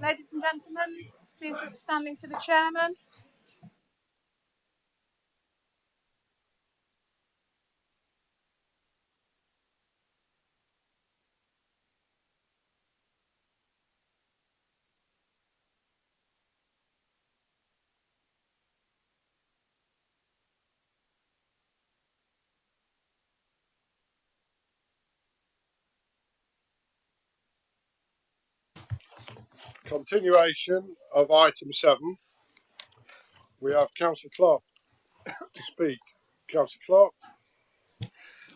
Ladies and gentlemen, please be standing for the chairman. Continuation of item 7. We have Councillor Clark to speak. Councillor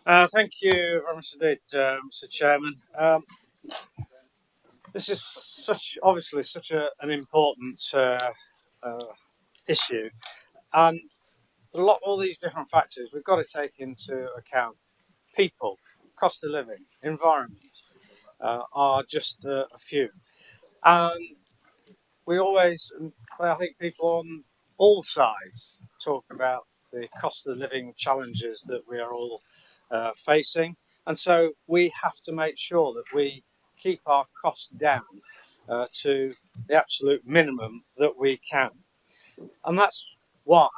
Clark. Thank you very much indeed, Mr. Chairman. This is obviously such an important issue, and all these different factors we've got to take into account. People, cost of living, environment are just a few, and I think people on all sides talk about the cost of living challenges that we are all facing, and so we have to make sure that we keep our costs down to the absolute minimum that we can. And that's why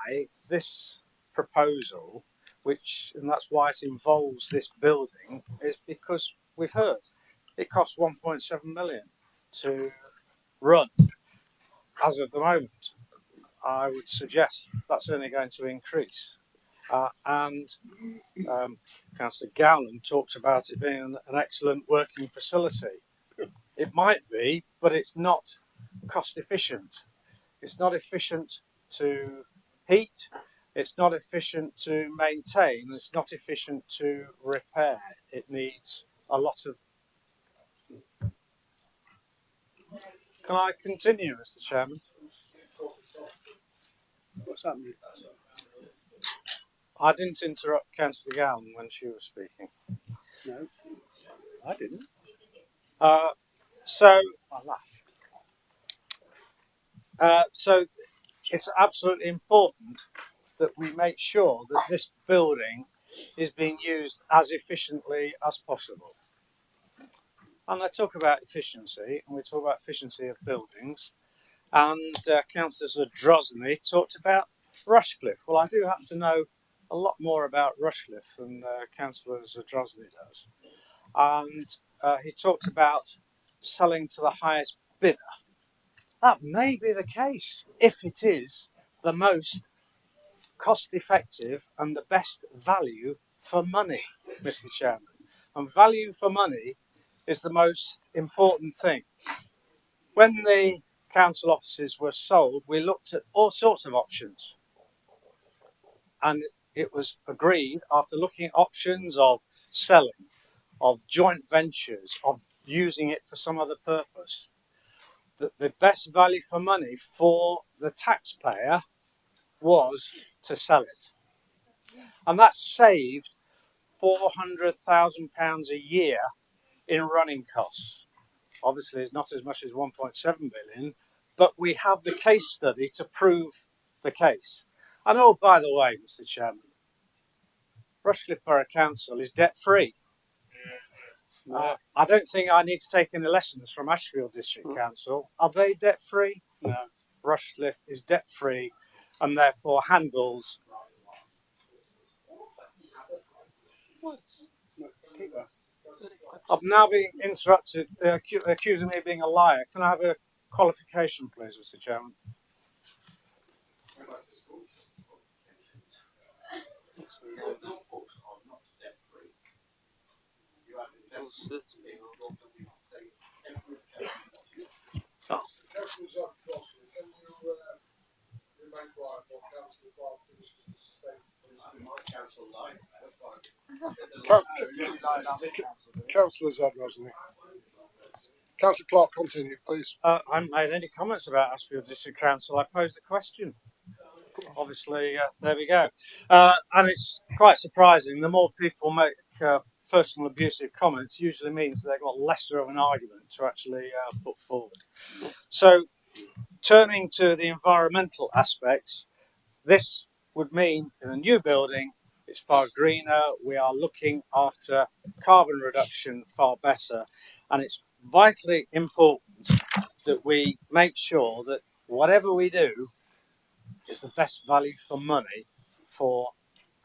this proposal, and that's why it involves this building, is because we've heard it costs 1.7 million to run as of the moment. I would suggest that's only going to increase. And Councillor Gowland talked about it being an excellent working facility. It might be, but it's not cost efficient. It's not efficient to heat. It's not efficient to maintain. It's not efficient to repair. It needs a lot of... Can I continue, Mr. Chairman? What's happening? I didn't interrupt Councillor Gowland when she was speaking. No, I didn't. So I laughed. So it's absolutely important that we make sure that this building is being used as efficiently as possible. And I talk about efficiency, and we talk about efficiency of buildings. And Councillor Drosny talked about Rushcliffe. Well, I do happen to know a lot more about Rushcliffe than Councillor Drosny does. And he talked about selling to the highest bidder. That may be the case if it is the most cost effective and the best value for money, Mr. Chairman. And value for money is the most important thing. When the council offices were sold, we looked at all sorts of options. And it was agreed, after looking at options of selling, of joint ventures, of using it for some other purpose, that the best value for money for the taxpayer was to sell it. And that saved £400,000 a year in running costs. Obviously, it's not as much as 1.7 million, but we have the case study to prove the case. And oh, by the way, Mr. Chairman, Rushcliffe Borough Council is debt-free. I don't think I need to take any lessons from Ashfield District Council. Are they debt-free? No. Rushcliffe is debt-free and therefore handles... I'm now being interrupted, accusing me of being a liar. Can I have a qualification, please, Mr. Chairman? Councillor Zadrosny. Councillor Clark, continue, please. I haven't made any comments about Ashfield District Council. I posed a question. Obviously, there we go. And it's quite surprising. The more people make personal abusive comments, usually means they've got lesser of an argument to actually put forward. So, turning to the environmental aspects, this would mean in a new building it's far greener. We are looking after carbon reduction far better, and it's vitally important that we make sure that whatever we do is the best value for money for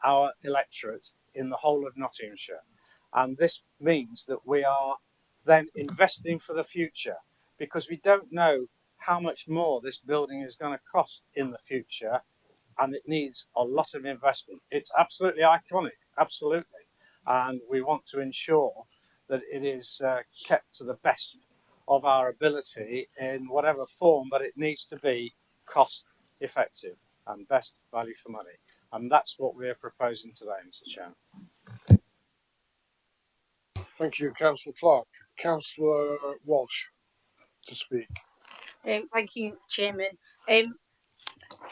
our electorate in the whole of Nottinghamshire. And this means that we are then investing for the future, because we don't know how much more this building is going to cost in the future, and it needs a lot of investment. It's absolutely iconic, absolutely. And we want to ensure that it is kept to the best of our ability in whatever form, but it needs to be cost effective and best value for money. And that's what we're proposing today, Mr. Chairman. Thank you, Councillor Clark. Councillor Walsh to speak. Thank you, Chairman. If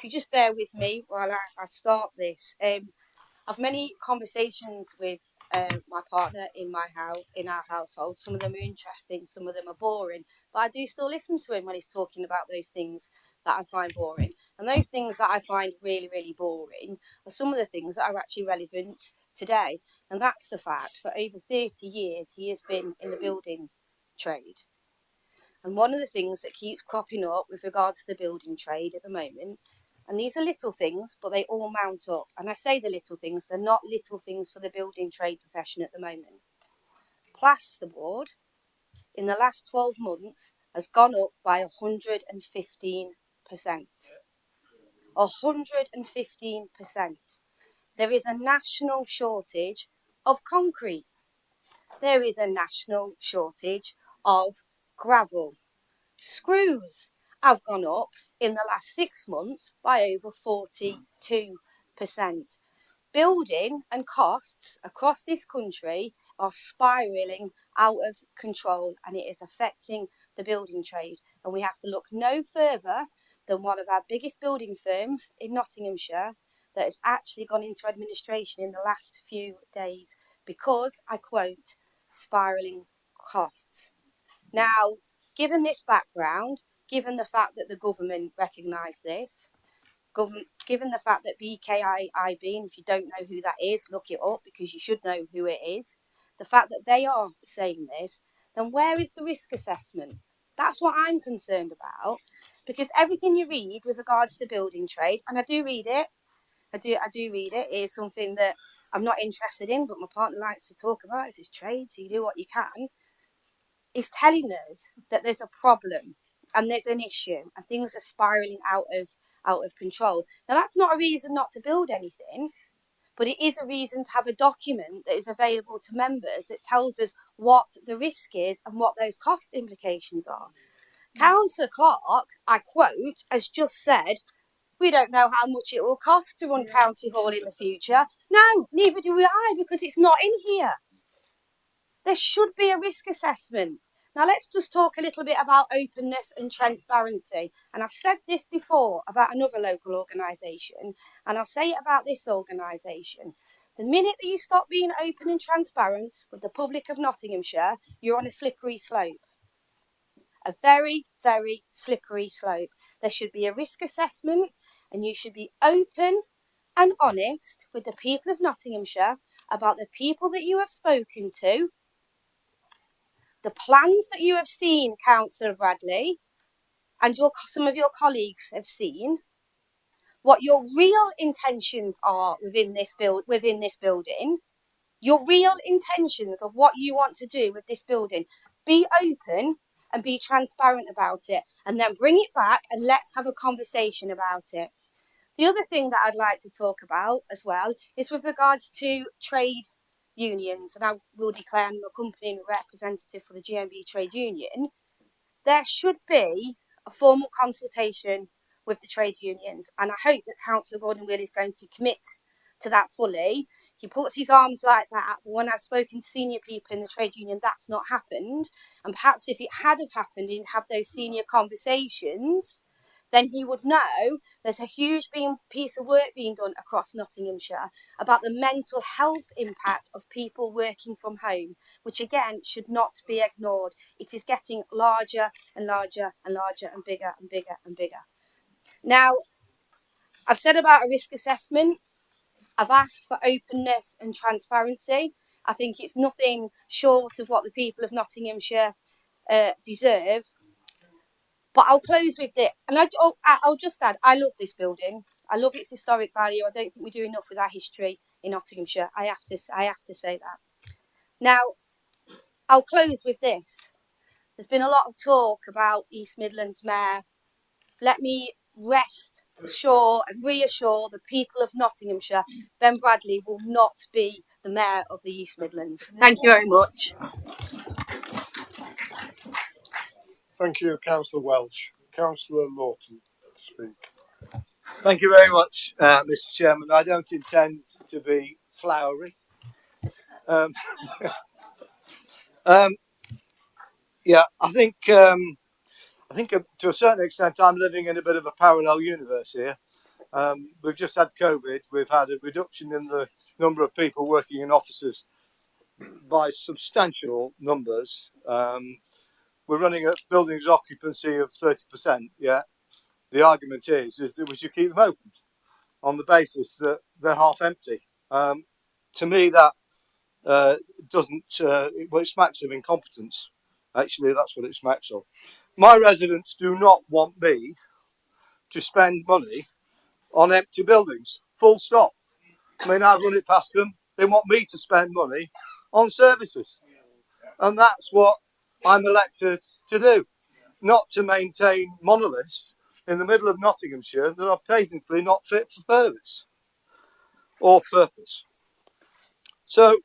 you just bear with me while I start this. I've many conversations with my partner in our household. Some of them are interesting, some of them are boring, but I do still listen to him when he's talking about those things that I find boring. And those things that I find really, really boring are some of the things that are actually relevant today. And that's the fact for over 30 years he has been in the building trade. And one of the things that keeps cropping up with regards to the building trade at the moment, and these are little things, but they all mount up. And I say the little things, they're not little things for the building trade profession at the moment. Plasterboard in the last 12 months has gone up by 115%. 115%. There is a national shortage of concrete. There is a national shortage of gravel. Screws have gone up in the last 6 months by over 42%. Building and costs across this country are spiralling out of control, and it is affecting the building trade. And we have to look no further than one of our biggest building firms in Nottinghamshire that has actually gone into administration in the last few days because, I quote, spiralling costs. Now, given this background, given the fact that the government recognise this, given the fact that BKIB, and if you don't know who that is, look it up because you should know who it is, the fact that they are saying this, then where is the risk assessment? That's what I'm concerned about, because everything you read with regards to building trade, and I do read it, I do read it, is something that I'm not interested in, but my partner likes to talk about. It's trade, so you do what you can. Is telling us that there's a problem and there's an issue and things are spiraling out of control. Now, that's not a reason not to build anything, but it is a reason to have a document that is available to members that tells us what the risk is and what those cost implications are. Councillor Clark, I quote, has just said, we don't know how much it will cost to run County Hall in the future. No, neither do I, because it's not in here. There should be a risk assessment. Now, let's just talk a little bit about openness and transparency. And I've said this before about another local organisation, and I'll say it about this organisation. The minute that you stop being open and transparent with the public of Nottinghamshire, you're on a slippery slope. A very, very slippery slope. There should be a risk assessment, and you should be open and honest with the people of Nottinghamshire about the people that you have spoken to, the plans that you have seen, Councillor Bradley, and some of your colleagues have seen, what your real intentions are within this building, your real intentions of what you want to do with this building. Be open and be transparent about it, and then bring it back and let's have a conversation about it. The other thing that I'd like to talk about as well is with regards to trade unions, and I will declare I'm accompanying representative for the GMB trade union. There should be a formal consultation with the trade unions, and I hope that Councillor Gordon-Will is going to commit to that fully. He puts his arms like that, but when I've spoken to senior people in the trade union, that's not happened. And perhaps if it had have happened, he'd have those senior conversations, then he would know there's a huge piece of work being done across Nottinghamshire about the mental health impact of people working from home, which again should not be ignored. It is getting larger and larger and larger and bigger and bigger and bigger. Now, I've said about a risk assessment. I've asked for openness and transparency. I think it's nothing short of what the people of Nottinghamshire deserve. But I'll close with this, and I'll just add, I love this building. I love its historic value. I don't think we do enough with our history in Nottinghamshire. I have to say that. Now, I'll close with this. There's been a lot of talk about East Midlands Mayor. Let me rest assure and reassure the people of Nottinghamshire, Ben Bradley will not be the Mayor of the East Midlands. Thank you very much. Thank you, Councillor Welsh. Councillor Lawton to speak. Thank you very much, Mr. Chairman. I don't intend to be flowery. Yeah, I think to a certain extent I'm living in a bit of a parallel universe here. We've just had COVID. We've had a reduction in the number of people working in offices by substantial numbers. We're running a buildings occupancy of 30%. Yeah, the argument is that we should keep them open on the basis that they're half empty. To me, that doesn't. Well, it smacks of incompetence. Actually, that's what it smacks of. My residents do not want me to spend money on empty buildings. Full stop. I mean, I've run it past them. They want me to spend money on services, and that's what I'm elected to do. Not to maintain monoliths in the middle of Nottinghamshire that are patently not fit for purpose or purpose. So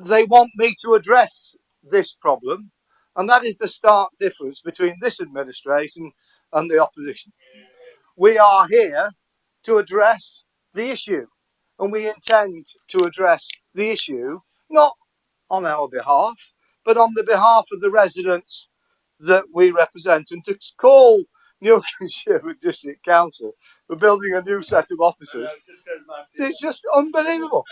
they want me to address this problem, and that is the stark difference between this administration and the opposition. We are here to address the issue, and we intend to address the issue not on our behalf, but on the behalf of the residents that we represent. And to call Newcastle District Council for building a new set of offices, it's just unbelievable.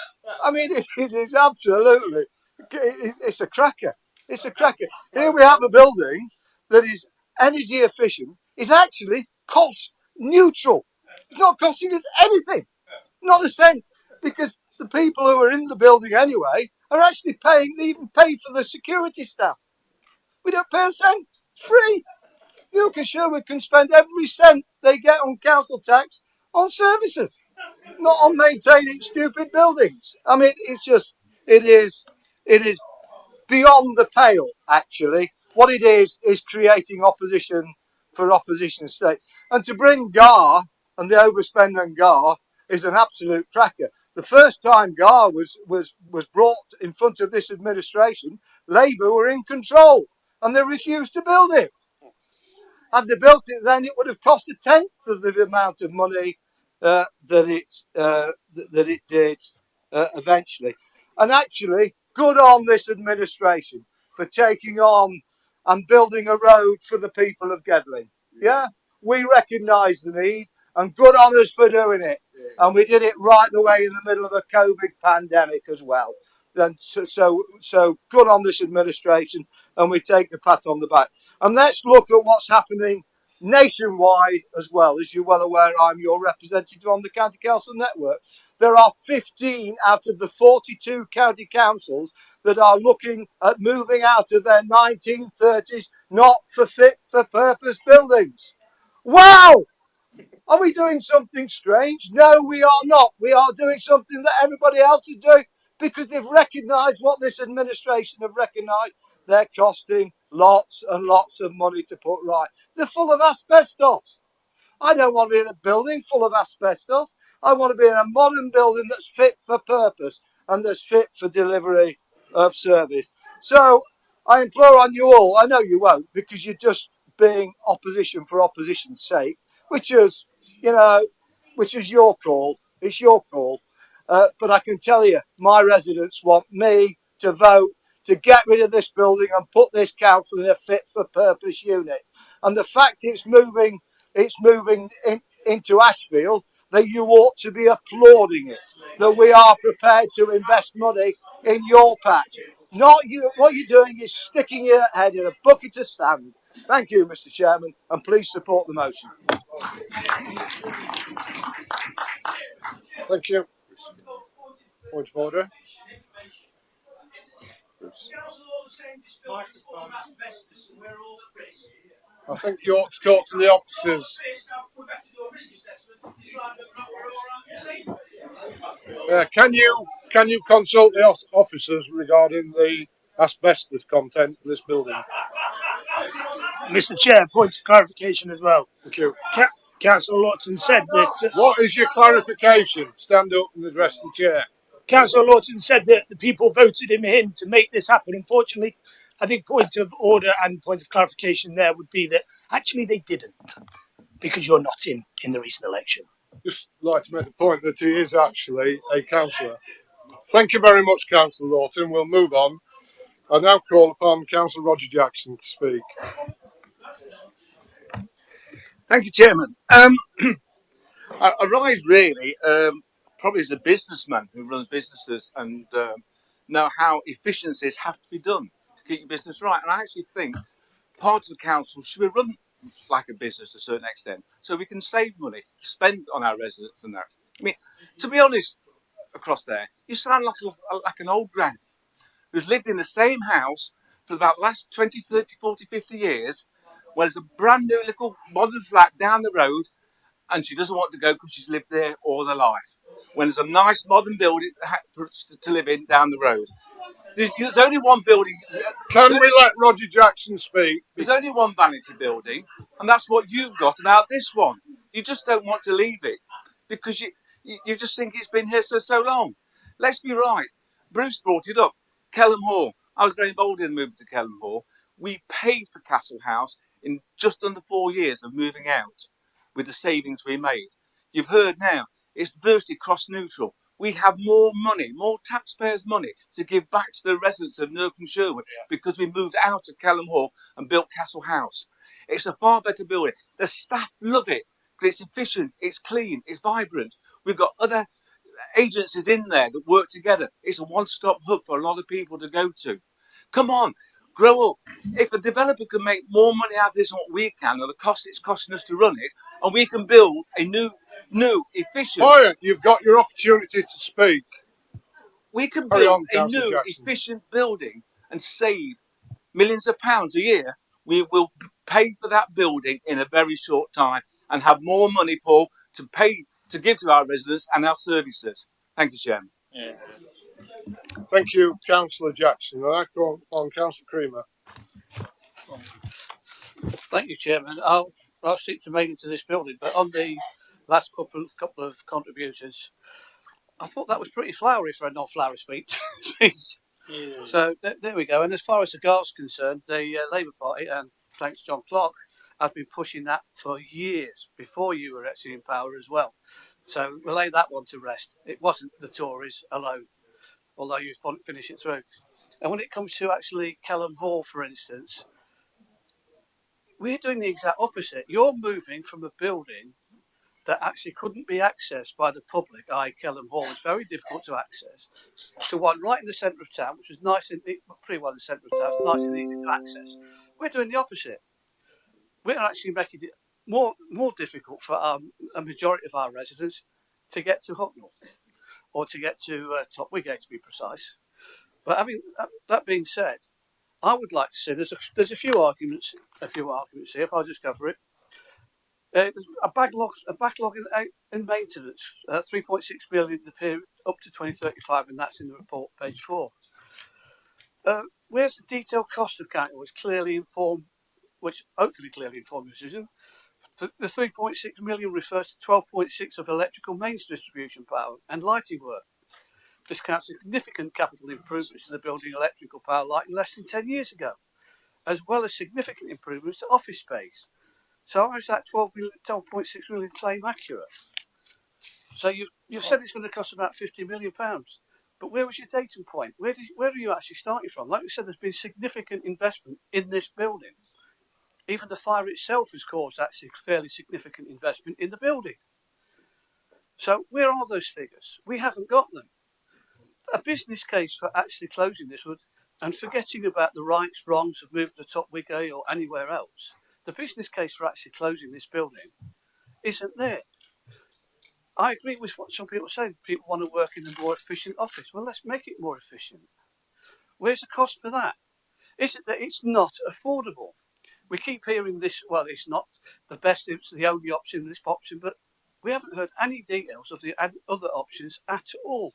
I mean, it is absolutely, it's a cracker. It's a cracker. Here we have a building that is energy efficient, is actually cost neutral. It's not costing us anything, not a cent, because the people who are in the building anyway are actually paying, they even pay for the security staff. We don't pay a cent. It's free. Newcastle can spend every cent they get on council tax on services, not on maintaining stupid buildings. I mean, it's just, it is beyond the pale, actually. What it is creating opposition for opposition's sake. And to bring GAR and the overspend on GAR is an absolute cracker. The first time GAR was brought in front of this administration, Labour were in control and they refused to build it. Had they built it then, it would have cost a tenth of the amount of money that it did eventually. And actually, good on this administration for taking on and building a road for the people of Gedling. Yeah, we recognise the need, and good on us for doing it. And we did it right the way in the middle of a COVID pandemic as well. And so good on this administration, and we take the pat on the back. And let's look at what's happening nationwide as well. As you're well aware, I'm your representative on the County Council Network. There are 15 out of the 42 county councils that are looking at moving out of their 1930s not for fit for purpose buildings. Wow! Are we doing something strange? No, we are not. We are doing something that everybody else is doing because they've recognised what this administration have recognised. They're costing lots and lots of money to put right. They're full of asbestos. I don't want to be in a building full of asbestos. I want to be in a modern building that's fit for purpose and that's fit for delivery of service. So I implore on you all, I know you won't because you're just being opposition for opposition's sake, which is, which is your call. It's your call. But I can tell you, my residents want me to vote to get rid of this building and put this council in a fit for purpose unit. And the fact it's moving into Ashfield, that you ought to be applauding it, that we are prepared to invest money in your patch. Not you. What you're doing is sticking your head in a bucket of sand. Thank you, Mr. Chairman, and please support the motion. Thank you. Point of order. I think you ought to talk to the officers. Can you consult the officers regarding the asbestos content of this building? Mr. Chair, point of clarification as well. Thank you. Councillor Lawton said that. What is your clarification? Stand up and address the chair. Councillor Lawton said that the people voted him in to make this happen. Unfortunately, I think point of order and point of clarification there would be that actually they didn't, because you're not in the recent election. Just like to make the point that he is actually a councillor. Thank you very much, Councillor Lawton. We'll move on. I now call upon Councillor Roger Jackson to speak. Thank you, Chairman. I rise really, probably as a businessman who runs businesses and know how efficiencies have to be done to keep your business right. And I actually think parts of the council should be run like a business to a certain extent, so we can save money to spend on our residents and that. I mean, to be honest, across there, you sound like an old granny who's lived in the same house for about the last 20, 30, 40, 50 years, where there's a brand new little modern flat down the road, and she doesn't want to go because she's lived there all her life. When there's a nice modern building for us to live in down the road. There's only one building. Can we let Roger Jackson speak? There's only one vanity building, and that's what you've got about this one. You just don't want to leave it because you just think it's been here so long. Let's be right. Bruce brought it up. Kelham Hall. I was very involved in moving to Kelham Hall. We paid for Castle House in just under 4 years of moving out with the savings we made. You've heard now, it's virtually cross neutral. We have more money, more taxpayers' money to give back to the residents of Newark and Sherwood because we moved out of Kelham Hall and built Castle House. It's a far better building. The staff love it because it's efficient, it's clean, it's vibrant. We've got other agencies in there that work together. It's a one-stop hub for a lot of people to go to. Come on, grow up. If a developer can make more money out of this than what we can, and the cost it's costing us to run it, and we can build a new, efficient. Quiet, you've got your opportunity to speak. We can Carry build on, a Councillor new, Jackson. efficient building and save millions of pounds a year. We will pay for that building in a very short time and have more money, Paul, to give to our residents and our services. Thank you, Chairman. Thank you, Councillor Jackson. And I call upon Councillor Creamer. Thank you, Chairman. I'll seek to make it to this building, but on the last couple of contributors, I thought that was pretty flowery for a non-flowery speech. So there we go. And as far as the Guards concerned, the Labour Party, and thanks John Clark, has been pushing that for years before you were actually in power as well. So we'll lay that one to rest. It wasn't the Tories alone, although you finish it through. And when it comes to actually Kelham Hall, for instance, we're doing the exact opposite. You're moving from a building that actually couldn't be accessed by the public, i.e. Kelham Hall was very difficult to access, to one right in the centre of town, which was nice and pretty well in the centre of town, nice and easy to access. We're doing the opposite. We're actually making it more difficult for a majority of our residents to get to Hucknall or to get to Top Wigate, to be precise. But having that being said, I would like to say there's a few arguments here. If I'll just go for it. There's a backlog in maintenance, 3.6 billion in the period up to 2035, and that's in the report, page 4. Where's the detailed cost of accounting was clearly informed, which hopefully clearly informed the decision. The 3.6 million refers to 12.6 of electrical mains distribution power and lighting work. This counts significant capital improvements to the building electrical power lighting less than 10 years ago, as well as significant improvements to office space. So how is that 12.6 million claim accurate? So you've said it's going to cost about £50 million, but where was your datum point? Where are you actually starting from? Like we said, there's been significant investment in this building. Even the fire itself has caused actually fairly significant investment in the building. So where are those figures? We haven't got them. A business case for actually closing this would, and forgetting about the rights, wrongs of moving to Top Wigate or anywhere else, the business case for actually closing this building isn't there. I agree with what some people say. People want to work in a more efficient office. Well, let's make it more efficient. Where's the cost for that? Is it that it's not affordable? We keep hearing this, well, it's not the best, it's the only option, this option, but we haven't heard any details of the other options at all.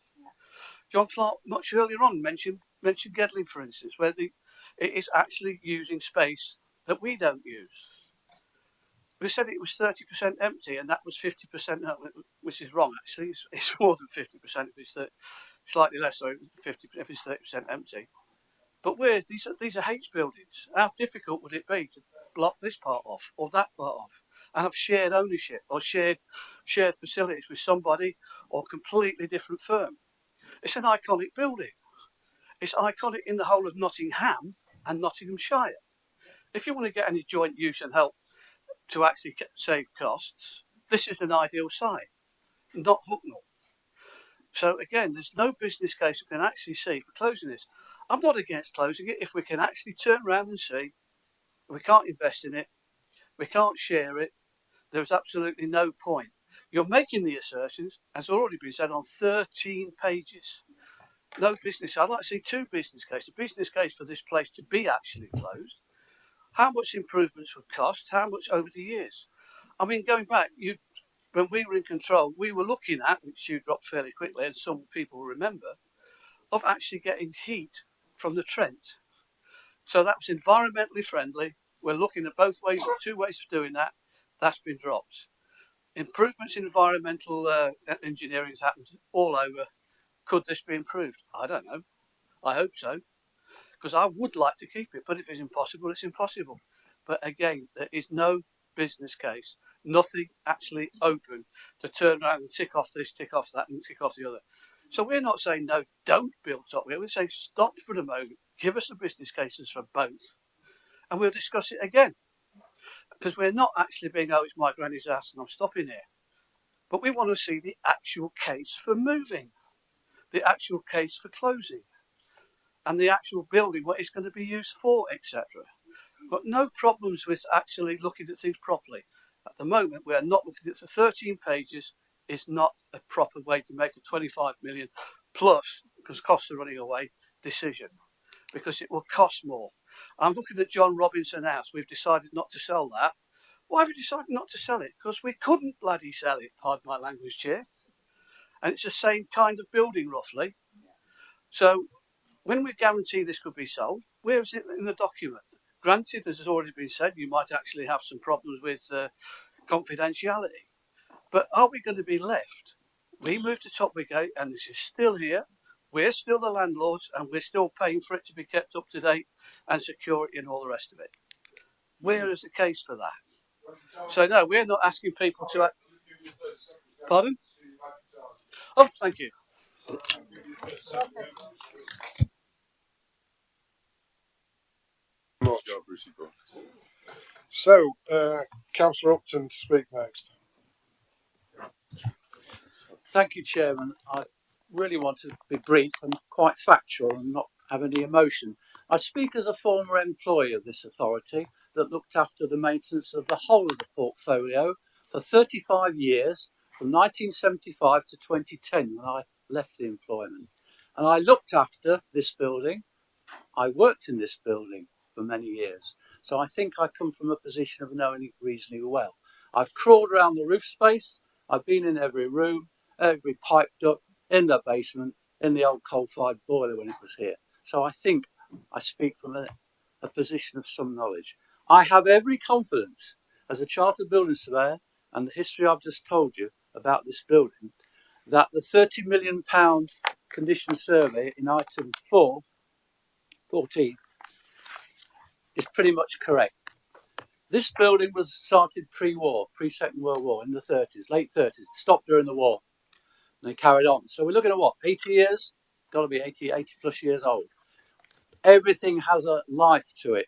John Clark, much earlier on, mentioned Gedling, for instance, where it is actually using space that we don't use. We said it was 30% empty, and that was 50%, which is wrong, actually. It's more than 50% if it's slightly less, so 50 if it's 30% empty. But where these are H buildings. How difficult would it be to block this part off or that part off, and have shared ownership or shared facilities with somebody or completely different firm? It's an iconic building. It's iconic in the whole of Nottingham and Nottinghamshire. If you want to get any joint use and help to actually save costs, this is an ideal site, not Hucknall. So again, there's no business case we can actually see for closing this. I'm not against closing it if we can actually turn around and see we can't invest in it, we can't share it, there's absolutely no point. You're making the assertions, as already been said, on 13 pages. No business. I'd like to see two business cases. A business case for this place to be actually closed. How much improvements would cost? How much over the years? I mean, going back, when we were in control, we were looking at, which you dropped fairly quickly, and some people remember, of actually getting heat from the Trent. So that was environmentally friendly. We're looking at both ways, two ways of doing that. That's been dropped. Improvements in environmental engineering has happened all over. Could this be improved? I don't know. I hope so, because I would like to keep it, but if it's impossible, it's impossible. But again, there is no business case, nothing actually open to turn around and tick off this, tick off that, and tick off the other. So we're not saying no, don't build top here. We're saying stop for the moment, give us the business cases for both, and we'll discuss it again. Because we're not actually being, oh, it's my granny's house and I'm stopping here. But we want to see the actual case for moving, the actual case for closing, and the actual building, what it's going to be used for, etc. Got no problems with actually looking at things properly. At the moment, we are not looking at the 13 pages. Is not a proper way to make a 25 million plus, because costs are running away, decision, because it will cost more. I'm looking at John Robinson House. We've decided not to sell that. Why have we decided not to sell it? Because we couldn't bloody sell it, pardon my language, Chair. And it's the same kind of building, roughly. So when we guarantee this could be sold, where is it in the document? Granted, as has already been said, you might actually have some problems with confidentiality. But are we going to be left? We moved to Topwigate and this is still here. We're still the landlords and we're still paying for it to be kept up to date and security and all the rest of it. Where is the case for that? So no, we're not asking people to... Pardon? Oh, thank you. So, Councillor Upton to speak next. Thank you, Chairman. I really want to be brief and quite factual and not have any emotion. I speak as a former employee of this authority that looked after the maintenance of the whole of the portfolio for 35 years, from 1975 to 2010 when I left the employment. And I looked after this building. I worked in this building for many years. So I think I come from a position of knowing it reasonably well. I've crawled around the roof space. I've been in every room, every pipe duct, in the basement, in the old coal-fired boiler when it was here. So I think I speak from a position of some knowledge. I have every confidence as a chartered building surveyor and the history I've just told you about this building that the £30 million condition survey in item 14 is pretty much correct. This building was started pre-war, pre-Second World War, in the 30s, late 30s, stopped during the war, and they carried on. So we're looking at what, 80 years? Got to be 80 plus years old. Everything has a life to it.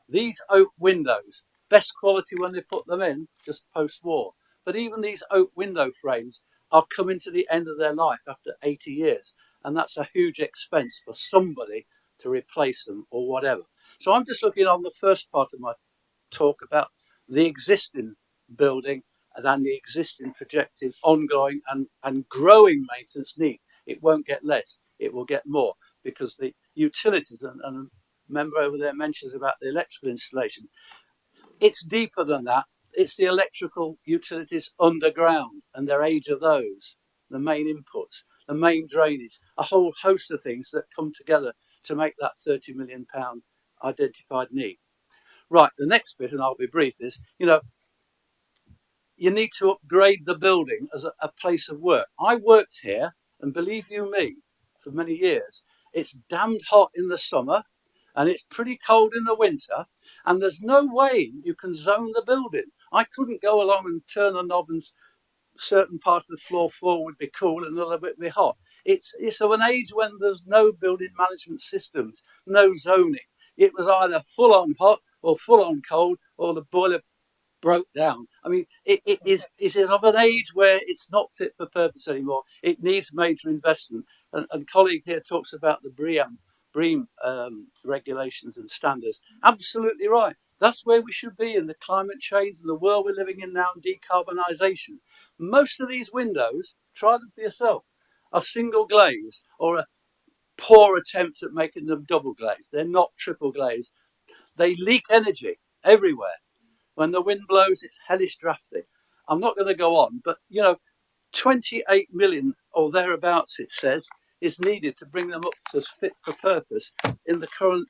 These oak windows, best quality when they put them in, just post-war. But even these oak window frames are coming to the end of their life after 80 years. And that's a huge expense for somebody to replace them or whatever. So I'm just looking on the first part of my talk about the existing building than the existing projected ongoing and growing maintenance need. It won't get less, it will get more, because the utilities, and a member over there mentions about the electrical installation, it's deeper than that. It's the electrical utilities underground and their age of those, the main inputs, the main drainage, a whole host of things that come together to make that £30 million identified need. Right, the next bit, and I'll be brief, is, you need to upgrade the building as a place of work. I worked here, and believe you me, for many years. It's damned hot in the summer, and it's pretty cold in the winter, and there's no way you can zone the building. I couldn't go along and turn a knob and certain part of the floor would be cool and another bit be hot. It's of an age when there's no building management systems, no zoning. It was either full on hot or full on cold, or the boiler broke down. I mean, it is it of an age where it's not fit for purpose anymore. It needs major investment. And colleague here talks about the BREEAM regulations and standards. Absolutely right. That's where we should be in the climate change and the world we're living in now, and decarbonisation. Most of these windows, try them for yourself, are single glazed or a poor attempt at making them double glazed. They're not triple glazed. They leak energy everywhere. When the wind blows, it's hellish drafty. I'm not going to go on, but 28 million or thereabouts, it says, is needed to bring them up to fit for purpose in the current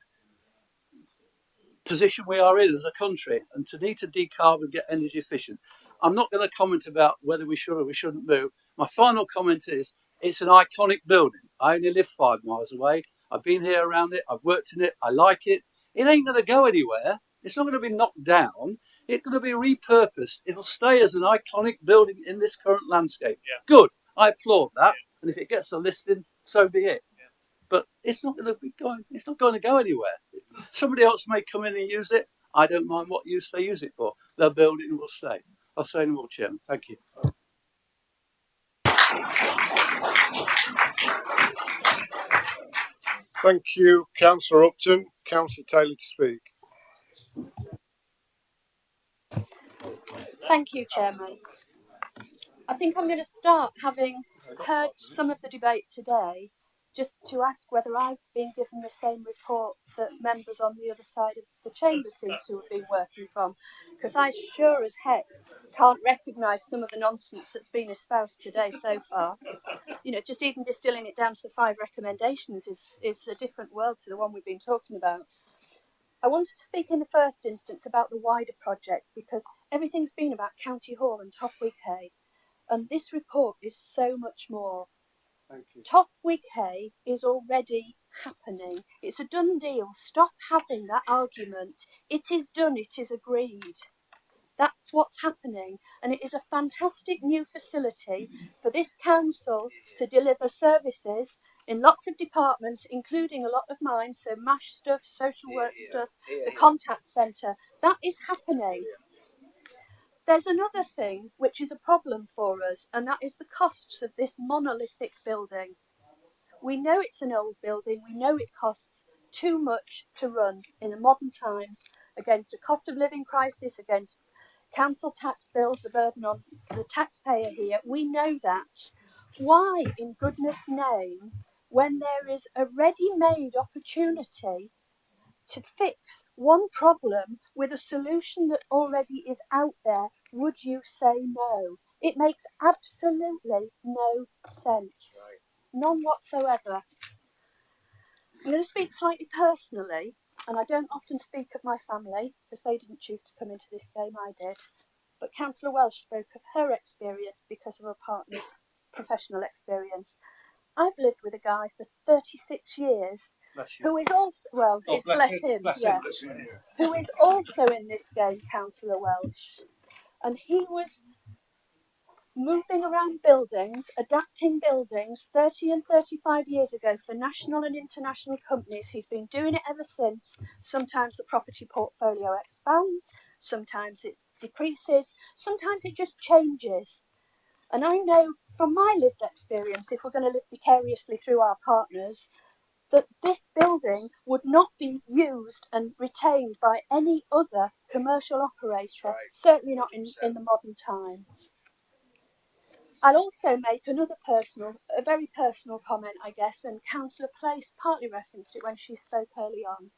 position we are in as a country, and to need to decarb and get energy efficient. I'm not going to comment about whether we should or we shouldn't move. My final comment is it's an iconic building. I only live 5 miles away. I've been here around it. I've worked in it. I like it. It ain't going to go anywhere. It's not going to be knocked down. It's going to be repurposed. It'll stay as an iconic building in this current landscape. Yeah. Good. I applaud that. Yeah. And if it gets a listing, so be it. Yeah. But it's not going to be going. It's not going to go anywhere. Somebody else may come in and use it. I don't mind what use they use it for. The building will stay. I'll say no more, Chairman. Thank you. Thank you, Councillor Upton. Councillor Taylor to speak. Thank you, Chairman. I think I'm going to start, having heard some of the debate today, just to ask whether I've been given the same report that members on the other side of the chamber seem to have been working from, because I sure as heck can't recognise some of the nonsense that's been espoused today so far. Just even distilling it down to the 5 recommendations is a different world to the one we've been talking about. I wanted to speak in the first instance about the wider projects, because everything's been about County Hall and Topwig Hay, and this report is so much more. Thank you. Topwig Hay is already happening. It's a done deal. Stop having that argument. It is done. It is agreed. That's what's happening, and it is a fantastic new facility for this council to deliver services in lots of departments, including a lot of mine, so MASH stuff, social work stuff, the contact centre. That is happening. There's another thing which is a problem for us, and that is the costs of this monolithic building. We know it's an old building, we know it costs too much to run in the modern times, against a cost of living crisis, against council tax bills, the burden on the taxpayer here. We know that. Why, in goodness' name, when there is a ready-made opportunity to fix one problem with a solution that already is out there, would you say no? It makes absolutely no sense. None whatsoever. I'm going to speak slightly personally, and I don't often speak of my family, because they didn't choose to come into this game, I did. But Councillor Welsh spoke of her experience because of her partner's professional experience. I've lived with a guy for 36 years who is also, well, bless him, who is also in this game, Councillor Welsh. And he was moving around buildings, adapting buildings 30 and 35 years ago for national and international companies. He's been doing it ever since. Sometimes the property portfolio expands, sometimes it decreases, sometimes it just changes. And I know from my lived experience, if we're going to live vicariously through our partners, that this building would not be used and retained by any other commercial operator, certainly not in the modern times. I'll also make a very personal comment, I guess, and Councillor Place partly referenced it when she spoke early on.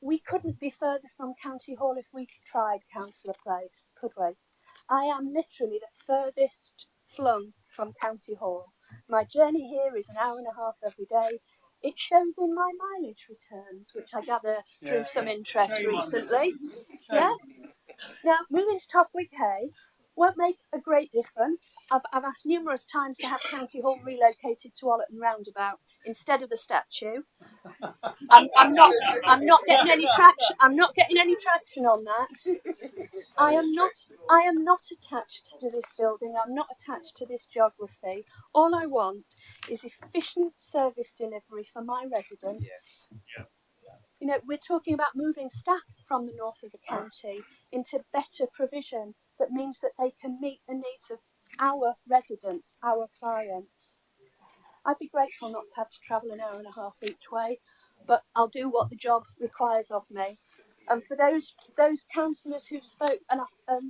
We couldn't be further from County Hall if we tried, Councillor Place, could we? I am literally the furthest flung from County Hall. My journey here is an hour and a half every day. It shows in my mileage returns, which I gather drew some interest recently. Yeah. Now, moving to Topwick Hay won't make a great difference. I've asked numerous times to have County Hall relocated to Ollerton Roundabout instead of the statue. I'm not getting any traction. I'm not getting any traction on that. I am not attached to this building. I'm not attached to this geography. All I want is efficient service delivery for my residents. You know, we're talking about moving staff from the north of the county into better provision that means that they can meet the needs of our residents, our clients. I'd be grateful not to have to travel an hour and a half each way, but I'll do what the job requires of me. And for those councillors who've spoke, and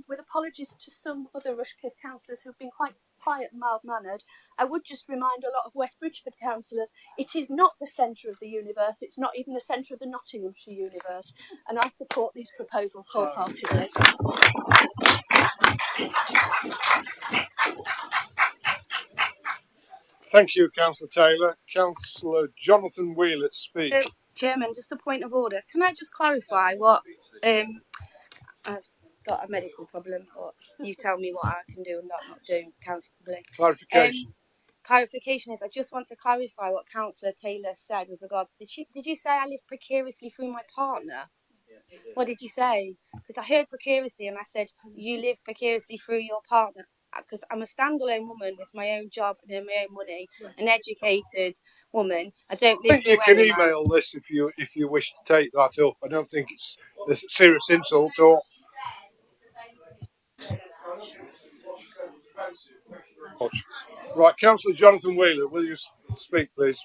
with apologies to some other Rushcliffe councillors who've been quite quiet and mild-mannered, I would just remind a lot of West Bridgford councillors, it is not the centre of the universe, it's not even the centre of the Nottinghamshire universe, and I support these proposals wholeheartedly. Thank you, Councillor Taylor. Councillor Jonathan Wheeler to speak. Chairman, just a point of order. Can I just clarify what I've got a medical problem, but you tell me what I can do and not do, Councillor. Clarification. Clarification is I just want to clarify what Councillor Taylor said with regard. Did you say I live precariously through my partner? What did you say? Because I heard precariously and I said you live precariously through your partner. Because I'm a standalone woman with my own job and my own money, an educated woman. I don't live. I think you can email this if you wish to take that up. I don't think it's a serious insult or. Right, Councillor Jonathan Wheeler, will you speak, please?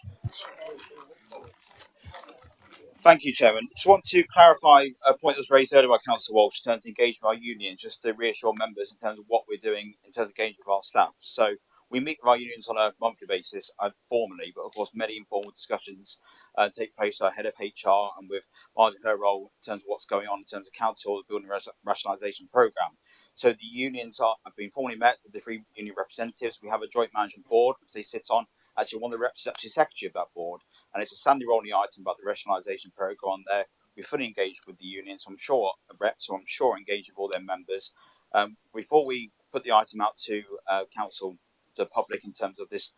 Thank you, Chairman. Just want to clarify a point that was raised earlier by Councillor Walsh in terms of engagement with our unions, just to reassure members in terms of what we're doing in terms of engagement with our staff. So we meet with our unions on a monthly basis, formally, but of course many informal discussions take place with our head of HR and with Margin her role in terms of what's going on in terms of Council, the Building Rationalisation Programme. So the unions have been formally met with the three union representatives. We have a joint management board which they sit on. Actually, one of the reps is actually secretary of that board, and it's a standing rolling item about the rationalisation programme there. We're fully engaged with the unions, so I'm sure reps, so I'm sure engaged with all their members. Before we put the item out to council, to the public in terms of this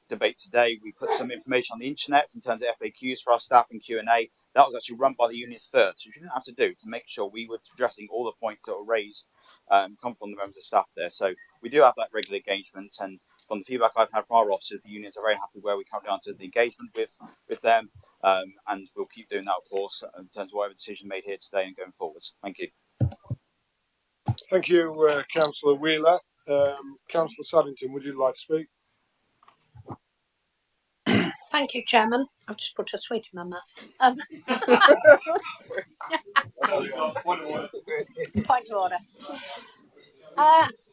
debate today, we put some information on the internet in terms of FAQs for our staff and Q&A. That was actually run by the unions first, which we didn't have to do to make sure we were addressing all the points that were raised, come from the members of staff there. So we do have that regular engagement, and from the feedback I've had from our officers, the unions are very happy where we currently are to the engagement with them, and we'll keep doing that, of course, in terms of whatever decision made here today and going forwards. Thank you. Thank you, Councillor Wheeler. Councillor Saddington, would you like to speak? Thank you, Chairman. I've just put a sweet in my mouth. Point of order.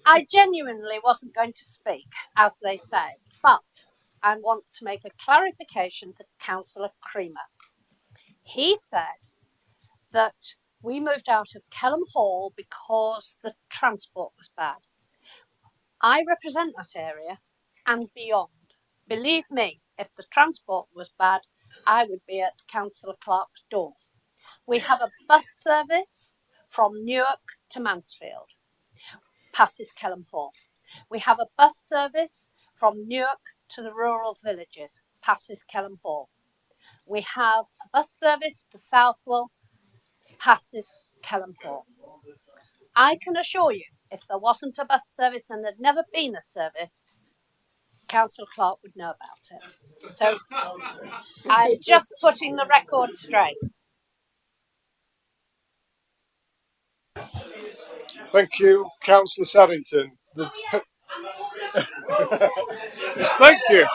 I genuinely wasn't going to speak, as they say, but I want to make a clarification to Councillor Creamer. He said that we moved out of Kelham Hall because the transport was bad. I represent that area and beyond. Believe me, if the transport was bad, I would be at Councillor Clark's door. We have a bus service from Newark to Mansfield, passes Kelham Hall. We have a bus service from Newark to the rural villages, passes Kelham Hall. We have a bus service to Southwell, passes Kelham Hall. I can assure you, if there wasn't a bus service and there'd never been a service, Councillor Clark would know about it. So I'm just putting the record straight. Thank you, Councillor Saddington. Thank you.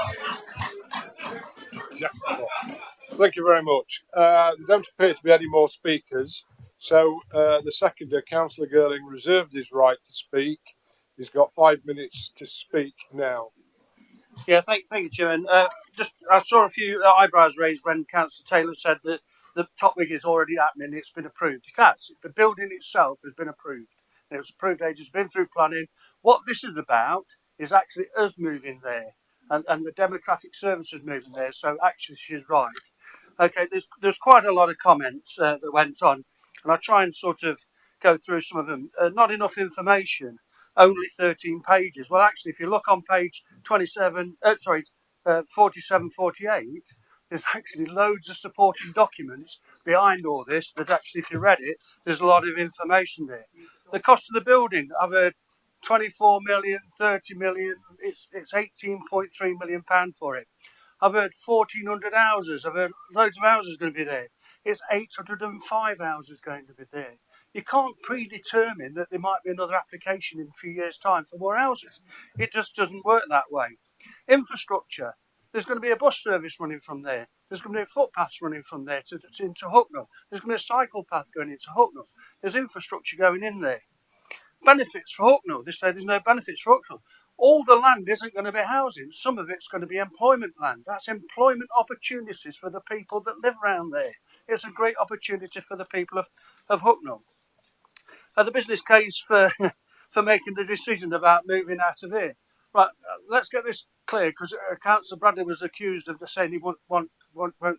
Thank you very much. There don't appear to be any more speakers. So the seconder, Councillor Girling, reserved his right to speak. He's got 5 minutes to speak now. Yeah, thank you, Chairman. I saw a few eyebrows raised when Councillor Taylor said that the top wig is already happening. It's been approved. It has. The building itself has been approved. It was approved. It's been through planning. What this is about is actually us moving there, and the democratic services moving there. So actually, she's right. Okay, there's quite a lot of comments that went on, and I try and sort of go through some of them. Not enough information, only 13 pages. Well, actually, if you look on page 47, 48, there's actually loads of supporting documents behind all this that actually, if you read it, there's a lot of information there. The cost of the building, I've heard 24 million, 30 million, it's 18.3 million pound for it. I've heard 1,400 houses. I've heard loads of houses going to be there. It's 805 houses going to be there. You can't predetermine that there might be another application in a few years' time for more houses. It just doesn't work that way. Infrastructure. There's going to be a bus service running from there. There's going to be footpaths running from there into Hucknall. There's going to be a cycle path going into Hucknall. There's infrastructure going in there. Benefits for Hucknall. They say there's no benefits for Hucknall. All the land isn't going to be housing. Some of it's going to be employment land. That's employment opportunities for the people that live around there. It's a great opportunity for the people of Hucknall. The business case for for making the decision about moving out of here. Right, let's get this clear, because Councillor Bradley was accused of saying he won't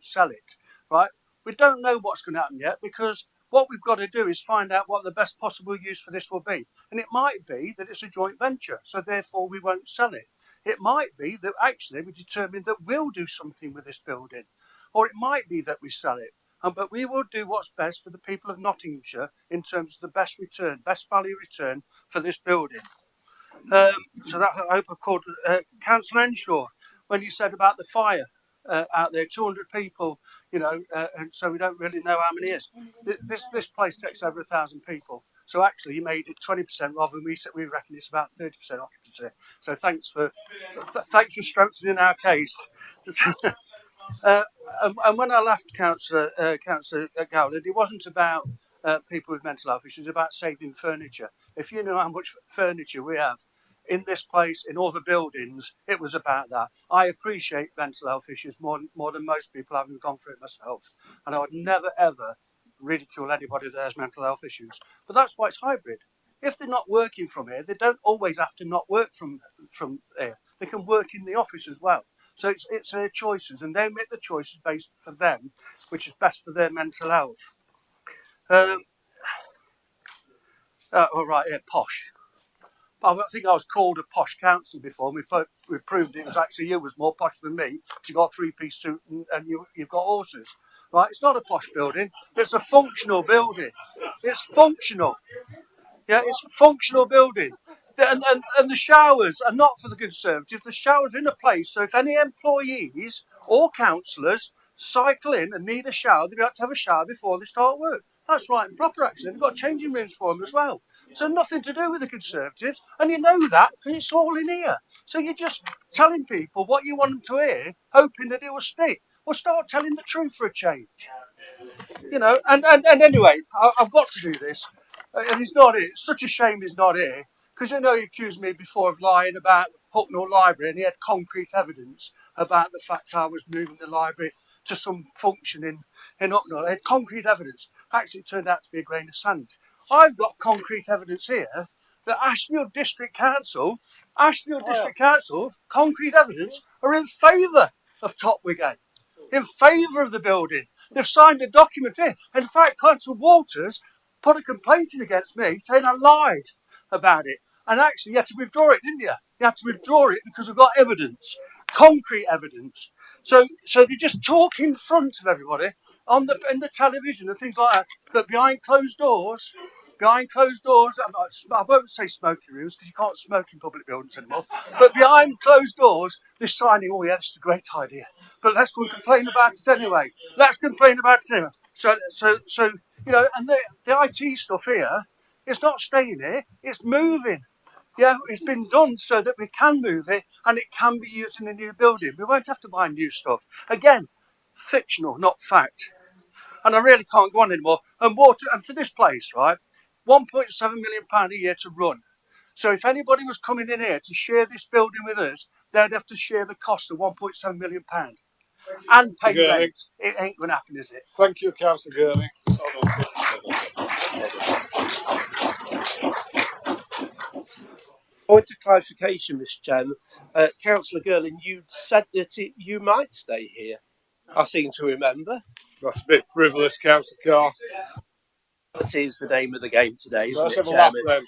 sell it. Right, we don't know what's going to happen yet, because what we've got to do is find out what the best possible use for this will be. And it might be that it's a joint venture, so therefore we won't sell it. It might be that actually we determine that we'll do something with this building, or it might be that we sell it. But we will do what's best for the people of Nottinghamshire in terms of the best return, best value return for this building. So that I hope I've called Councillor Enshaw when you said about the fire out there, 200 people, and so we don't really know how many it is. This place takes over 1,000 people. So actually, you made it 20% rather than we reckon it's about 30% occupancy. So thanks for strengthening our case. And when I left Councillor Gowland, it wasn't about people with mental health issues, it was about saving furniture. If you know how much furniture we have in this place, in all the buildings, it was about that. I appreciate mental health issues more than most people, having gone through it myself. And I would never, ever ridicule anybody that has mental health issues. But that's why it's hybrid. If they're not working from here, they don't always have to not work from here. They can work in the office as well. So it's their choices, and they make the choices based for them, which is best for their mental health. Posh. I think I was called a posh councillor before. We proved it was actually you was more posh than me. You got a three-piece suit and you've got horses. Right? It's not a posh building. It's a functional building. It's functional. Yeah, it's a functional building. And the showers are not for the Conservatives. The showers are in a place so if any employees or councillors cycle in and need a shower, they've got to have a shower before they start work. That's right and proper, actually. They've got changing rooms for them as well. So nothing to do with the Conservatives. And you know that because it's all in here. So you're just telling people what you want them to hear, hoping that it will stick. Well, start telling the truth for a change. And anyway, I've got to do this. And he's not here. It's such a shame he's not here. Because he accused me before of lying about Hucknall Library, and he had concrete evidence about the fact I was moving the library to some function in Hucknall. He had concrete evidence. Actually, it turned out to be a grain of sand. I've got concrete evidence here that Ashfield District Council, concrete evidence, are in favour of Top Wigate, in favour of the building. They've signed a document here. In fact, Councillor Walters put a complaint in against me saying I lied about it. And actually, you had to withdraw it, didn't you? You had to withdraw it because we've got evidence, concrete evidence. So they just talk in front of everybody in the television and things like that. But behind closed doors, I won't say smoking rooms because you can't smoke in public buildings anymore. But behind closed doors, they're signing, oh yeah, this is a great idea. But let's go and complain about it anyway. So and the IT stuff here, it's not staying here, it's moving. Yeah, it's been done so that we can move it and it can be used in a new building. We won't have to buy new stuff. Again, fictional, not fact. And I really can't go on anymore. And water, and for this place, right, £1.7 million a year to run. So if anybody was coming in here to share this building with us, they'd have to share the cost of £1.7 million and pay Girling. rent. It ain't going to happen, is it? Thank you, Councillor Girling. Point of clarification, Mr. Chairman. Councillor Girling, you said that you might stay here. I seem to remember. That's a bit frivolous, Councillor Carr. That is the name of the game today, isn't Let's it, have a laugh Chairman?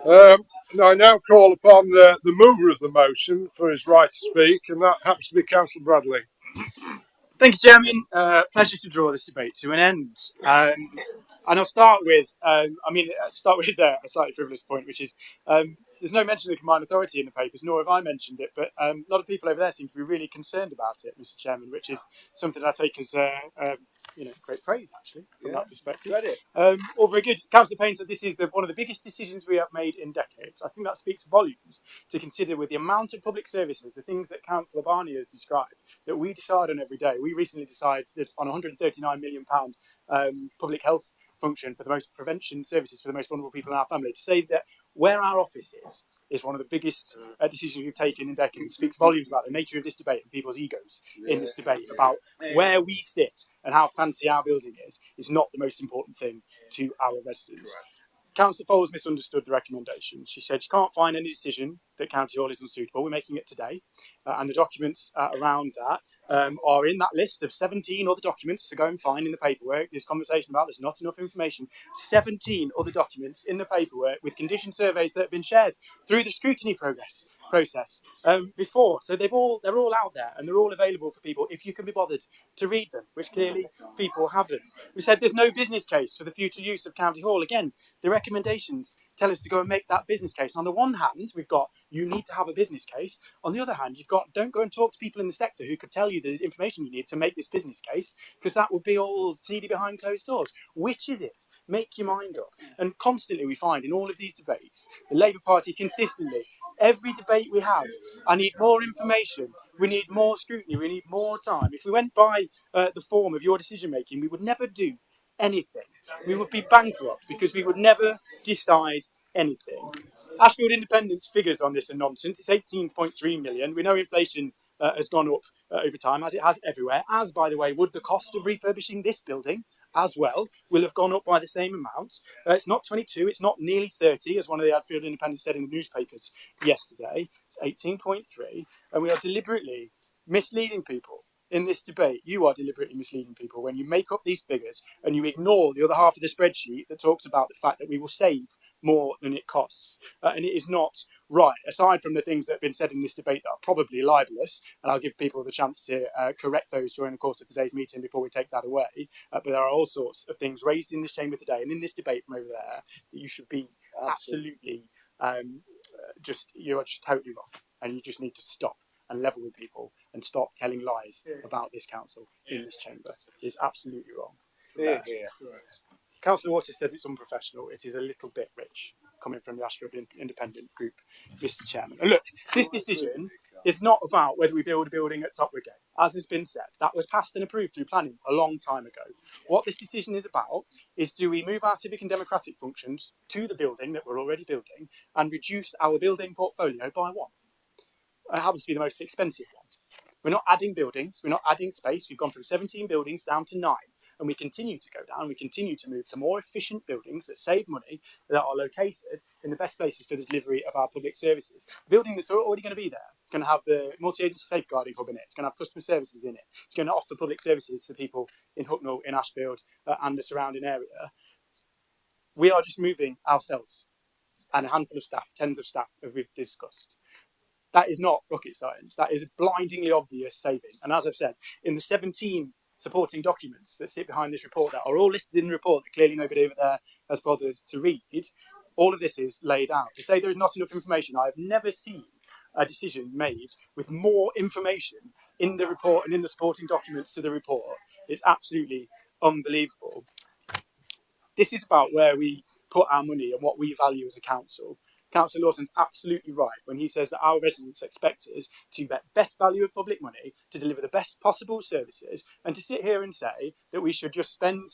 then. I now call upon the mover of the motion for his right to speak, and that happens to be Councillor Bradley. Thank you, Chairman. Pleasure to draw this debate to an end. And I'll start with, a slightly frivolous point, which is there's no mention of the combined authority in the papers, nor have I mentioned it, but a lot of people over there seem to be really concerned about it, Mr. Chairman, which is something I take as great praise, actually, from that perspective. All very good. Councillor Payne said this is one of the biggest decisions we have made in decades. I think that speaks volumes to consider with the amount of public services, the things that Councillor Barney has described, that we decide on every day. We recently decided on £139 million public health function for the most prevention services for the most vulnerable people in our family, to say that where our office is one of the biggest decisions we've taken in decades. Speaks volumes about the nature of this debate and people's egos in this debate about where we sit and how fancy our building is not the most important thing to our residents. Councillor Foles misunderstood the recommendation. She said she can't find any decision that County Hall is unsuitable. We're making it today, and the documents around that are in that list of 17 other documents to go and find in the paperwork. This conversation about there's not enough information. 17 other documents in the paperwork with condition surveys that have been shared through the scrutiny process before. So they're all out there and they're all available for people if you can be bothered to read them, which clearly people haven't. We said there's no business case for the future use of County Hall. Again, the recommendations tell us to go and make that business case. And on the one hand, we've got you need to have a business case. On the other hand, you've got don't go and talk to people in the sector who could tell you the information you need to make this business case, because that would be all seedy behind closed doors. Which is it? Make your mind up. And constantly we find in all of these debates, the Labour Party consistently, every debate we have, I need more information, we need more scrutiny, we need more time. If we went by the form of your decision making, we would never do anything. We would be bankrupt because we would never decide anything. Ashfield Independent's figures on this are nonsense. It's 18.3 million. We know inflation has gone up over time, as it has everywhere, as, by the way, would the cost of refurbishing this building as well will have gone up by the same amount. It's not 22, it's not nearly 30, as one of the Ashfield Independents said in the newspapers yesterday. It's 18.3, and we are deliberately misleading people. In this debate, you are deliberately misleading people when you make up these figures and you ignore the other half of the spreadsheet that talks about the fact that we will save more than it costs. And it is not right, aside from the things that have been said in this debate that are probably libelous, and I'll give people the chance to correct those during the course of today's meeting before we take that away. But there are all sorts of things raised in this chamber today and in this debate from over there that you should be absolutely you're just totally wrong, and you just need to stop and level with people and stop telling lies about this council in this chamber. It's absolutely wrong. Councillor Waters said it's unprofessional. It is a little bit rich coming from the Ashfield Independent Group, Mr. Chairman. And look, this decision is not about whether we build a building at Topwoodgate. As has been said, that was passed and approved through planning a long time ago. What this decision is about is, do we move our civic and democratic functions to the building that we're already building and reduce our building portfolio by one? It happens to be the most expensive one. We're not adding buildings, we're not adding space. We've gone from 17 buildings down to 9, and we continue to go down. We continue to move to more efficient buildings that save money, that are located in the best places for the delivery of our public services. A building that's already going to be there. It's going to have the multi-agency safeguarding hub in it. It's going to have customer services in it. It's going to offer public services to people in Hucknall, in Ashfield, and the surrounding area. We are just moving ourselves and a handful of staff, tens of staff, as we've discussed. That is not rocket science. That is a blindingly obvious saving. And as I've said, in the 17 supporting documents that sit behind this report that are all listed in the report that clearly nobody over there has bothered to read, all of this is laid out. To say there is not enough information, I have never seen a decision made with more information in the report and in the supporting documents to the report. It's absolutely unbelievable. This is about where we put our money and what we value as a council. Councillor Lawson's absolutely right when he says that our residents expect us to get best value of public money, to deliver the best possible services, and to sit here and say that we should just spend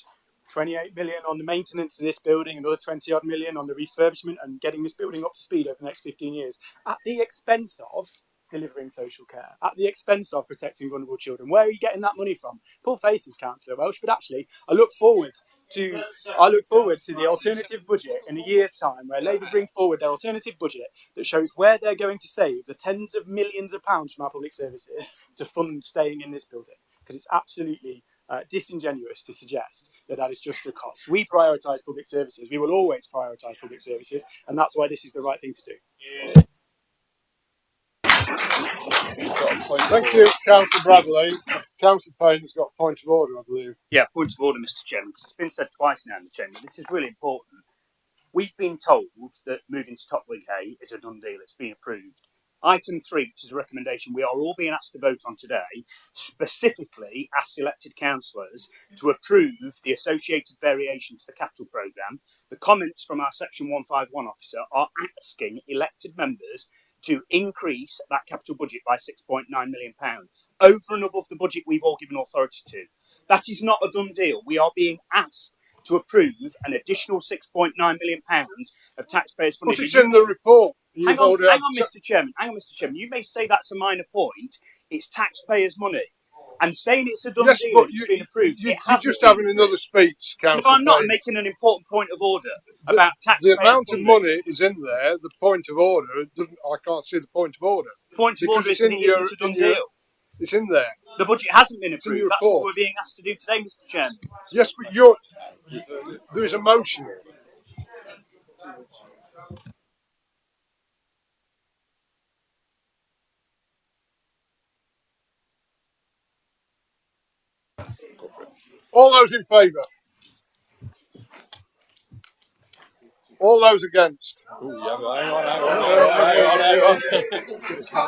28 million on the maintenance of this building, another 20 odd million on the refurbishment and getting this building up to speed over the next 15 years at the expense of delivering social care, at the expense of protecting vulnerable children. Where are you getting that money from? Pull faces, Councillor Welsh, but actually I look forward to the alternative budget in a year's time, where Labour bring forward their alternative budget that shows where they're going to save the tens of millions of pounds from our public services to fund staying in this building, because it's absolutely disingenuous to suggest that that is just a cost. We prioritise public services. We will always prioritise public services, and that's why this is the right thing to do. Thank you, Councillor Bradley. Councillor Payne has got a point of order, I believe. Yeah, point of order, Mr. Chairman, because it's been said twice now in the chamber. This is really important. We've been told that moving to Top Wing Hay is a done deal. It's been approved. Item 3, which is a recommendation we are all being asked to vote on today, specifically asks elected councillors to approve the associated variation to the capital programme. The comments from our Section 151 officer are asking elected members to increase that capital budget by £6.9 million, over and above the budget we've all given authority to. That is not a done deal. We are being asked to approve an additional £6.9 million of taxpayers' funding. But it's in the report. Hang on, Mr. Chairman. Hang on, Mr. Chairman. You may say that's a minor point. It's taxpayers' money. And saying it's a done yes, deal, but it's been approved. You're just having another speech, Councillor. No, I'm not. I'm making an important point of order about taxpayers' The amount funding. of money is in there. The point of order doesn't. I can't see the point of order. Point of order is that it isn't a done deal. It's in there. The budget hasn't been approved. That's what we're being asked to do today, Mr. Chairman. Yes, but there is a motion. All those in favour? All those against? Ooh, yeah, hang on.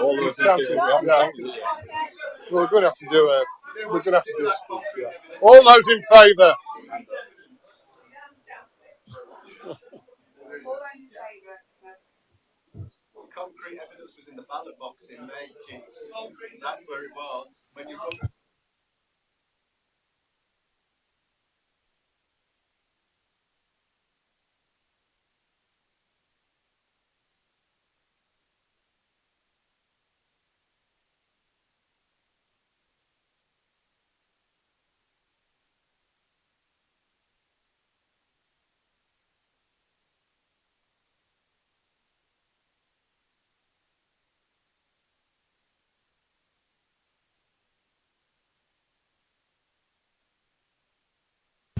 All those in favour. Well, we're going to have to do a. We're going to have to do a speech. Yeah. All those in favour? Concrete evidence was in the ballot box in May. That's where it was when you look.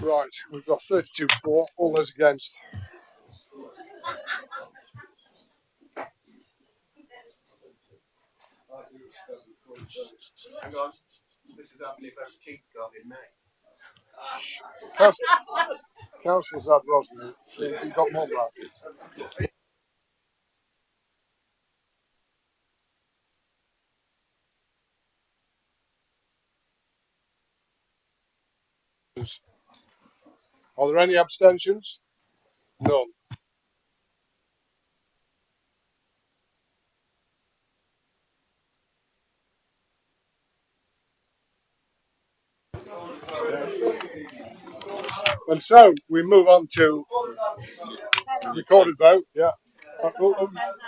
Right, we've got 32 for. All those against? Hang on. This is how many votes Keith got in May. Councillor Zad Rosner, you've got more than that. Are there any abstentions? None. And so we move on to recorded vote. Yeah.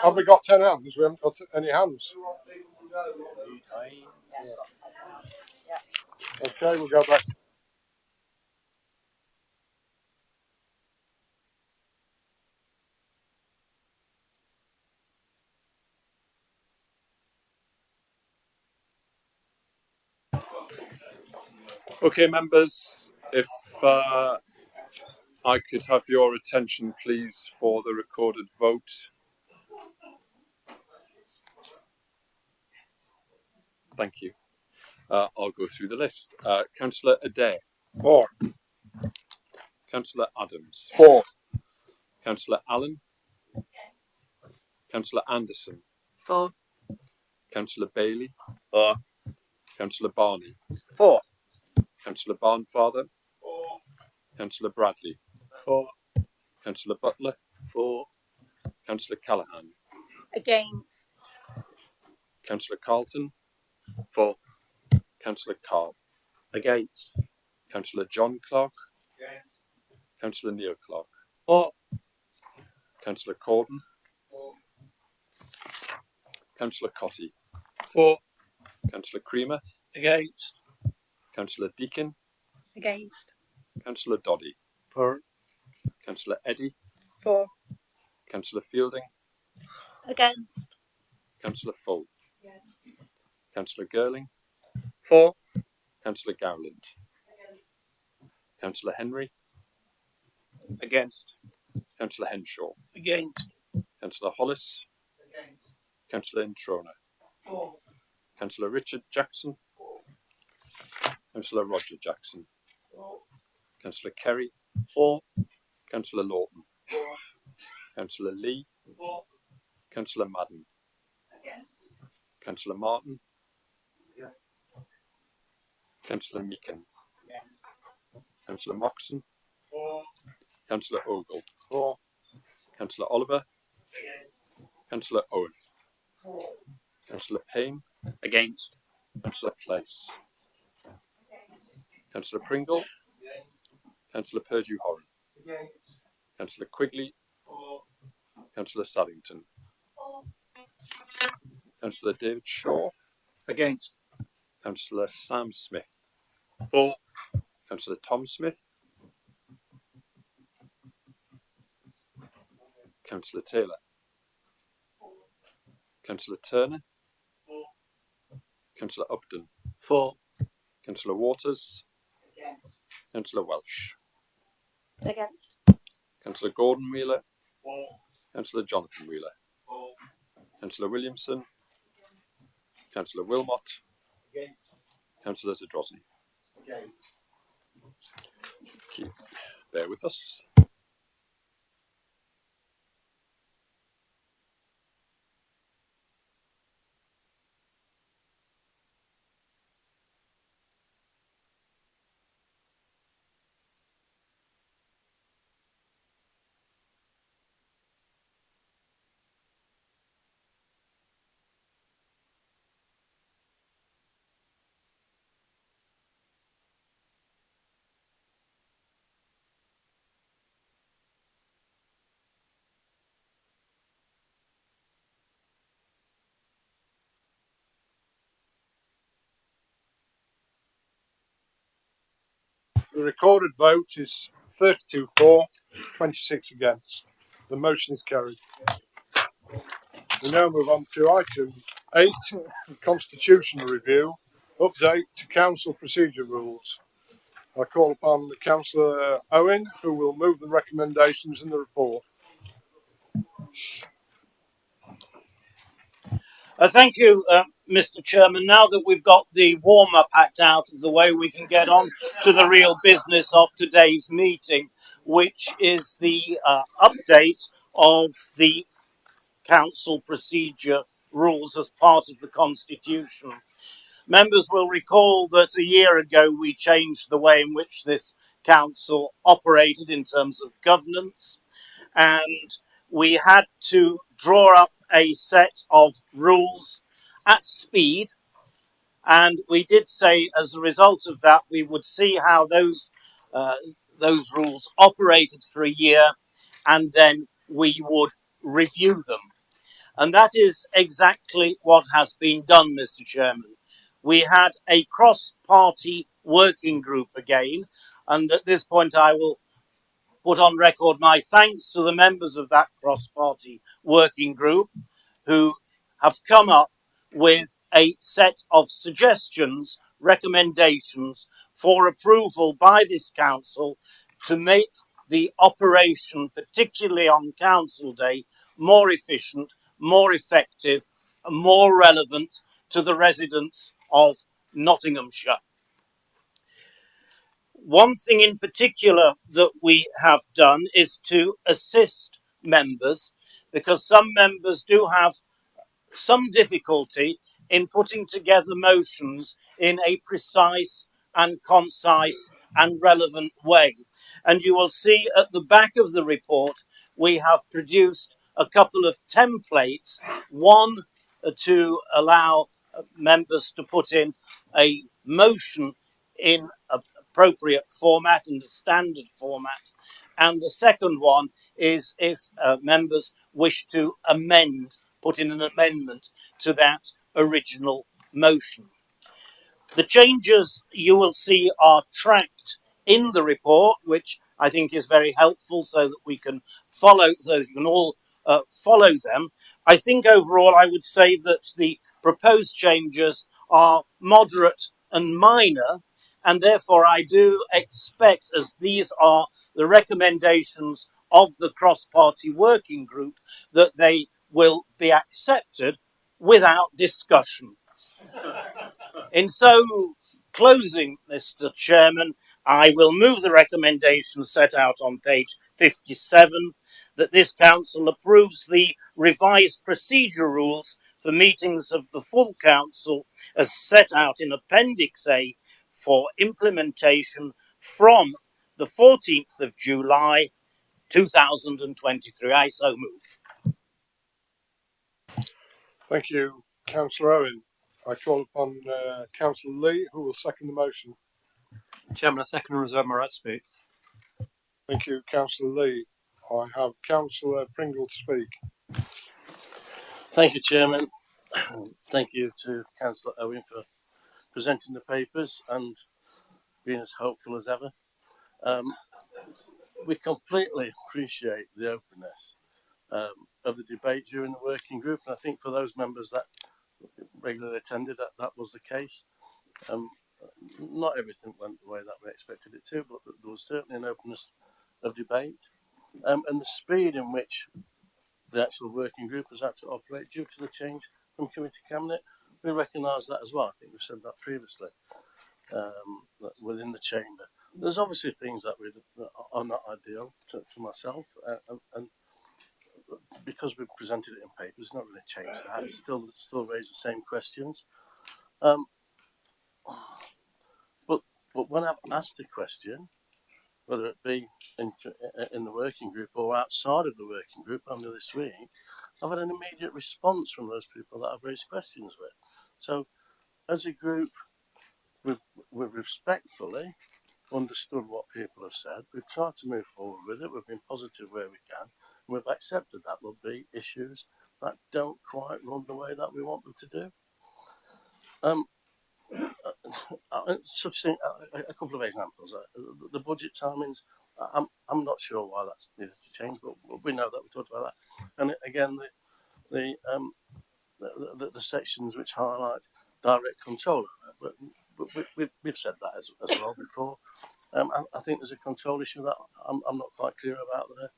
Have we got 10 hands? We haven't got any hands. Okay, we'll go back. Okay, members, if I could have your attention, please, for the recorded vote. Thank you. I'll go through the list. Councillor Adair. 4. Councillor Adams. 4. Councillor Allen. Councillor Anderson. 4. Councillor Bailey. 4. Councillor Barney. 4. Councillor Barnfather. 4. Councillor Bradley. 4. Councillor Butler. 4. Councillor Callaghan, Against. Councillor Carlton, For. Councillor Carr, Against. Councillor John Clark, Councillor Neil Clark, For. Councillor Corden, Councillor Cotty, For. Councillor Creamer, Against. Councillor Deakin, Against. Councillor Doddy, For. Councillor Eddy, For. Councillor Fielding, Against. Councillor Full, Councillor Girling, For. Councillor Gowland, Councillor Henry, Against. Councillor Henshaw, Against. Councillor Hollis, Councillor Introna, Councillor Richard Jackson, Councillor Roger Jackson, Councillor Kerry, For. Councillor Lawton, Councillor Lee, Councillor Madden, Councillor Martin, Councillor Meakin, Councillor Moxon, Councillor Ogle, For. Councillor Oliver, Councillor Owen, Councillor Payne, Against. Councillor Place, Councillor Pringle, Councillor Purdue-Horan, Councillor Quigley, Councillor Saddington, Councillor David Shaw, Against. Councillor Sam Smith, For. Councillor Tom Smith, Councillor Taylor, Councillor Turner, Councillor Upton, For. Councillor Waters, Councillor Welsh, Against. Councillor Gordon Wheeler, Councillor Jonathan Wheeler, Councillor Williamson, Councillor Wilmot, Councillor Zadrozny. Keep, bear with us. The recorded vote is 32 for, 26 against. The motion is carried. We now move on to item 8, constitutional review, update to council procedure rules. I call upon Councillor Owen, who will move the recommendations in the report. Thank you, Mr. Chairman. Now that we've got the warm-up act out of the way, we can get on to the real business of today's meeting, which is the update of the council procedure rules as part of the Constitution. Members will recall that a year ago we changed the way in which this council operated in terms of governance, and we had to draw up a set of rules at speed. And we did say, as a result of that, we would see how those rules operated for a year, and then we would review them. And that is exactly what has been done, Mr. Chairman. We had a cross-party working group again, and at this point I will put on record my thanks to the members of that cross-party working group who have come up with a set of suggestions, recommendations for approval by this council to make the operation, particularly on council day, more efficient, more effective, and more relevant to the residents of Nottinghamshire. One thing in particular that we have done is to assist members, because some members do have some difficulty in putting together motions in a precise and concise and relevant way. And you will see at the back of the report, we have produced a couple of templates. One, to allow members to put in a motion in appropriate format and a standard format. And the second one is if members wish to put in an amendment to that original motion. The changes you will see are tracked in the report, which I think is very helpful so that we can all follow them. I think overall I would say that the proposed changes are moderate and minor, and therefore I do expect, as these are the recommendations of the cross-party working group, that they will be accepted without discussion. In so closing, Mr. Chairman, I will move the recommendation set out on page 57 that this council approves the revised procedure rules for meetings of the full council as set out in Appendix A for implementation from the 14th of July 2023. I so move. Thank you, Councillor Owen. I call upon Councillor Lee, who will second the motion. Chairman, I second and reserve my right to speak. Thank you, Councillor Lee. I have Councillor Pringle to speak. Thank you, Chairman. Thank you to Councillor Owen for presenting the papers and being as helpful as ever. We completely appreciate the openness of the debate during the working group, and I think for those members that regularly attended, that was the case. Not everything went the way that we expected it to, but there was certainly an openness of debate, and the speed in which the actual working group has had to operate due to the change from committee cabinet. We recognise that as well. I think we've said that previously within the chamber. There's obviously things that are not ideal to myself, and because we've presented it in papers, it's not really changed that. It still raises the same questions. But when I've asked a question, whether it be in the working group or outside of the working group under this week, I've had an immediate response from those people that I've raised questions with. So, as a group, we've respectfully understood what people have said. We've tried to move forward with it. We've been positive where we can. And we've accepted that there'll be issues that don't quite run the way that we want them to do. A couple of examples. The budget timings. I'm not sure why that's needed to change, but we know that we talked about that. And again, the sections which highlight direct control. But we've said that as well before. I think there's a control issue that I'm not quite clear about there.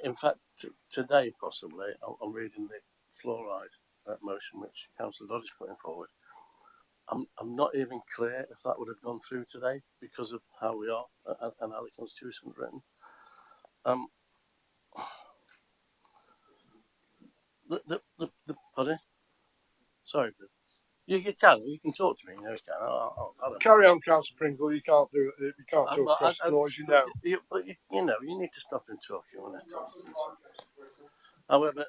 In fact, today possibly, I'm reading the fluoride motion which Councillor Dodd is putting forward. I'm not even clear if that would have gone through today because of how we are and how the Constitution is written. Pardon? Sorry, you can talk to me. You know, I don't Carry on, Councillor Pringle. You can't do it. You can't talk across the noise, you know. You need to stop him talking when he's talking. However,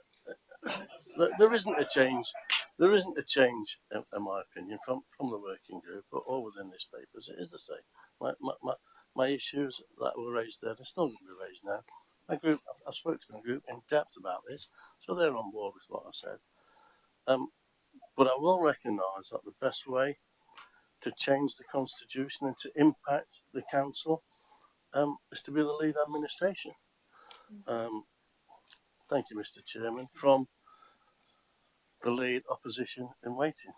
there isn't a change. There isn't a change, in my opinion, from the working group or within this papers. It is the same. My issues that were raised there, they're still going to be raised now. My group, I've spoken to my group in depth about this, so they're on board with what I said. But I will recognise that the best way to change the constitution and to impact the council is to be the lead administration. Thank you, Mr. Chairman. From the lead opposition in waiting.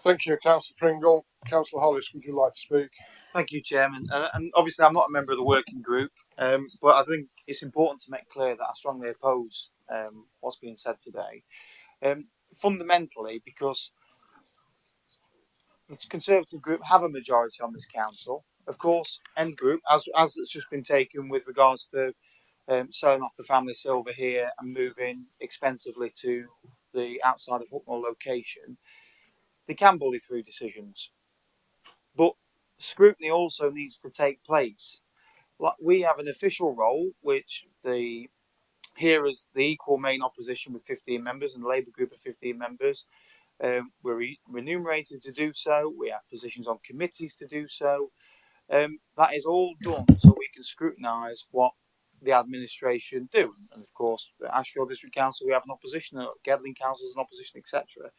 Thank you, Councillor Pringle. Councillor Hollis, would you like to speak? Thank you, Chairman. And obviously, I'm not a member of the working group, but I think it's important to make clear that I strongly oppose what's being said today. Fundamentally, because the Conservative group have a majority on this council. Of course, N group, as it's just been taken with regards to selling off the family silver here and moving expensively to the outside of Hucknall location, they can bully through decisions. But scrutiny also needs to take place. like we have an official role, which here is the equal main opposition with 15 members and the Labour group of 15 members. We're remunerated to do so. We have positions on committees to do so. That is all done so we can scrutinise what the administration do. And of course, the Ashfield District Council, we have an opposition, Gedling Council is an opposition, etc.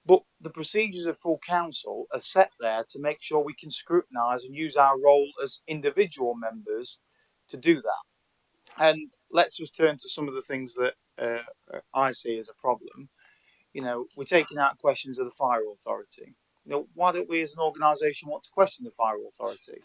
But the procedures of full council are set there to make sure we can scrutinise and use our role as individual members to do that. And let's just turn to some of the things that I see as a problem. You know, we're taking out questions of the fire authority. You know, why don't we as an organisation want to question the fire authority?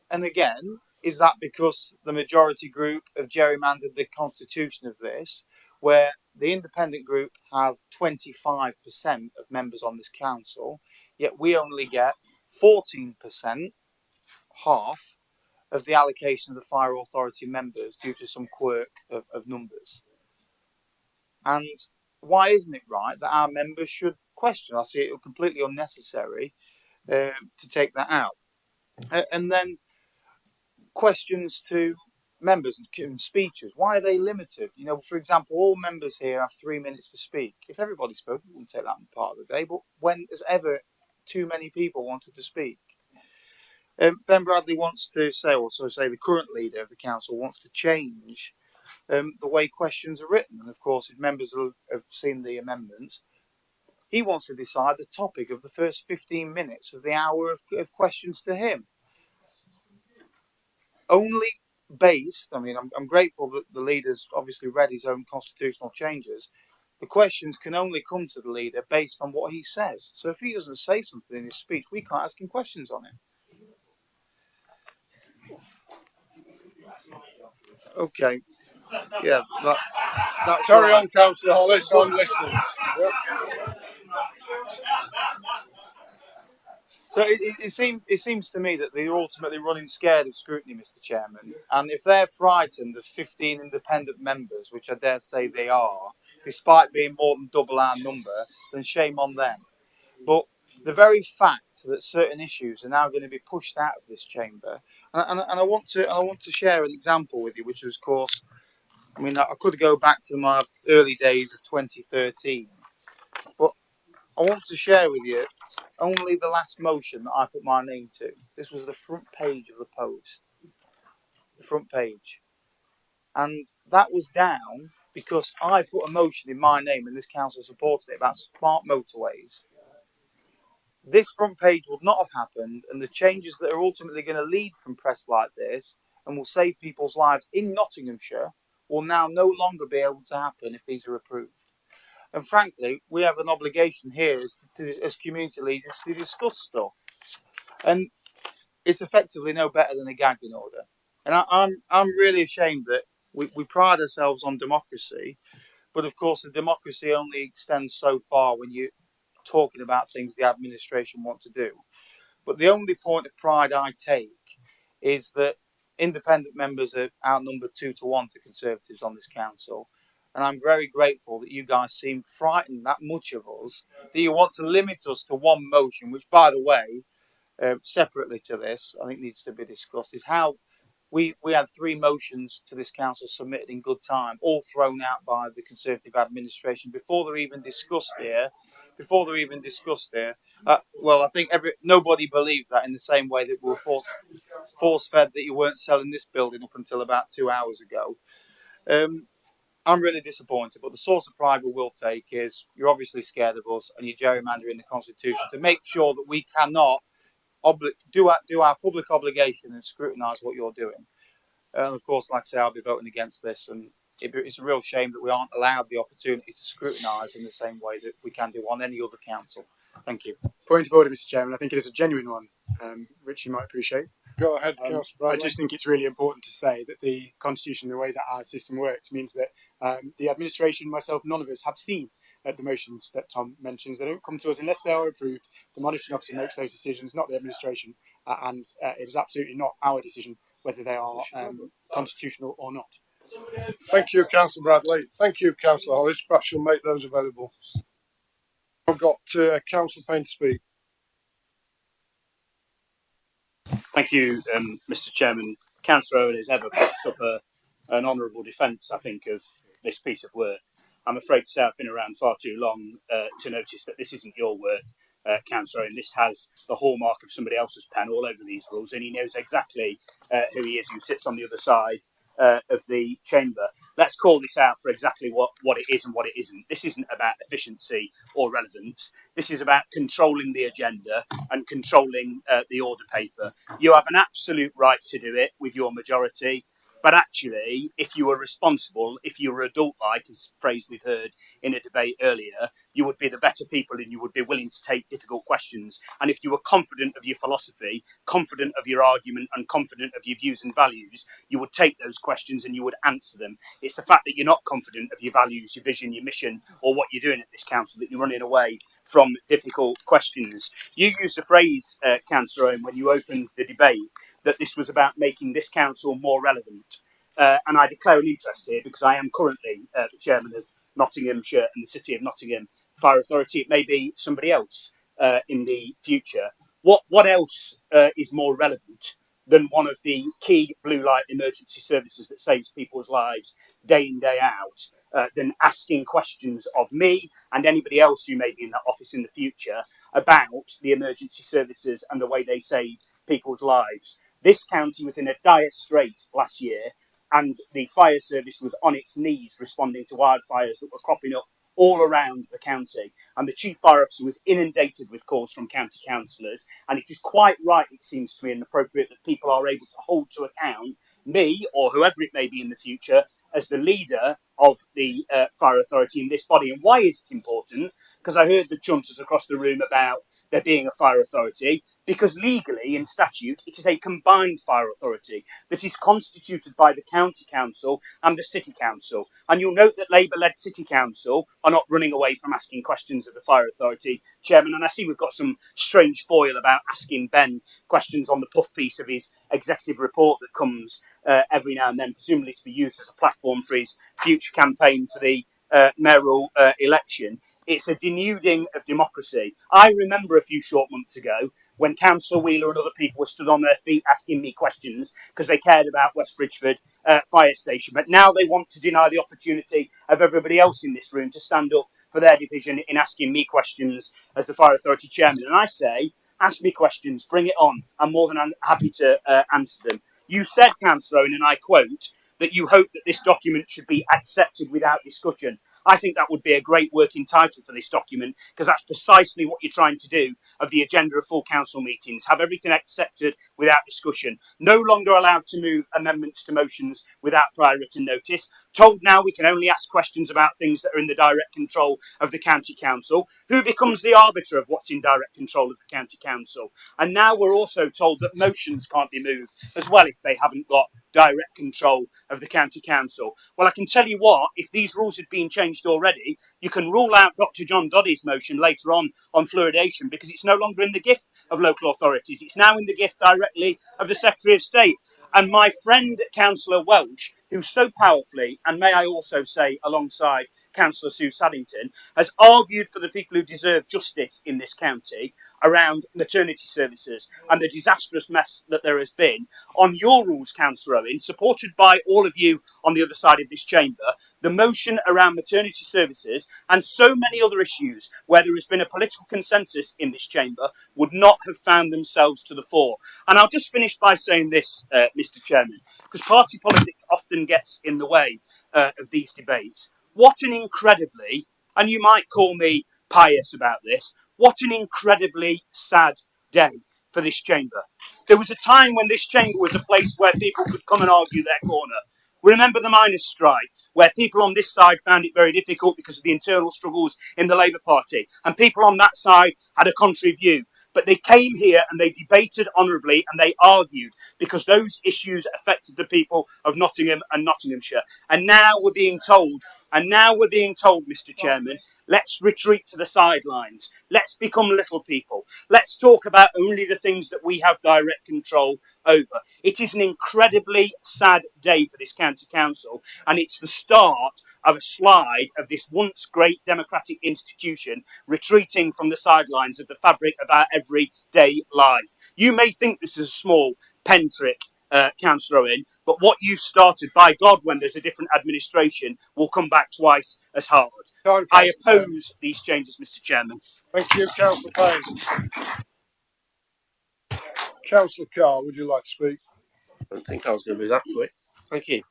And again, is that because the majority group have gerrymandered the constitution of this, where the independent group have 25% of members on this council, yet we only get 14%, half, of the allocation of the fire authority members due to some quirk of numbers? And why isn't it right that our members should question? I see it completely unnecessary to take that out. And then questions to members and speeches. Why are they limited? You know, for example, all members here have 3 minutes to speak. If everybody spoke, it wouldn't take that part of the day. But when has ever too many people wanted to speak? Ben Bradley wants to say, the current leader of the council wants to change the way questions are written. And of course, if members have seen the amendments, he wants to decide the topic of the first 15 minutes of the hour of questions to him. Only based, I mean, I'm grateful that the leader's obviously read his own constitutional changes. The questions can only come to the leader based on what he says. So if he doesn't say something in his speech, we can't ask him questions on it. Okay. Yeah, that's Carry right. on, Councillor Hollis. I'm listening. Yep. So it seems to me that they're ultimately running scared of scrutiny, Mr. Chairman. And if they're frightened of 15 independent members, which I dare say they are, despite being more than double our number, then shame on them. But the very fact that certain issues are now going to be pushed out of this chamber, and I want to share an example with you, which was, of course, I mean, I could go back to my early days of 2013, but I want to share with you only the last motion that I put my name to. This was the front page of the Post, the front page, and that was down because I put a motion in my name and this council supported it about smart motorways. This front page would not have happened, and the changes that are ultimately going to lead from press like this and will save people's lives in Nottinghamshire will now no longer be able to happen if these are approved. And frankly, we have an obligation here as community leaders to discuss stuff. And it's effectively no better than a gagging order. And I'm really ashamed that we pride ourselves on democracy, but of course the democracy only extends so far when you're talking about things the administration want to do. But the only point of pride I take is that independent members are outnumbered 2-1 to Conservatives on this council. And I'm very grateful that you guys seem frightened that much of us, that you want to limit us to one motion, which, by the way, separately to this, I think needs to be discussed, is how we had 3 motions to this council submitted in good time, all thrown out by the Conservative administration before they're even discussed here. Well, I think nobody believes that, in the same way that we were force-fed that you weren't selling this building up until about 2 hours ago. I'm really disappointed, but the source of pride we will take is you're obviously scared of us and you're gerrymandering the Constitution to make sure that we cannot do our public obligation and scrutinise what you're doing. Of course, like I say, I'll be voting against this, and it's a real shame that we aren't allowed the opportunity to scrutinise in the same way that we can do on any other council. Thank you. Point of order, Mr. Chairman. I think it is a genuine one, which you might appreciate. Go ahead, Councillor Bradley. I just think it's really important to say that the Constitution, the way that our system works, means that the administration, myself, none of us have seen the motions that Tom mentions. They don't come to us unless they are approved. The monitoring officer makes those decisions, not the administration, and it is absolutely not our decision whether they are constitutional or not. Thank you, Councillor Bradley. Thank you, Councillor Hollis. Perhaps you'll make those available. I've got Councillor Payne to speak. Thank you, Mr. Chairman. Councillor Owen as ever puts up an honourable defence, I think, of this piece of work. I'm afraid to say I've been around far too long to notice that this isn't your work, Councillor Owen. This has the hallmark of somebody else's pen all over these rules, and he knows exactly who he is, who sits on the other side of the chamber. Let's call this out for exactly what it is and what it isn't. This isn't about efficiency or relevance. This is about controlling the agenda and controlling the order paper. You have an absolute right to do it with your majority. But actually, if you were responsible, if you were adult-like, as phrase we've heard in a debate earlier, you would be the better people and you would be willing to take difficult questions. And if you were confident of your philosophy, confident of your argument and confident of your views and values, you would take those questions and you would answer them. It's the fact that you're not confident of your values, your vision, your mission, or what you're doing at this council that you're running away from difficult questions. You used a phrase, Councillor Owen, when you opened the debate, that this was about making this council more relevant. And I declare an interest here because I am currently the chairman of Nottinghamshire and the City of Nottingham Fire Authority. It may be somebody else in the future. What else is more relevant than one of the key blue light emergency services that saves people's lives day in, day out, than asking questions of me and anybody else who may be in that office in the future about the emergency services and the way they save people's lives. This county was in a dire strait last year, and the fire service was on its knees responding to wildfires that were cropping up all around the county. And the chief fire officer was inundated with calls from county councillors. And it is quite right, it seems to me, and appropriate that people are able to hold to account me or whoever it may be in the future as the leader of the fire authority in this body. And why is it important? Because I heard the chunters across the room about there being a fire authority, because legally in statute it is a combined fire authority that is constituted by the county council and the city council. And you'll note that Labour-led city council are not running away from asking questions of the fire authority chairman. And I see we've got some strange foil about asking Ben questions on the puff piece of his executive report that comes every now and then, presumably to be used as a platform for his future campaign for the mayoral election. It's a denuding of democracy. I remember a few short months ago when Councillor Wheeler and other people were stood on their feet asking me questions because they cared about West Bridgford fire station. But now they want to deny the opportunity of everybody else in this room to stand up for their division in asking me questions as the fire authority chairman. And I say, ask me questions, bring it on. I'm more than happy to answer them. You said, Councillor Owen, and I quote, that you hope that this document should be accepted without discussion. I think that would be a great working title for this document, because that's precisely what you're trying to do of the agenda of full council meetings. Have everything accepted without discussion. No longer allowed to move amendments to motions without prior written notice. Told now we can only ask questions about things that are in the direct control of the county council. Who becomes the arbiter of what's in direct control of the county council? And now we're also told that motions can't be moved as well if they haven't got direct control of the county council. Well, I can tell you what, if these rules had been changed already, you can rule out Dr. John Doddy's motion later on fluoridation, because it's no longer in the gift of local authorities. It's now in the gift directly of the Secretary of State. And my friend, Councillor Welch, who so powerfully, and may I also say alongside Councillor Sue Saddington, has argued for the people who deserve justice in this county around maternity services and the disastrous mess that there has been. On your rules, Councillor Owen, supported by all of you on the other side of this chamber, the motion around maternity services and so many other issues where there has been a political consensus in this chamber would not have found themselves to the fore. And I'll just finish by saying this, Mr. Chairman, because party politics often gets in the way of these debates. What an incredibly, and you might call me pious about this, what an incredibly sad day for this chamber. There was a time when this chamber was a place where people could come and argue their corner. Remember the miners' strike, where people on this side found it very difficult because of the internal struggles in the Labour Party, and people on that side had a contrary view. But they came here and they debated honourably and they argued because those issues affected the people of Nottingham and Nottinghamshire. And now we're being told, Mr. Chairman, let's retreat to the sidelines. Let's become little people. Let's talk about only the things that we have direct control over. It is an incredibly sad day for this county council, and it's the start of a slide of this once great democratic institution retreating from the sidelines of the fabric of our everyday life. You may think this is a small pen trick, Councillor Owen, but what you've started, by God, when there's a different administration, will come back twice as hard. I oppose these changes, Mr. Chairman. Thank you, Councillor Payne. Councillor Carr, would you like to speak? I don't think I was going to be that quick. Thank you.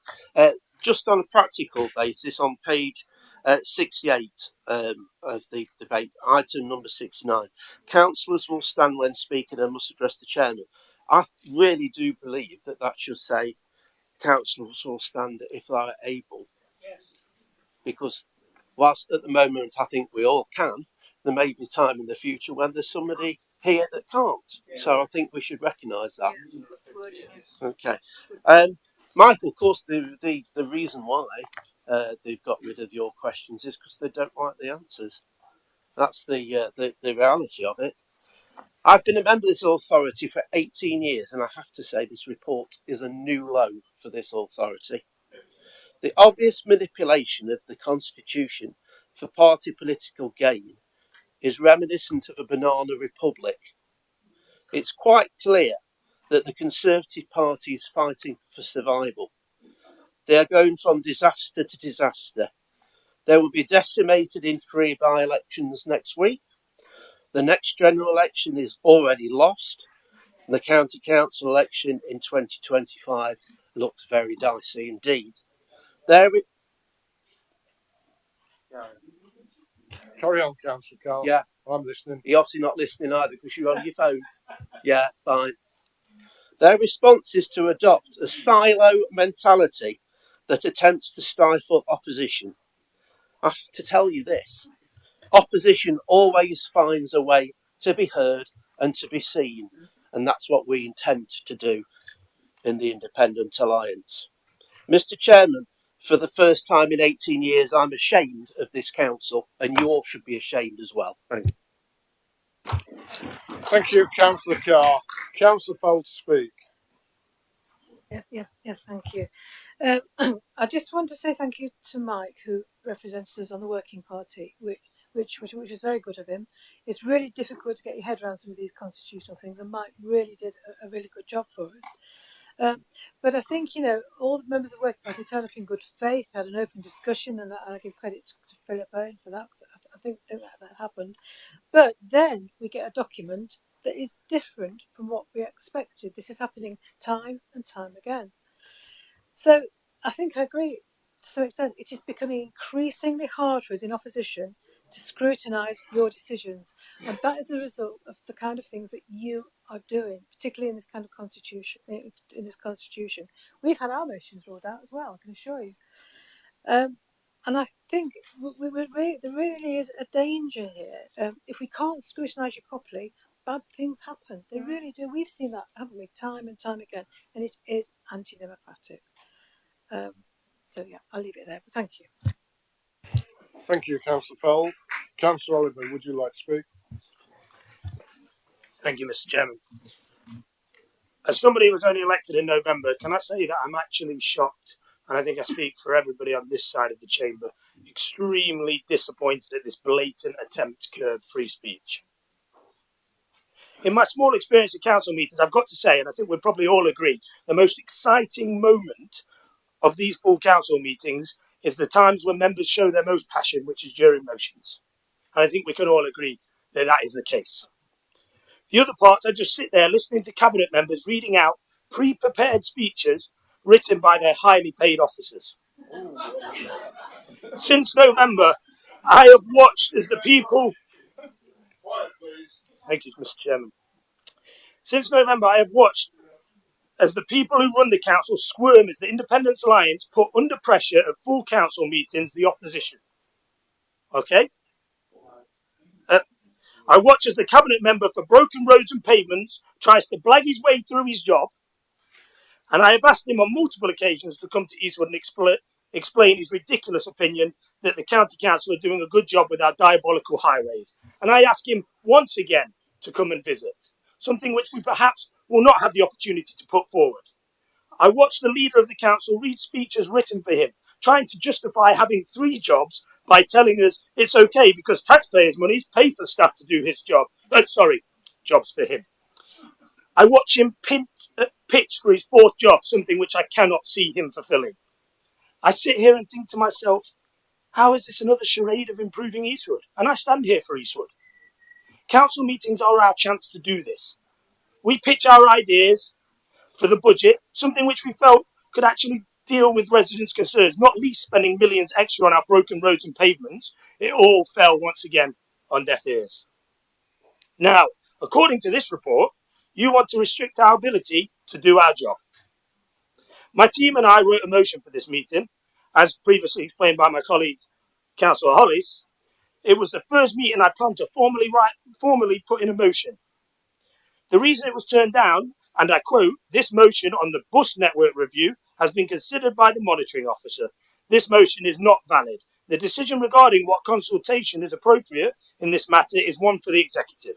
Just on a practical basis, on page 68 of the debate, item number 69, councillors will stand when speaking and must address the chairman. I really do believe that that should say councillors will stand if they are able. Yes. Because whilst at the moment I think we all can, there may be time in the future when there's somebody here that can't. Yeah. So I think we should recognise that. Yeah. Okay. Michael, of course, the reason why they've got rid of your questions is because they don't like the answers. That's the reality of it. I've been a member of this authority for 18 years, and I have to say this report is a new low for this authority. The obvious manipulation of the Constitution for party political gain is reminiscent of a banana republic. It's quite clear that the Conservative Party is fighting for survival. They are going from disaster to disaster. They will be decimated in 3 by-elections next week. The next general election is already lost. The county council election in 2025 looks very dicey indeed. Carry on, Councillor Carr. Yeah. I'm listening. You're obviously not listening either because you're on your phone. Yeah, fine. Their response is to adopt a silo mentality that attempts to stifle opposition. I have to tell you this. Opposition always finds a way to be heard and to be seen, and that's what we intend to do in the Independent Alliance. Mr. Chairman, for the first time in 18 years, I'm ashamed of this council, and you all should be ashamed as well. Thank you. Thank you, Councillor Carr. Councillor Fowl to speak. Yeah, thank you. I just want to say thank you to Mike, who represents us on the Working Party, which was very good of him. It's really difficult to get your head around some of these constitutional things, and Mike really did a really good job for us. But I think, all the members of the Working Party turned up in good faith, had an open discussion, and I give credit to Philip Owen for that, because I think that happened. But then we get a document that is different from what we expected. This is happening time and time again. So I think I agree to some extent. It is becoming increasingly hard for us in opposition to scrutinise your decisions, and that is a result of the kind of things that you are doing, particularly in this kind of constitution. In this constitution, we've had our motions ruled out as well, I can assure you. And I think there really is a danger here. If we can't scrutinise you properly, bad things happen. They really do. We've seen that, haven't we, time and time again, and it is anti-democratic. So yeah, I'll leave it there. But thank you. Thank you, Councillor Fowl. Councillor Oliver, would you like to speak? Thank you, Mr. Chairman. As somebody who was only elected in November, can I say that I'm actually shocked, and I think I speak for everybody on this side of the chamber, extremely disappointed at this blatant attempt to curb free speech. In my small experience at council meetings, I've got to say, and I think we'll probably all agree, the most exciting moment of these full council meetings is the times when members show their most passion, which is during motions. And I think we can all agree that that is the case. The other parts, I just sit there listening to cabinet members reading out pre-prepared speeches written by their highly paid officers. Since November, I have watched as the people... Thank you, Mr. Chairman. Since November, I have watched as the people who run the council squirm as the Independence Alliance put under pressure at full council meetings the opposition. Okay? I watch as the cabinet member for Broken Roads and Pavements tries to blag his way through his job, and I have asked him on multiple occasions to come to Eastwood and explain his ridiculous opinion that the county council are doing a good job with our diabolical highways. And I ask him once again to come and visit, something which we perhaps will not have the opportunity to put forward. I watched the leader of the council read speeches written for him trying to justify having 3 jobs by telling us it's okay because taxpayers' monies pay for staff to do his job. Jobs for him. I watch him pitch for his 4th job, something which I cannot see him fulfilling. I sit here and think to myself, how is this another charade of improving Eastwood? And I stand here for Eastwood. Council meetings are our chance to do this. We pitch our ideas for the budget, something which we felt could actually deal with residents' concerns, not least spending millions extra on our broken roads and pavements. It all fell once again on deaf ears. Now, according to this report, you want to restrict our ability to do our job. My team and I wrote a motion for this meeting, as previously explained by my colleague, Councillor Hollis. It was the first meeting I planned to formally put in a motion. The reason it was turned down, and I quote, "This motion on the bus network review has been considered by the monitoring officer. This motion is not valid. The decision regarding what consultation is appropriate in this matter is one for the executive."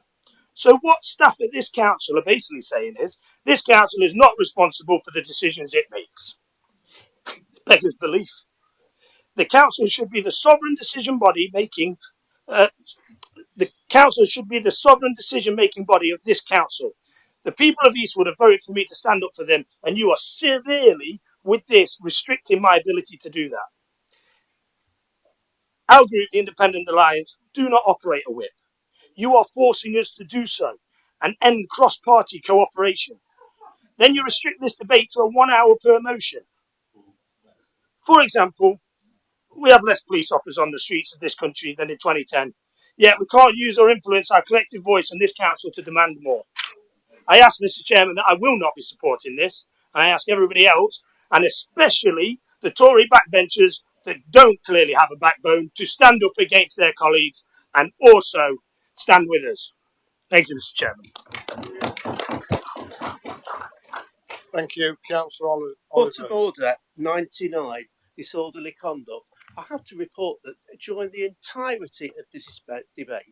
So what staff at this council are basically saying is, this council is not responsible for the decisions it makes. It's beggars belief. The council should be the sovereign decision body making. The council should be the sovereign decision-making body of this council. The people of Eastwood have voted for me to stand up for them, and you are severely, with this, restricting my ability to do that. Our group, the Independent Alliance, do not operate a whip. You are forcing us to do so and end cross-party cooperation. Then you restrict this debate to a 1 hour per motion. For example, we have less police officers on the streets of this country than in 2010. Yet we can't use or influence our collective voice on this council to demand more. I ask Mr. Chairman that I will not be supporting this, and I ask everybody else, and especially the Tory backbenchers that don't clearly have a backbone, to stand up against their colleagues and also stand with us. Thank you, Mr. Chairman. Thank you, Councillor Oliver. Point of order 99, disorderly conduct. I have to report that during the entirety of this debate,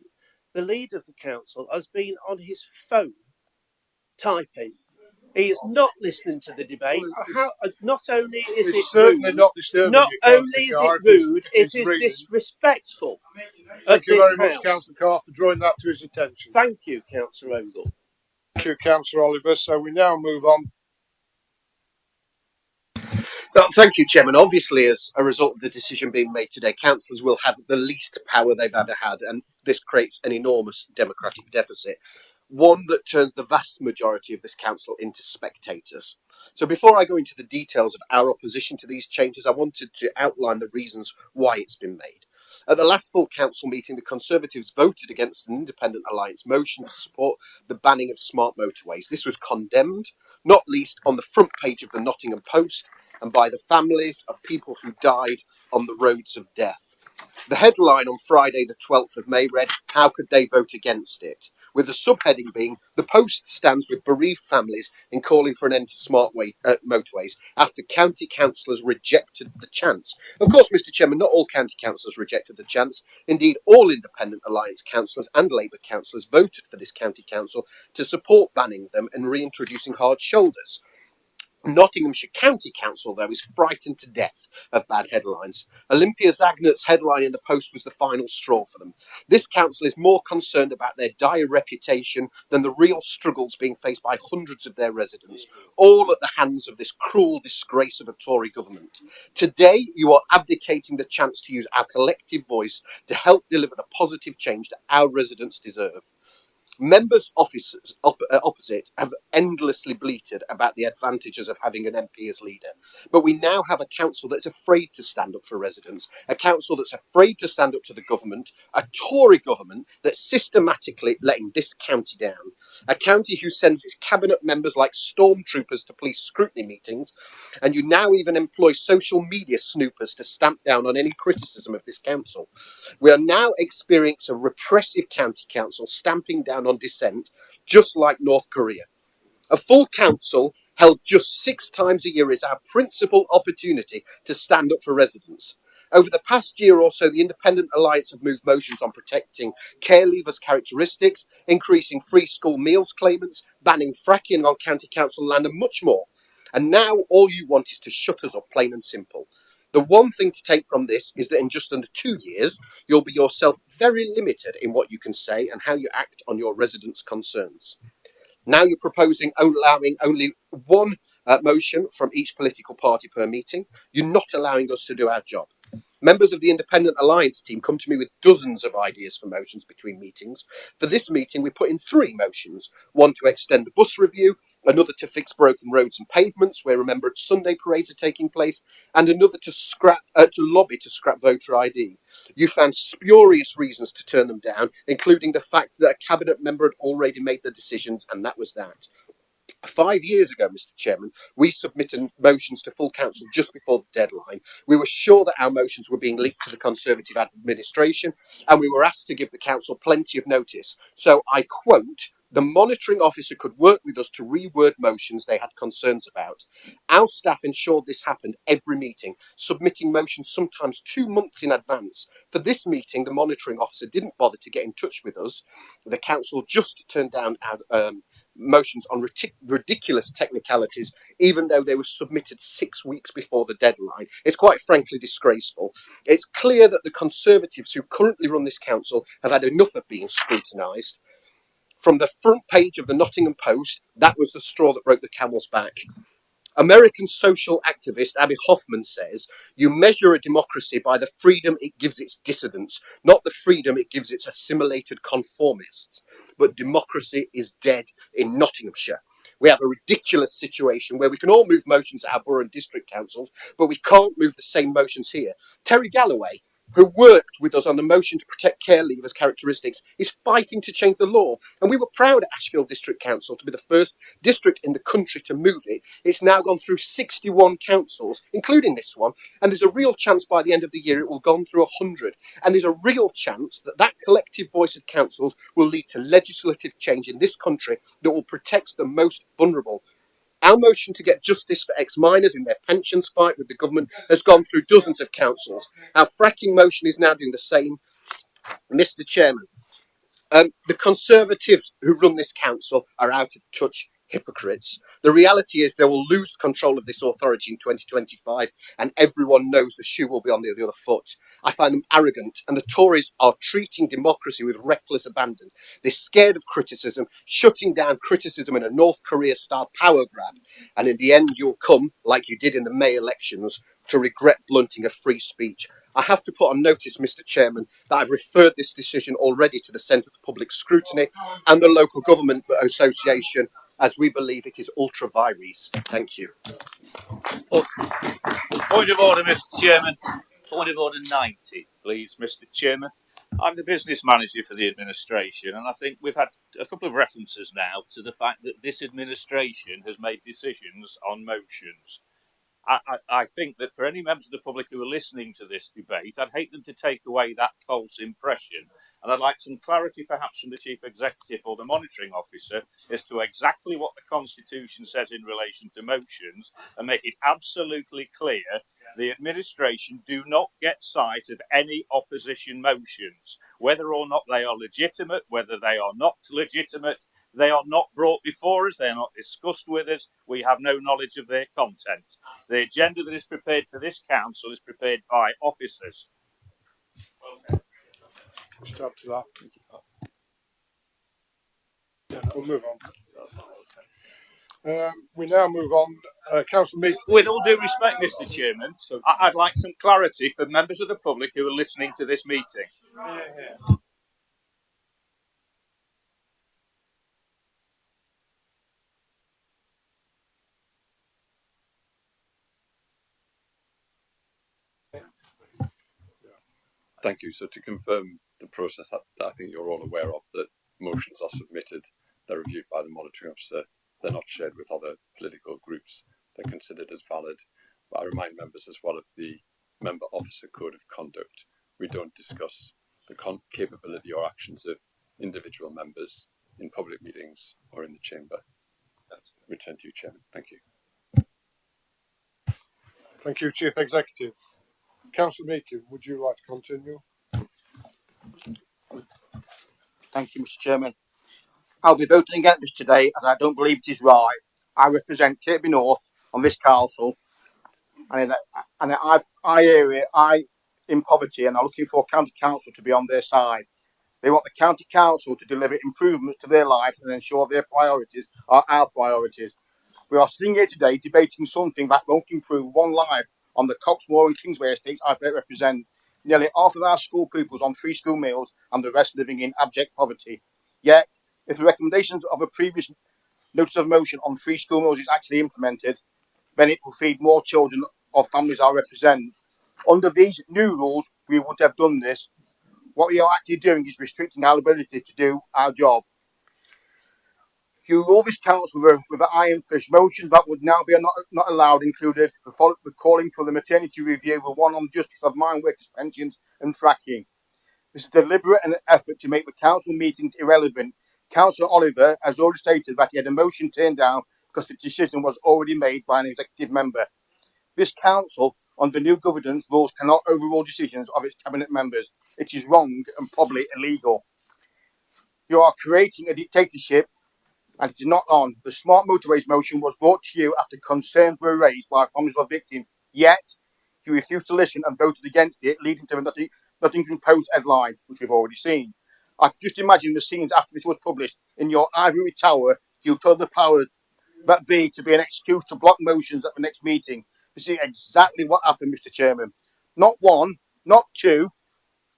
the leader of the council has been on his phone typing. He is not listening to the debate. Not only is it certainly rude, not disturbing not you, only is Councillor it Carr, rude, it it's is reading. disrespectful. Thank you very much, House. Councillor Carr, for drawing that to his attention. Thank you, Councillor Ogle. Thank you, Councillor Oliver. So we now move on. Thank you, Chairman. Obviously, as a result of the decision being made today, councillors will have the least power they've ever had, and this creates an enormous democratic deficit, one that turns the vast majority of this council into spectators. So before I go into the details of our opposition to these changes, I wanted to outline the reasons why it's been made. At the last full council meeting, the Conservatives voted against an Independent Alliance motion to support the banning of smart motorways. This was condemned, not least on the front page of the Nottingham Post, and by the families of people who died on the roads of death. The headline on Friday, the 12th of May, read, "How could they vote against it?" with the subheading being, "The Post stands with bereaved families in calling for an end to smart motorways after county councillors rejected the chance." Of course, Mr. Chairman, not all county councillors rejected the chance. Indeed, all Independent Alliance councillors and Labour councillors voted for this county council to support banning them and reintroducing hard shoulders. Nottinghamshire County Council, though, is frightened to death of bad headlines. Olympia Zagnet's headline in the Post was the final straw for them. This council is more concerned about their dire reputation than the real struggles being faced by hundreds of their residents, all at the hands of this cruel disgrace of a Tory government. Today, you are abdicating the chance to use our collective voice to help deliver the positive change that our residents deserve. Members' officers opposite have endlessly bleated about the advantages of having an MP as leader. But we now have a council that's afraid to stand up for residents, a council that's afraid to stand up to the government, a Tory government that's systematically letting this county down, a county who sends its cabinet members like stormtroopers to police scrutiny meetings, and you now even employ social media snoopers to stamp down on any criticism of this council. We are now experiencing a repressive county council stamping down on dissent, just like North Korea. A full council held just 6 times a year is our principal opportunity to stand up for residents. Over the past year or so, the Independent Alliance have moved motions on protecting care leavers' characteristics, increasing free school meals claimants, banning fracking on county council land, and much more. And now all you want is to shut us up, plain and simple. The one thing to take from this is that in just under 2 years, you'll be yourself very limited in what you can say and how you act on your residents' concerns. Now you're proposing allowing only one motion from each political party per meeting. You're not allowing us to do our job. Members of the Independent Alliance team come to me with dozens of ideas for motions between meetings. For this meeting, we put in 3 motions. One to extend the bus review, another to fix broken roads and pavements where Remembrance Sunday parades are taking place, and another to lobby to scrap voter ID. You found spurious reasons to turn them down, including the fact that a cabinet member had already made the decisions, and that was that. 5 years ago, Mr. Chairman, we submitted motions to full council just before the deadline. We were sure that our motions were being leaked to the Conservative administration, and we were asked to give the council plenty of notice. So I quote, the monitoring officer could work with us to reword motions they had concerns about. Our staff ensured this happened every meeting, submitting motions sometimes 2 months in advance. For this meeting, the monitoring officer didn't bother to get in touch with us. The council just turned down our motions on ridiculous technicalities, even though they were submitted 6 weeks before the deadline. It's quite frankly disgraceful. It's clear that the Conservatives who currently run this council have had enough of being scrutinised. From the front page of the Nottingham Post, that was the straw that broke the camel's back. American social activist Abby Hoffman says, you measure a democracy by the freedom it gives its dissidents, not the freedom it gives its assimilated conformists. But democracy is dead in Nottinghamshire. We have a ridiculous situation where we can all move motions at our borough and district councils, but we can't move the same motions here. Terry Galloway, who worked with us on the motion to protect care leavers' characteristics, is fighting to change the law. And we were proud at Ashfield District Council to be the first district in the country to move it. It's now gone through 61 councils, including this one, and there's a real chance by the end of the year it will go through 100. And there's a real chance that that collective voice of councils will lead to legislative change in this country that will protect the most vulnerable. Our motion to get justice for ex-miners in their pensions fight with the government has gone through dozens of councils. Our fracking motion is now doing the same. Mr. Chairman, the Conservatives who run this council are out of touch hypocrites. The reality is they will lose control of this authority in 2025, and everyone knows the shoe will be on the other foot. I find them arrogant, and the Tories are treating democracy with reckless abandon. They're scared of criticism, shutting down criticism in a North Korea-style power grab, and in the end you'll come, like you did in the May elections, to regret blunting of free speech. I have to put on notice, Mr. Chairman, that I've referred this decision already to the Centre for Public Scrutiny and the Local Government Association, as we believe it is ultra vires. Thank you. Point of order, Mr. Chairman. Point of order 90, please, Mr. Chairman. I'm the business manager for the administration, and I think we've had a couple of references now to the fact that this administration has made decisions on motions. I think that for any members of the public who are listening to this debate, I'd hate them to take away that false impression. And I'd like some clarity perhaps from the Chief Executive or the Monitoring Officer as to exactly what the Constitution says in relation to motions, and make it absolutely clear the administration do not get sight of any opposition motions, whether or not they are legitimate, whether they are not legitimate. They are not brought before us. They are not discussed with us. We have no knowledge of their content. The agenda that is prepared for this council is prepared by officers. Stop to that. Yeah, we'll move on. We now move on. Councillor Meek. With all due respect, Mr. Chairman, I'd like some clarity for members of the public who are listening to this meeting. Thank you. So to confirm the process that I think you're all aware of, that motions are submitted, they're reviewed by the monitoring officer, they're not shared with other political groups, they're considered as valid. But I remind members as well of the Member Officer Code of Conduct. We don't discuss the capability or actions of individual members in public meetings or in the chamber. That's return to you, Chairman. Thank you. Thank you, Chief Executive. Councillor Meekin, would you like to continue? Thank you, Mr. Chairman. I'll be voting against this today as I don't believe it is right. I represent Kirkby North on this council, and I've I hear it, in poverty, and are looking for county council to be on their side. They want the county council to deliver improvements to their lives and ensure their priorities are our priorities. We are sitting here today debating something that won't improve one life on the Coxmoor and Kingsway estates I represent. Nearly half of our school pupils on free school meals and the rest living in abject poverty. Yet, if the recommendations of a previous notice of motion on free school meals is actually implemented, then it will feed more children of families I represent. Under these new rules, we would have done this. What we are actually doing is restricting our ability to do our job. You rule this council with an iron fist. Motions that would now be not allowed included the calling for the maternity review, the one on justice of mine workers' pensions and fracking. This is deliberate and an effort to make the council meetings irrelevant. Councillor Oliver has already stated that he had a motion turned down because the decision was already made by an executive member. This council, on the new governance rules, cannot overrule decisions of its cabinet members. It is wrong and probably illegal. You are creating a dictatorship, and it is not on. The Smart Motorways motion was brought to you after concerns were raised by families of victims. Yet, you refused to listen and voted against it, leading to the Nottingham Post headline, which we've already seen. I can just imagine the scenes after this was published. In your ivory tower, you told the powers that be to be an excuse to block motions at the next meeting. This is exactly what happened, Mr. Chairman. Not one, not two,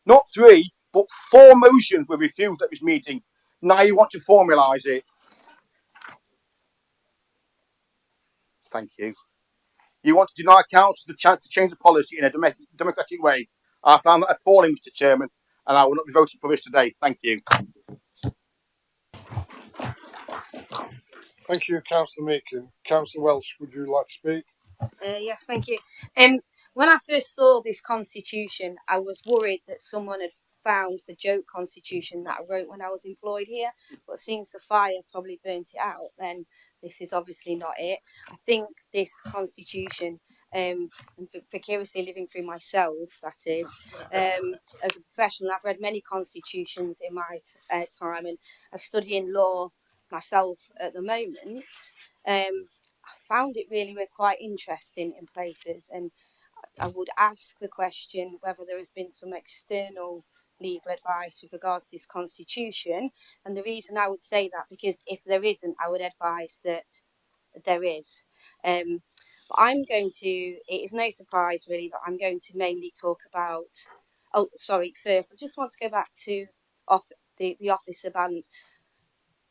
not three, but 4 motions were refused at this meeting. Now you want to formalise it. Thank you. You want to deny council the chance to change the policy in a democratic way. I found that appalling, Mr. Chairman, and I will not be voting for this today. Thank you. Thank you, Councillor Meakin. Councillor Welsh, would you like to speak? Yes, thank you. When I first saw this constitution, I was worried that someone had found the joke constitution that I wrote when I was employed here. But since the fire probably burnt it out, then this is obviously not it. I think this constitution, and vicariously living through myself, that is, as a professional, I've read many constitutions in my time, and I study in law myself at the moment. I found it really quite interesting in places, and I would ask the question whether there has been some external legal advice with regards to this constitution. And the reason I would say that, because if there isn't, I would advise that there is. But I'm going to, it is no surprise really that I'm going to mainly talk about, first I just want to go back to the officer balance.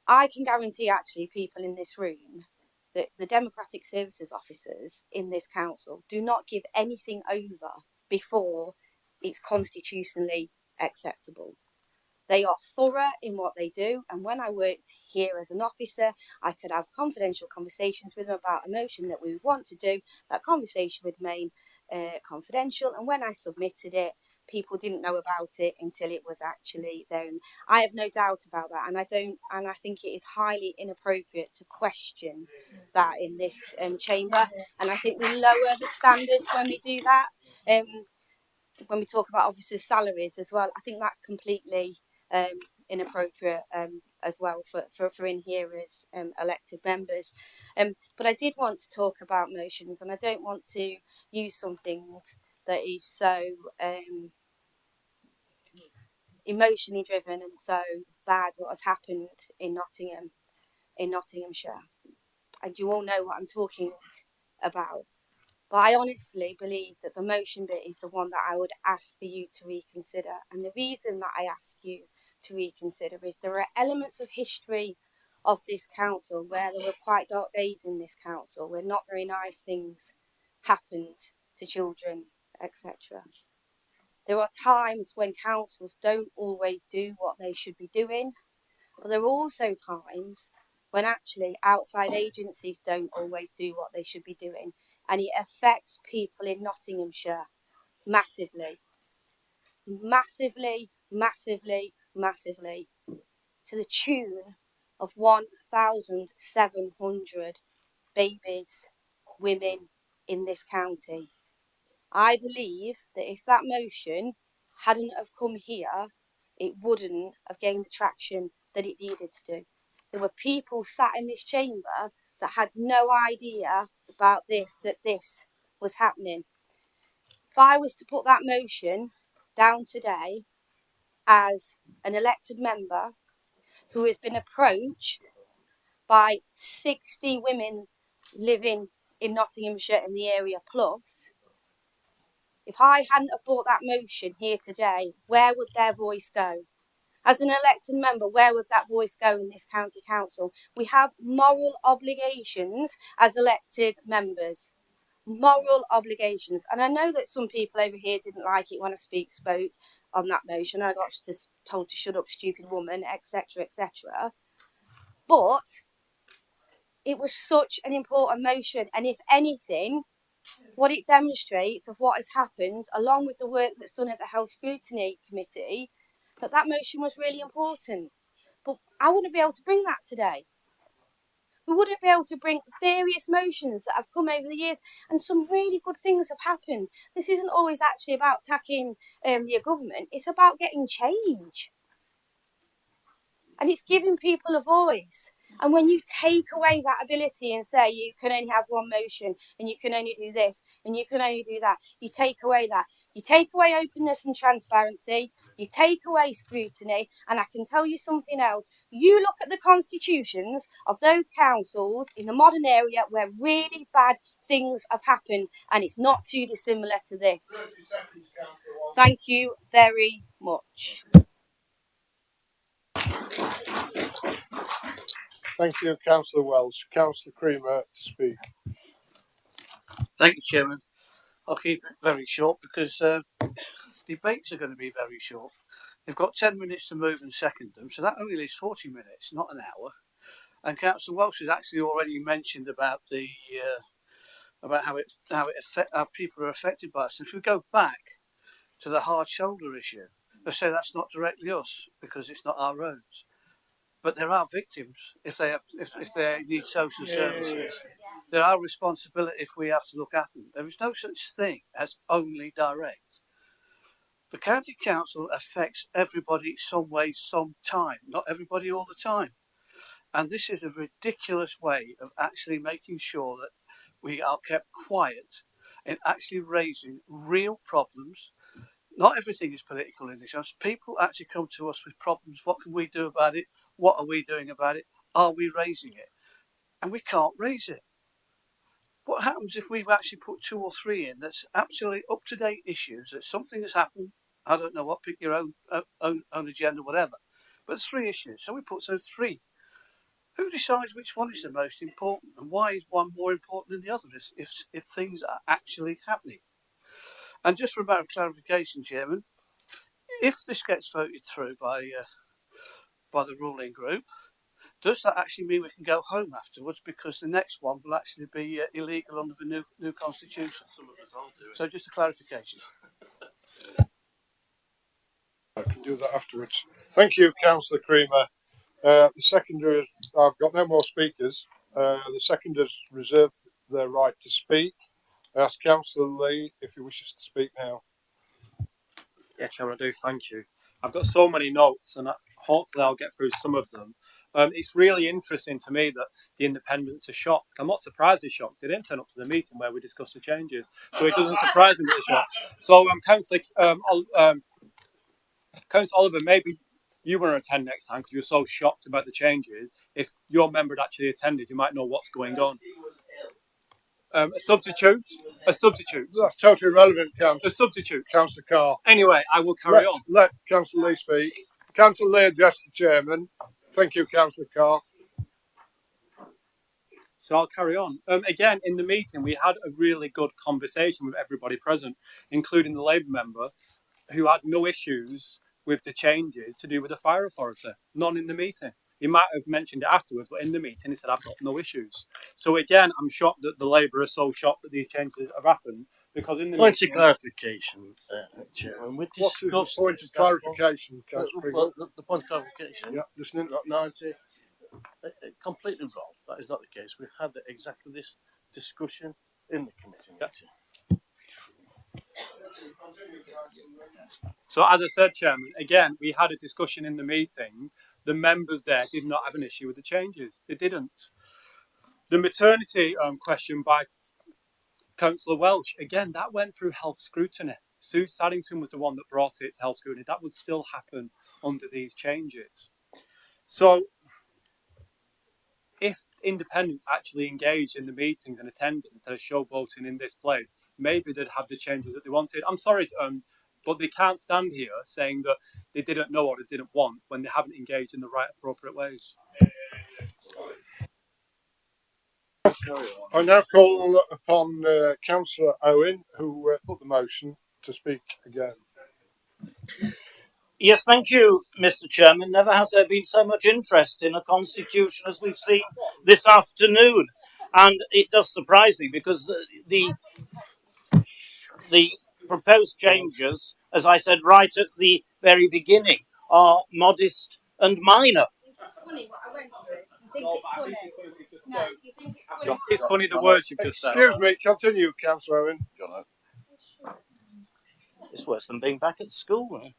I can guarantee actually people in this room that the democratic services officers in this council do not give anything over before it's constitutionally acceptable. They are thorough in what they do, and when I worked here as an officer, I could have confidential conversations with them about a motion that we would want to do. That conversation would remain confidential, and when I submitted it, people didn't know about it until it was actually there. And I have no doubt about that, and I think it is highly inappropriate to question that in this chamber. And I think we lower the standards when we do that. When we talk about officers' salaries as well, I think that's completely inappropriate as well for in here as elected members. But I did want to talk about motions, and I don't want to use something that is so emotionally driven and so bad what has happened in Nottinghamshire. And you all know what I'm talking about. But I honestly believe that the motion bit is the one that I would ask for you to reconsider. And the reason that I ask you to reconsider is there are elements of history of this council where there were quite dark days in this council, where not very nice things happened to children, etc. There are times when councils don't always do what they should be doing, but there are also times when actually outside agencies don't always do what they should be doing, and it affects people in Nottinghamshire massively, massively, massively, massively, to the tune of 1,700 babies, women in this county. I believe that if that motion hadn't have come here, it wouldn't have gained the traction that it needed to do. There were people sat in this chamber that had no idea about this, that this was happening. I was to put that motion down today as an elected member who has been approached by 60 women living in Nottinghamshire in the area plus, if I hadn't have brought that motion here today, where would their voice go? As an elected member, where would that voice go in this county council? We have moral obligations as elected members. Moral obligations. And I know that some people over here didn't like it when I spoke on that motion. I got just told to shut up, stupid woman, etc., etc. But it was such an important motion. And if anything, what it demonstrates of what has happened, along with the work that's done at the Health Scrutiny Committee, that motion was really important. But I wouldn't be able to bring that today. We wouldn't be able to bring various motions that have come over the years, and some really good things have happened. This isn't always actually about attacking your government. It's about getting change. And it's giving people a voice. And when you take away that ability and say you can only have one motion and you can only do this and you can only do that, you take away that. You take away openness and transparency, you take away scrutiny, and I can tell you something else. You look at the constitutions of those councils in the modern area where really bad things have happened, and it's not too dissimilar to this. Thank you very much. Thank you, Councillor Welsh. Councillor Creamer to speak. Thank you, Chairman. I'll keep it very short because debates are going to be very short. They've got 10 minutes to move and second them, so that only leaves 40 minutes, not an hour. And Councillor Welsh has actually already mentioned about the about how people are affected by us. If we go back to the hard shoulder issue, they say that's not directly us because it's not our roads. But there are victims if they need social services. There are responsibility if we have to look at them. There is no such thing as only direct. The county council affects everybody some way, some time. Not everybody all the time. And this is a ridiculous way of actually making sure that we are kept quiet in actually raising real problems. Not everything is political in this house. People actually come to us with problems. What can we do about it? What are we doing about it? Are we raising it? And we can't raise it. What happens if we actually put 2 or 3 in that's absolutely up-to-date issues, that something has happened, I don't know what, pick your own agenda, whatever, but 3 issues. So we put those 3. Who decides which one is the most important, and why is one more important than the other if things are actually happening? And just for a matter of clarification, Chairman, if this gets voted through by the ruling group, does that actually mean we can go home afterwards? Because the next one will actually be illegal under the new constitution. So just a clarification. I can do that afterwards. Thank you, Councillor Creamer. The seconder, I've got no more speakers. The seconders reserve their right to speak. I ask Councillor Lee if he wishes to speak now. Yeah, Chairman, I do. Thank you. I've got so many notes, and hopefully I'll get through some of them. It's really interesting to me that the independents are shocked. I'm not surprised they're shocked. They didn't turn up to the meeting where we discussed the changes, so it doesn't surprise me that they're shocked. So, Councillor Oliver, maybe you want to attend next time because you're so shocked about the changes. If your member had actually attended, you might know what's going on. A substitute. That's totally irrelevant, Councillor. A substitute. Councillor Carr. Anyway, I will carry on. Let Councillor Lee speak. Councillor Lee address the chairman. Thank you, Councillor Carr. So I'll carry on. Again, in the meeting, we had a really good conversation with everybody present, including the Labour member, who had no issues with the changes to do with the fire authority. None in the meeting. He might have mentioned it afterwards, but in the meeting he said, I've got no issues. So again, I'm shocked that the Labour are so shocked that these changes have happened, because in the point meeting... of clarification, Chairman. We What's the discussed point of clarification, Councillor? well, the point of clarification. Yeah, listening. Not 90. Completely wrong. That is not the case. We've had exactly this discussion in the committee meeting. So as I said, Chairman, again, we had a discussion in the meeting. The members there did not have an issue with the changes. They didn't. The maternity question by Councillor Welsh, again, that went through health scrutiny. Sue Saddington was the one that brought it to health scrutiny. That would still happen under these changes. So if independents actually engaged in the meetings and attended instead of showboating in this place, maybe they'd have the changes that they wanted. I'm sorry, but they can't stand here saying that they didn't know or they didn't want when they haven't engaged in the right appropriate ways. I now call upon Councillor Owen, who put the motion, to speak again. Yes, thank you, Mr. Chairman. Never has there been so much interest in a constitution as we've seen this afternoon. And it does surprise me because the proposed changes, as I said right at the very beginning, are modest and minor. It's funny what I went through. You think it's funny? No, you think it's funny. It's funny the words you've just said. Excuse me, continue, Councillor Owen. It's worse than being back at school.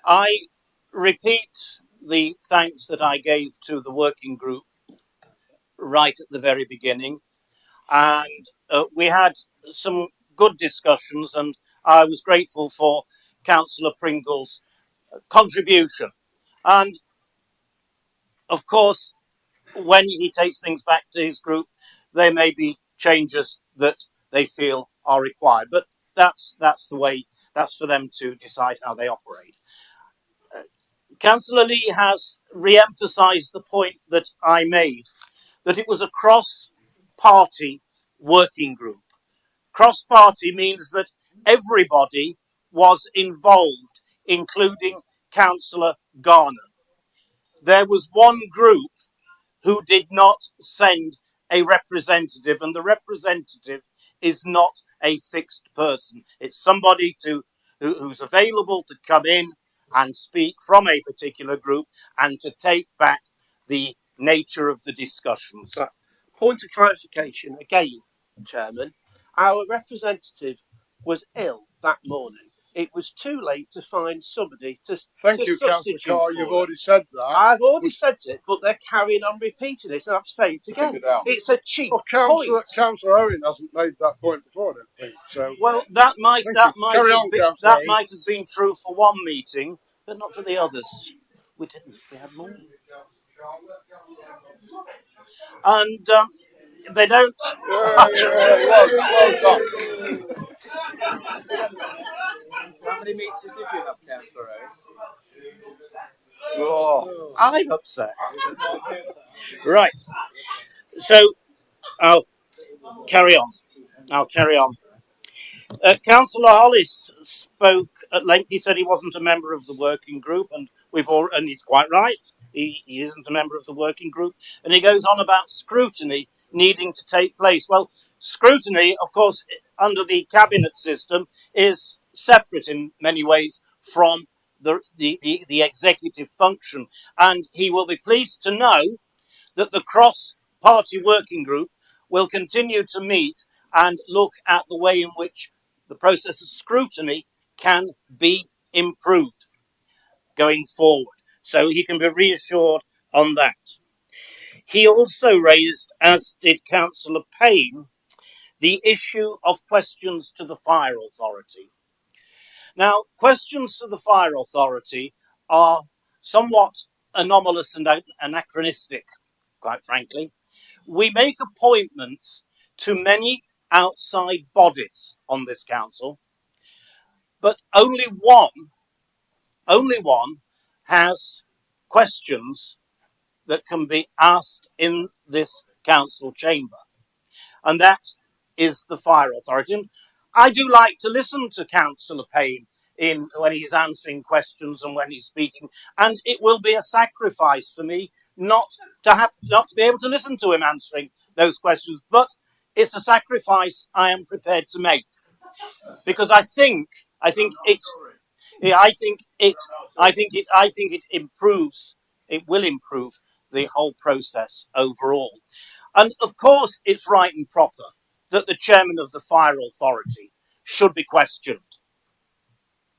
I repeat the thanks that I gave to the working group right at the very beginning. And we had some good discussions, and I was grateful for Councillor Pringle's contribution. And of course, when he takes things back to his group, there may be changes that they feel are required. But that's the way, that's for them to decide how they operate. Councillor Lee has re-emphasised the point that I made, that it was a cross-party working group. Cross-party means that everybody was involved, including Councillor Garner. There was one group who did not send a representative, and the representative is not a fixed person. It's somebody who's available to come in and speak from a particular group and to take back the nature of the discussions. So, point of clarification again, Chairman. Our representative was ill that morning. It was too late to find somebody to Thank you, Councillor substitute Carr. for You've her. already said that. I've already said it, but they're carrying on repeating it, and I've said it again. It's a cheap point. Councillor Owen hasn't made that point before, I don't think. So, well, that might Carry on, Councillor Owen. have been true for one meeting, but not for the others. We didn't. We had more. And they don't. Well done. How many meetings did you have, Councillor Owen? Oh. I'm upset. Right. So I'll carry on. Councillor Hollis spoke at length. He said he wasn't a member of the working group, and and he's quite right. He isn't a member of the working group, and he goes on about scrutiny needing to take place. Well, scrutiny, of course, under the cabinet system, is separate in many ways from the executive function, and he will be pleased to know that the cross-party working group will continue to meet and look at the way in which the process of scrutiny can be improved going forward. So he can be reassured on that. He also raised, as did Councillor Payne, the issue of questions to the fire authority. Now, questions to the fire authority are somewhat anomalous and anachronistic, quite frankly. We make appointments to many outside bodies on this council, but only one has questions that can be asked in this council chamber, and that is the fire authority. And I do like to listen to Councillor Payne when he's answering questions and when he's speaking, and it will be a sacrifice for me not to be able to listen to him answering those questions, but it's a sacrifice I am prepared to make, because I think it improves. It will improve the whole process overall. And of course, it's right and proper that the chairman of the fire authority should be questioned.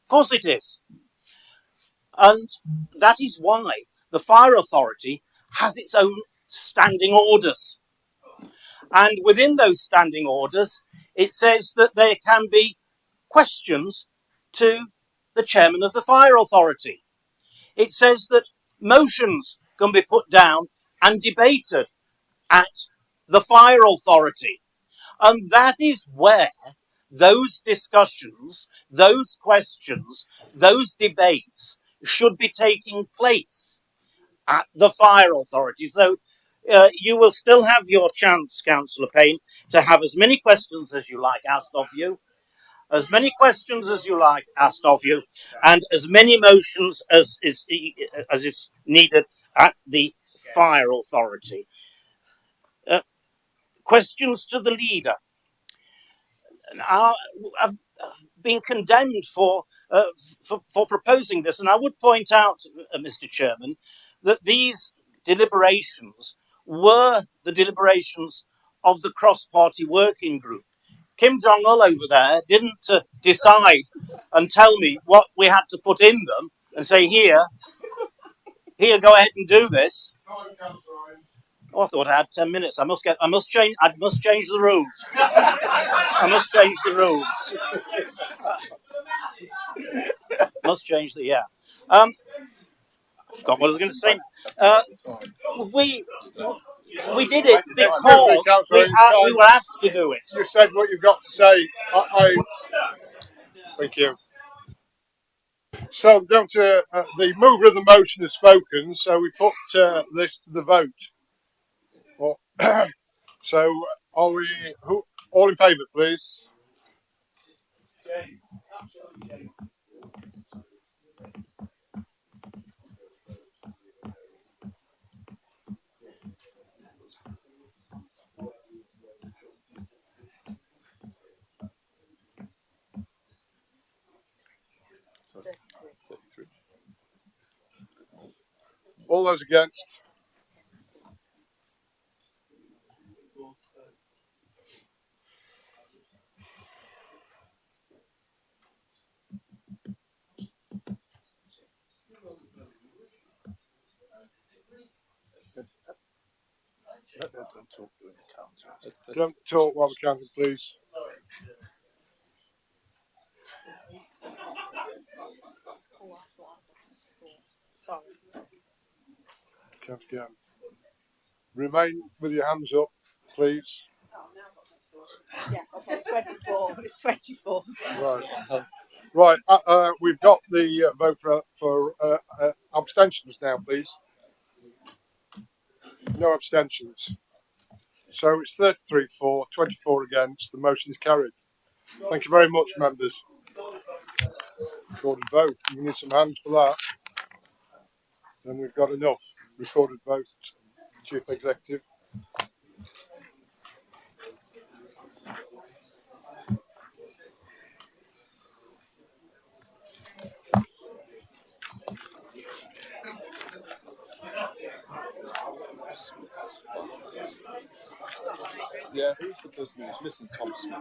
Of course it is. And that is why the fire authority has its own standing orders. And within those standing orders, it says that there can be questions to the chairman of the fire authority. It says that motions can be put down and debated at the fire authority. And that is where those discussions, those questions, those debates should be taking place, at the fire authority. So you will still have your chance, Councillor Payne, to have as many questions as you like asked of you, as many questions as you like asked of you, and as many motions as is needed at the fire authority. Questions to the leader. I've been condemned for proposing this, and I would point out, Mr. Chairman, that these deliberations were the deliberations of the cross-party working group. Kim Jong-il over there didn't decide and tell me what we had to put in them and say, here, go ahead and do this. Oh, I thought I had 10 minutes. I must change the rules. I must change the rules. I forgot what I was going to say. We did it because we were asked to do it. You said what you've got to say. Thank you. So down to the mover of the motion has spoken, so we put this to the vote. Well, so are we all in favour, please? All those against? Don't talk while we're counting, please. Count again. Remain with your hands up, please. Yeah, okay, 24. It's 24. Right. Right. We've got the vote for abstentions now, please. No abstentions. So it's 33 for, 24 against. The motion is carried. Thank you very much, members. Recorded vote. You need some hands for that. Then we've got enough. Recorded vote, Chief Executive. Yeah, who's the person who's missing Thompson?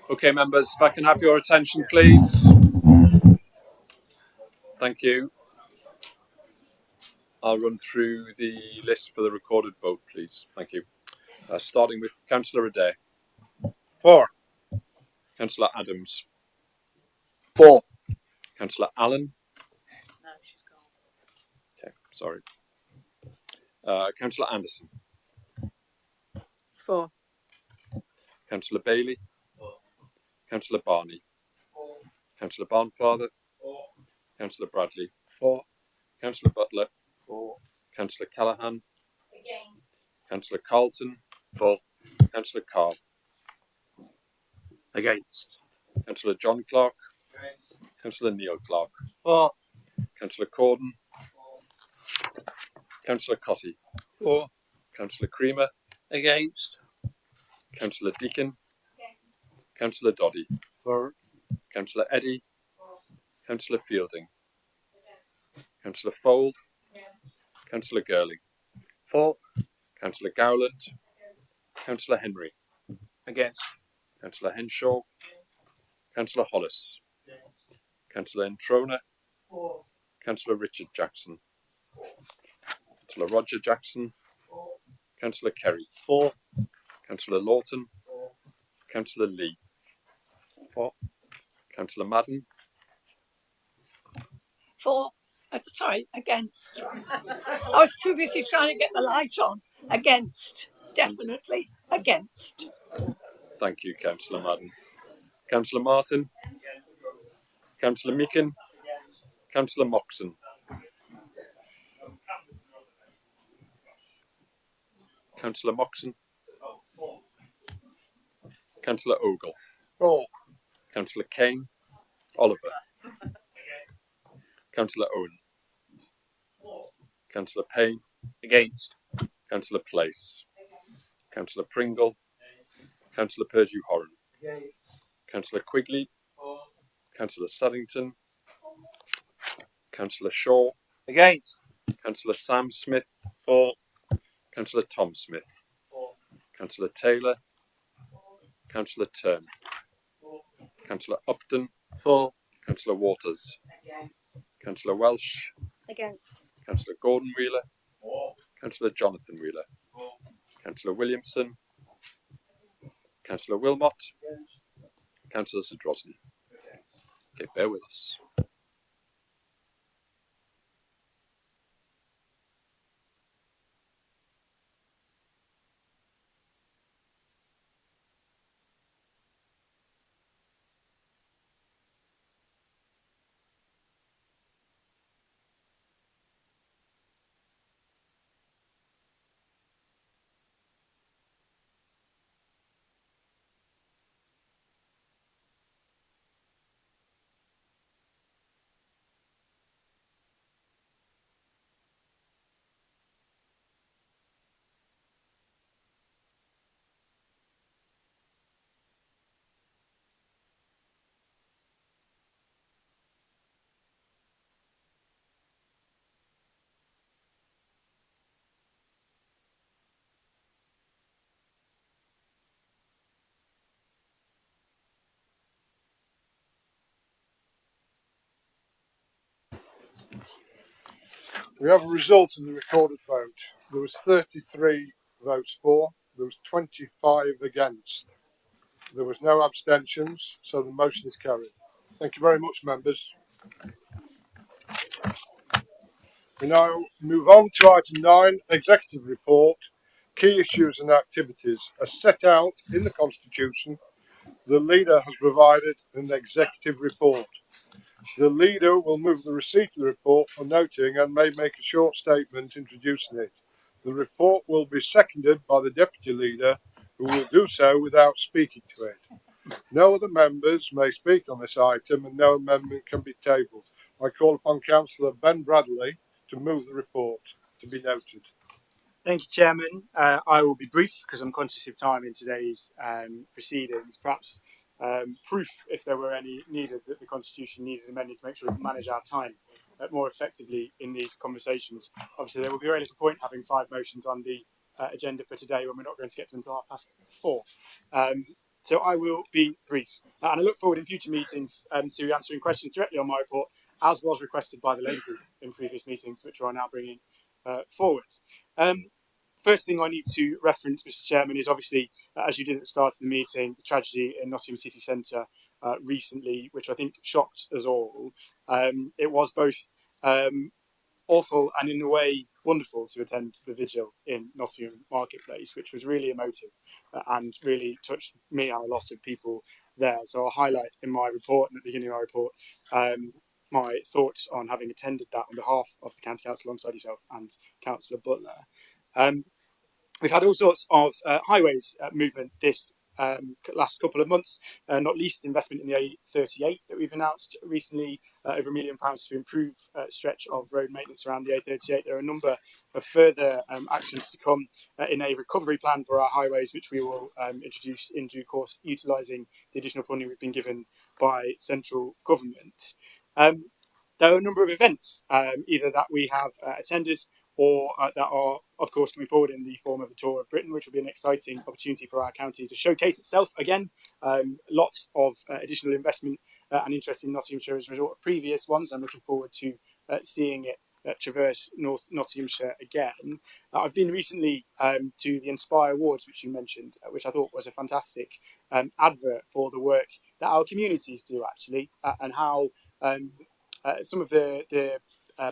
Okay, members, if I can have your attention, please. Thank you. I'll run through the list for the recorded vote, please. Thank you. Starting with Councillor Adair. 4. Councillor Adams. 4. Councillor Allen. No, she's gone. Okay, sorry. Councillor Anderson. 4. Councillor Bailey. Councillor Barney. Councillor Barnfather. Councillor Bradley. 4. Councillor Butler. 4. Councillor Callaghan. Councillor Carlton. 4. Councillor Carr. Against. Councillor John Clark. Councillor Neil Clark. 4. Councillor Corden. Councillor Cotty. 4. Councillor Creamer. Against. Councillor Deakin. Councillor Doddy. 4. Councillor Eddy. Councillor Fielding. Councillor Fold. Councillor Girling. 4. Councillor Gowland. Councillor Henry. Against. Councillor Henshaw. Councillor Hollis. Councillor Entrona. Councillor Richard Jackson, Councillor Roger Jackson, Councillor Kerry, 4, Councillor Lawton, Councillor Lee, 4, Councillor Madden, 4. Sorry, against. I was too busy trying to get the light on. Against. Definitely against. thank you, Councillor Madden. Councillor Martin, Councillor Meakin, Councillor Moxon, Councillor Moxon, Councillor Ogle, Oh, Councillor Kane, Oliver, Councillor Owen, Councillor Payne, against. Councillor Place, Councillor Pringle, Councillor Purdue-Horan, Councillor Quigley, Councillor Saddington, Councillor Shaw, Against. Councillor Sam Smith, 4, Councillor Tom Smith, Councillor Taylor, Councillor Turner, Councillor Upton, 4, Councillor Waters, Councillor Welsh, Against. Councillor Gordon Wheeler, Councillor Jonathan Wheeler, Councillor Williamson, Councillor Wilmot, Councillor Zadrozny. Okay, bear with us. we have a result in the recorded vote. There was 33 votes for, there was 25 against. There was no abstentions, so the motion is carried. Thank you very much, members. We now move on to item 9, executive report. Key issues and activities are set out in the Constitution. The leader has provided an executive report. The leader will move the receipt of the report for noting and may make a short statement introducing it. The report will be seconded by the deputy leader, who will do so without speaking to it. No other members may speak on this item and no amendment can be tabled. I call upon Councillor Ben Bradley to move the report to be noted. Thank you, Chairman. I will be brief because I'm conscious of time in today's proceedings. Perhaps proof, if there were any needed, that the Constitution needed amending to make sure we can manage our time more effectively in these conversations. Obviously, there will be very little point having 5 motions on the agenda for today when we're not going to get to them until 4:30. So I will be brief. And I look forward in future meetings to answering questions directly on my report, as was requested by the Labour Group in previous meetings, which we are now bringing forward. First thing I need to reference, Mr. Chairman, is obviously, as you did at the start of the meeting, the tragedy in Nottingham City Centre recently, which I think shocked us all. It was both awful and, in a way, wonderful to attend the vigil in Nottingham Marketplace, which was really emotive and really touched me and a lot of people there. So I'll highlight in my report and at the beginning of my report my thoughts on having attended that on behalf of the County Council alongside yourself and Councillor Butler. We've had all sorts of highways movement this last couple of months, not least investment in the A38 that we've announced recently, over £1 million to improve stretch of road maintenance around the A38. There are a number of further actions to come in a recovery plan for our highways, which we will introduce in due course, utilising the additional funding we've been given by central government. There are a number of events, either that we have attended or that are, of course, coming forward in the form of the Tour of Britain, which will be an exciting opportunity for our county to showcase itself again. Lots of additional investment and interest in Nottinghamshire as a result of previous ones. I'm looking forward to seeing it traverse North Nottinghamshire again. I've been recently to the Inspire Awards, which you mentioned, which I thought was a fantastic advert for the work that our communities do actually, and how some of the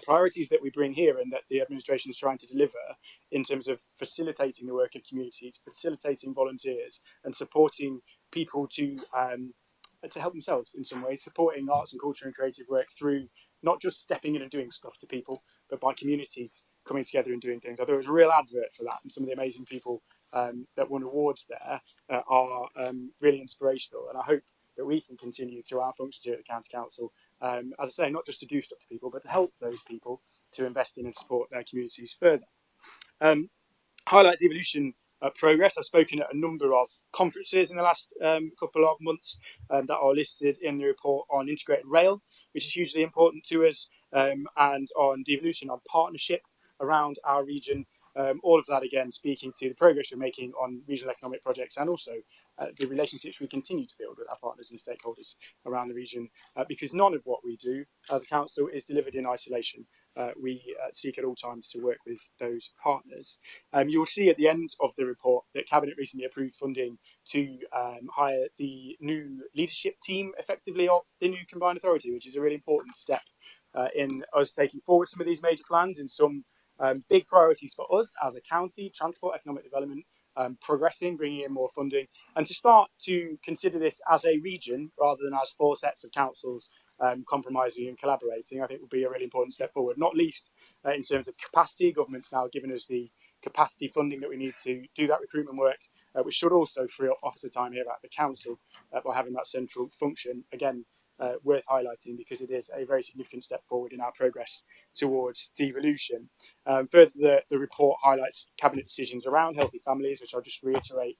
priorities that we bring here and that the administration is trying to deliver in terms of facilitating the work of communities, facilitating volunteers, and supporting people to help themselves in some ways, supporting arts and culture and creative work through not just stepping in and doing stuff to people, but by communities coming together and doing things. I thought it was a real advert for that, and some of the amazing people that won awards there are really inspirational, and I hope that we can continue through our functions here at the County Council, as I say, not just to do stuff to people, but to help those people to invest in and support their communities further. Highlight devolution progress. I've spoken at a number of conferences in the last couple of months that are listed in the report on integrated rail, which is hugely important to us, and on devolution, on partnership around our region. All of that, again, speaking to the progress we're making on regional economic projects and also the relationships we continue to build with our partners and stakeholders around the region, because none of what we do as a council is delivered in isolation. We seek at all times to work with those partners. You'll see at the end of the report that Cabinet recently approved funding to hire the new leadership team, effectively, of the new combined authority, which is a really important step in us taking forward some of these major plans and some big priorities for us as a county: transport, economic development, progressing, bringing in more funding, and to start to consider this as a region rather than as four sets of councils compromising and collaborating, I think would be a really important step forward, not least in terms of capacity. Government's now given us the capacity funding that we need to do that recruitment work, which should also free up officer time here at the council by having that central function. Again, worth highlighting because it is a very significant step forward in our progress towards devolution. Further, the report highlights Cabinet decisions around healthy families, which I'll just reiterate.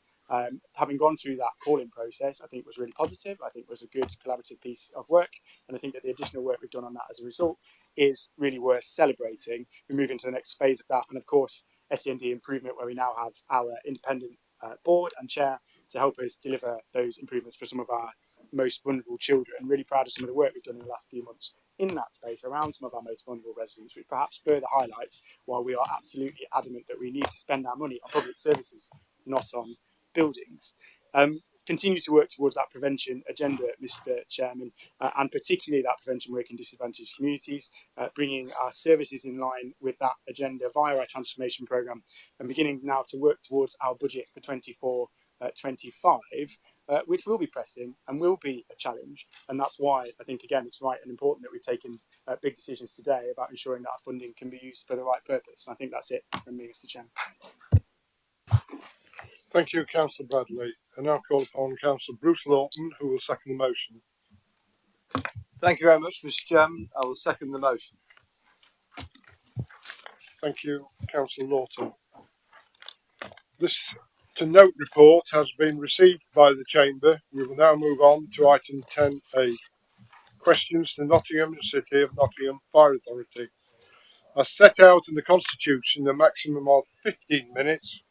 Having gone through that calling process, I think was really positive. I think it was a good collaborative piece of work, and I think that the additional work we've done on that as a result is really worth celebrating. We move into the next phase of that, and of course, SEND improvement, where we now have our independent board and chair to help us deliver those improvements for some of our most vulnerable children. I'm really proud of some of the work we've done in the last few months in that space around some of our most vulnerable residents, which perhaps further highlights why we are absolutely adamant that we need to spend our money on public services, not on buildings. Continue to work towards that prevention agenda, Mr. Chairman, and particularly that prevention work in disadvantaged communities, bringing our services in line with that agenda via our transformation programme, and beginning now to work towards our budget for 24-25, which will be pressing and will be a challenge. And that's why I think, again, it's right and important that we've taken big decisions today about ensuring that our funding can be used for the right purpose. And I think that's it from me, Mr. Chairman. Thank you, Councillor Bradley. I now call upon Councillor Bruce Lawton, who will second the motion. Thank you very much, Mr. Chairman. I will second the motion. Thank you, Councillor Lawton. This to note report has been received by the Chamber. We will now move on to item 10A. Questions to Nottingham City of Nottingham Fire Authority. As set out in the Constitution, a maximum of 15 minutes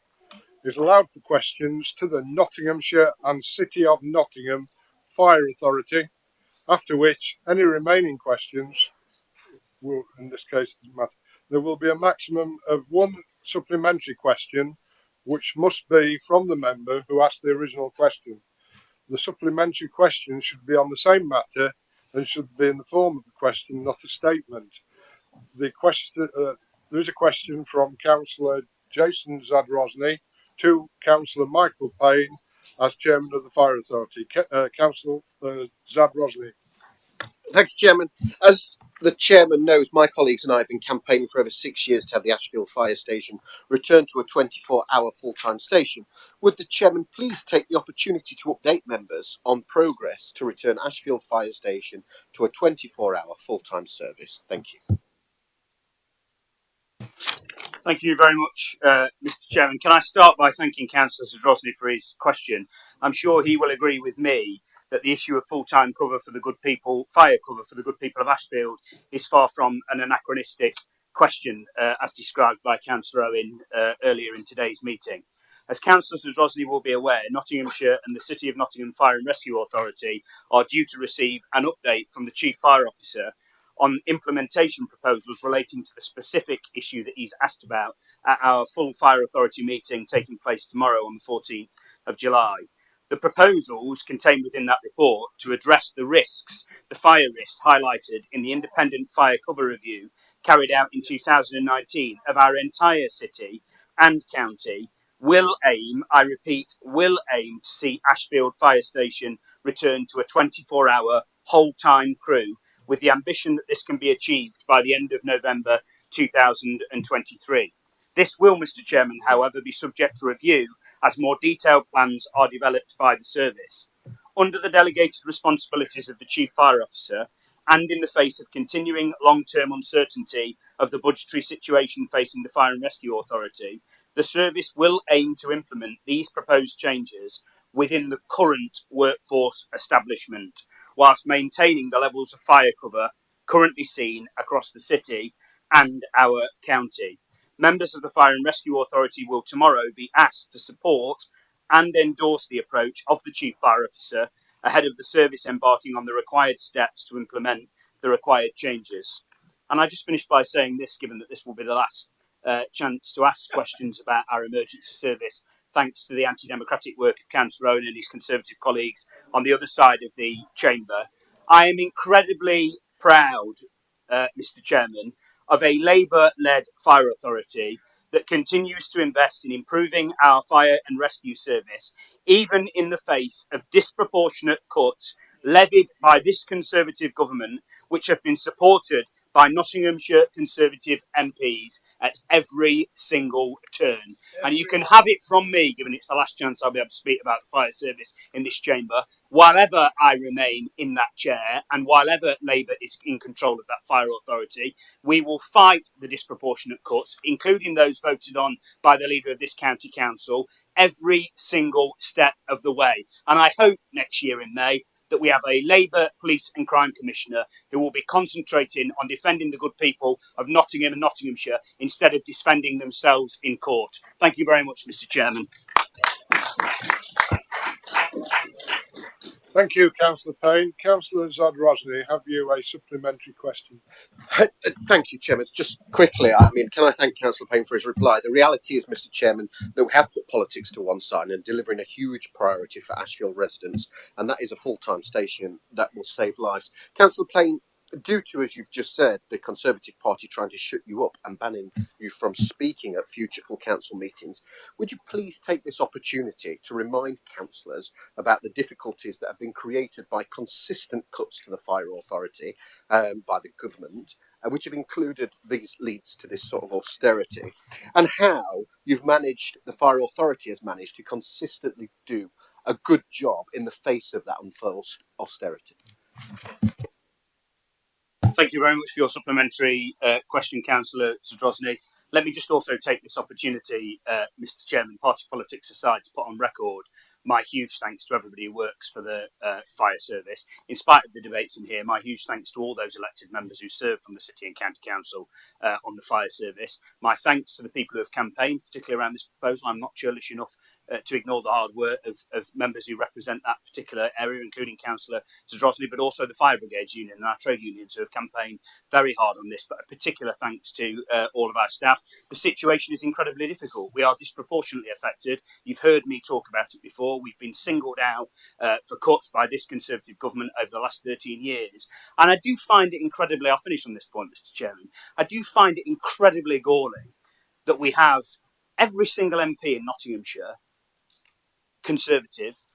is allowed for questions to the Nottinghamshire and City of Nottingham Fire Authority, after which any remaining questions will, in this case, it doesn't matter. There will be a maximum of one supplementary question, which must be from the member who asked the original question. The supplementary question should be on the same matter and should be in the form of a question, not a statement. The question, there is a question from Councillor Jason Zadrozny to Councillor Michael Payne as Chairman of the Fire Authority. Councillor Zadrozny. Thank you, Chairman. As the Chairman knows, my colleagues and I have been campaigning for over 6 years to have the Ashfield Fire Station return to a 24-hour full-time station. Would the Chairman please take the opportunity to update members on progress to return Ashfield Fire Station to a 24-hour full-time service? Thank you. Thank you very much, Mr. Chairman. Can I start by thanking Councillor Zadrozny for his question? I'm sure he will agree with me that the issue of full-time cover for the good people, fire cover for the good people of Ashfield, is far from an anachronistic question, as described by Councillor Owen earlier in today's meeting. As Councillor Zadrozny will be aware, Nottinghamshire and the City of Nottingham Fire and Rescue Authority are due to receive an update from the Chief Fire Officer on implementation proposals relating to the specific issue that he's asked about at our full Fire Authority meeting taking place tomorrow on the 14th of July. The proposals contained within that report to address the risks, the fire risks highlighted in the independent fire cover review carried out in 2019 of our entire city and county will aim, I repeat, will aim to see Ashfield Fire Station return to a 24-hour whole-time crew with the ambition that this can be achieved by the end of November 2023. This will, Mr. Chairman, however, be subject to review as more detailed plans are developed by the service. Under the delegated responsibilities of the Chief Fire Officer, and in the face of continuing long-term uncertainty of the budgetary situation facing the Fire and Rescue Authority, the service will aim to implement these proposed changes within the current workforce establishment, whilst maintaining the levels of fire cover currently seen across the city and our county. Members of the Fire and Rescue Authority will tomorrow be asked to support and endorse the approach of the Chief Fire Officer ahead of the service embarking on the required steps to implement the required changes. And I just finished by saying this, given that this will be the last chance to ask questions about our emergency service, thanks to the anti-democratic work of Councillor Owen and his Conservative colleagues on the other side of the chamber. I am incredibly proud, Mr. Chairman, of a Labour-led fire authority that continues to invest in improving our fire and rescue service, even in the face of disproportionate cuts levied by this Conservative government, which have been supported by Nottinghamshire Conservative MPs at every single turn. And you can have it from me, given it's the last chance I'll be able to speak about the fire service in this chamber, whilever I remain in that chair and whilever Labour is in control of that fire authority, we will fight the disproportionate cuts, including those voted on by the leader of this county council, every single step of the way. And I hope next year in May that we have a Labour Police and Crime Commissioner who will be concentrating on defending the good people of Nottingham and Nottinghamshire instead of defending themselves in court. Thank you very much, Mr. Chairman. Thank you, Councillor Payne. Councillor Zadrozny, have you a supplementary question? Thank you, Chairman. Just quickly, I mean, can I thank Councillor Payne for his reply? The reality is, Mr. Chairman, that we have put politics to one side and delivering a huge priority for Ashfield residents, and that is a full-time station that will save lives. Councillor Payne, due to, as you've just said, the Conservative Party trying to shut you up and banning you from speaking at future full council meetings, would you please take this opportunity to remind councillors about the difficulties that have been created by consistent cuts to the fire authority by the government, which have included these leads to this sort of austerity, and how you've managed, the fire authority has managed to consistently do a good job in the face of that unforced austerity? Thank you very much for your supplementary question, Councillor Zadrozny. Let me just also take this opportunity, Mr. Chairman, party politics aside, to put on record my huge thanks to everybody who works for the fire service. In spite of the debates in here, my huge thanks to all those elected members who serve from the City and County Council on the fire service. My thanks to the people who have campaigned, particularly around this proposal. I'm not churlish enough to ignore the hard work of members who represent that particular area, including Councillor Zadrozny, but also the Fire Brigades Union and our trade unions who have campaigned very hard on this. But a particular thanks to all of our staff. The situation is incredibly difficult. We are disproportionately affected. You've heard me talk about it before. We've been singled out for cuts by this Conservative government over the last 13 years. And I do find it incredibly, I'll finish on this point, Mr. Chairman, I do find it incredibly galling that we have every single MP in Nottinghamshire, Conservative,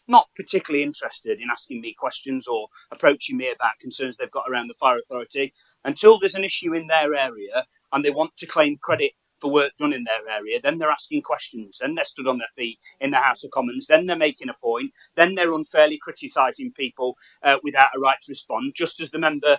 not particularly interested in asking me questions or approaching me about concerns they've got around the fire authority until there's an issue in their area and they want to claim credit for work done in their area. Then they're asking questions, then they're stood on their feet in the House of Commons, then they're making a point, then they're unfairly criticising people without a right to respond, just as the member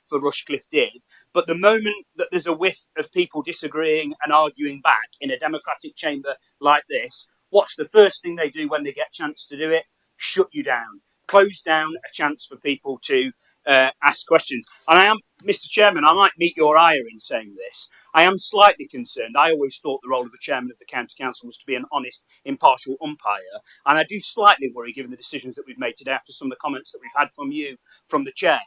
for Rushcliffe did. But the moment that there's a whiff of people disagreeing and arguing back in a democratic chamber like this, what's the first thing they do when they get a chance to do it? Shut you down. Close down a chance for people to ask questions. And I am, Mr. Chairman, I might meet your ire in saying this. I am slightly concerned. I always thought the role of the chairman of the county council was to be an honest, impartial umpire, and I do slightly worry, given the decisions that we've made today, after some of the comments that we've had from you, from the chair,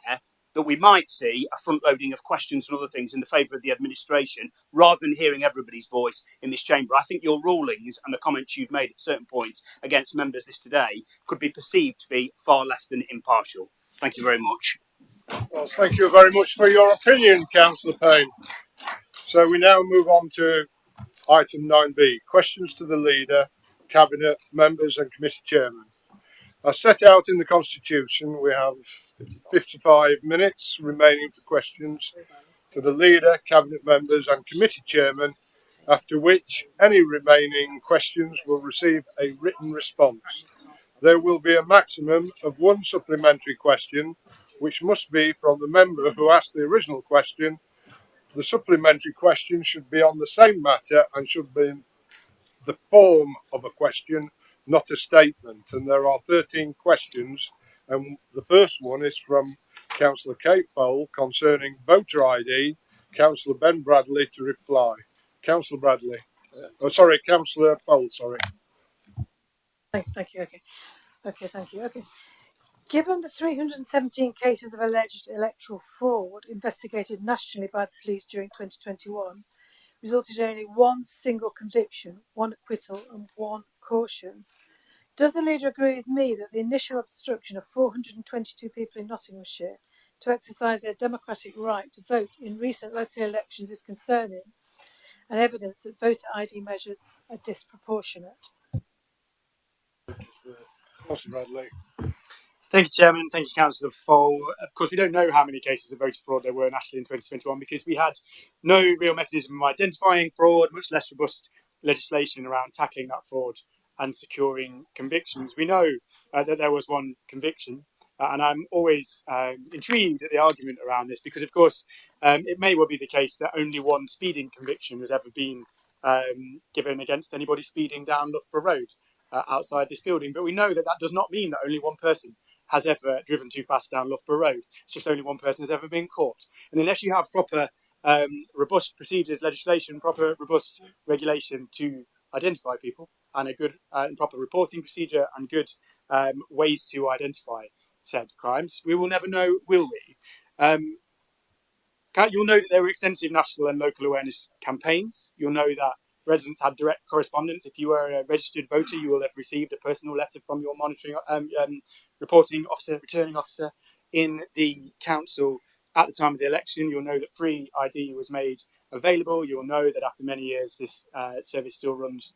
that we might see a front loading of questions and other things in the favour of the administration, rather than hearing everybody's voice in this chamber. I think your rulings and the comments you've made at certain points against members this today could be perceived to be far less than impartial. Thank you very much. Well, thank you very much for your opinion, Councillor Payne. So we now move on to item 9B, questions to the leader, cabinet, members and committee chairman. As set out in the Constitution, we have 55 minutes remaining for questions to the leader, cabinet members and committee chairman, after which any remaining questions will receive a written response. There will be a maximum of one supplementary question, which must be from the member who asked the original question. The supplementary question should be on the same matter and should be in the form of a question, not a statement. And there are 13 questions. And the first one is from Councillor Kate Fowle concerning voter ID. Councillor Ben Bradley to reply. Councillor Bradley. Oh, sorry, Councillor Fowle, sorry. Thank you. Okay, thank you. Okay. Given the 317 cases of alleged electoral fraud investigated nationally by the police during 2021, resulted in only one single conviction, one acquittal and one caution, does the leader agree with me that the initial obstruction of 422 people in Nottinghamshire to exercise their democratic right to vote in recent local elections is concerning and evidence that voter ID measures are disproportionate? Councillor Bradley. Thank you, Chairman. Thank you, Councillor Fowle. Of course, we don't know how many cases of voter fraud there were nationally in 2021 because we had no real mechanism of identifying fraud, much less robust legislation around tackling that fraud and securing convictions. We know that there was one conviction, and I'm always intrigued at the argument around this because, of course, it may well be the case that only one speeding conviction has ever been given against anybody speeding down Loughborough Road outside this building. But we know that that does not mean that only one person has ever driven too fast down Loughborough Road. It's just only one person has ever been caught. And unless you have proper robust procedures, legislation, proper robust regulation to identify people, and a good and proper reporting procedure and good ways to identify said crimes, we will never know, will we? You'll know that there were extensive national and local awareness campaigns. You'll know that residents had direct correspondence. If you were a registered voter, you will have received a personal letter from your monitoring, reporting officer, returning officer in the council at the time of the election. You'll know that free ID was made available. You'll know that after many years, this service still runs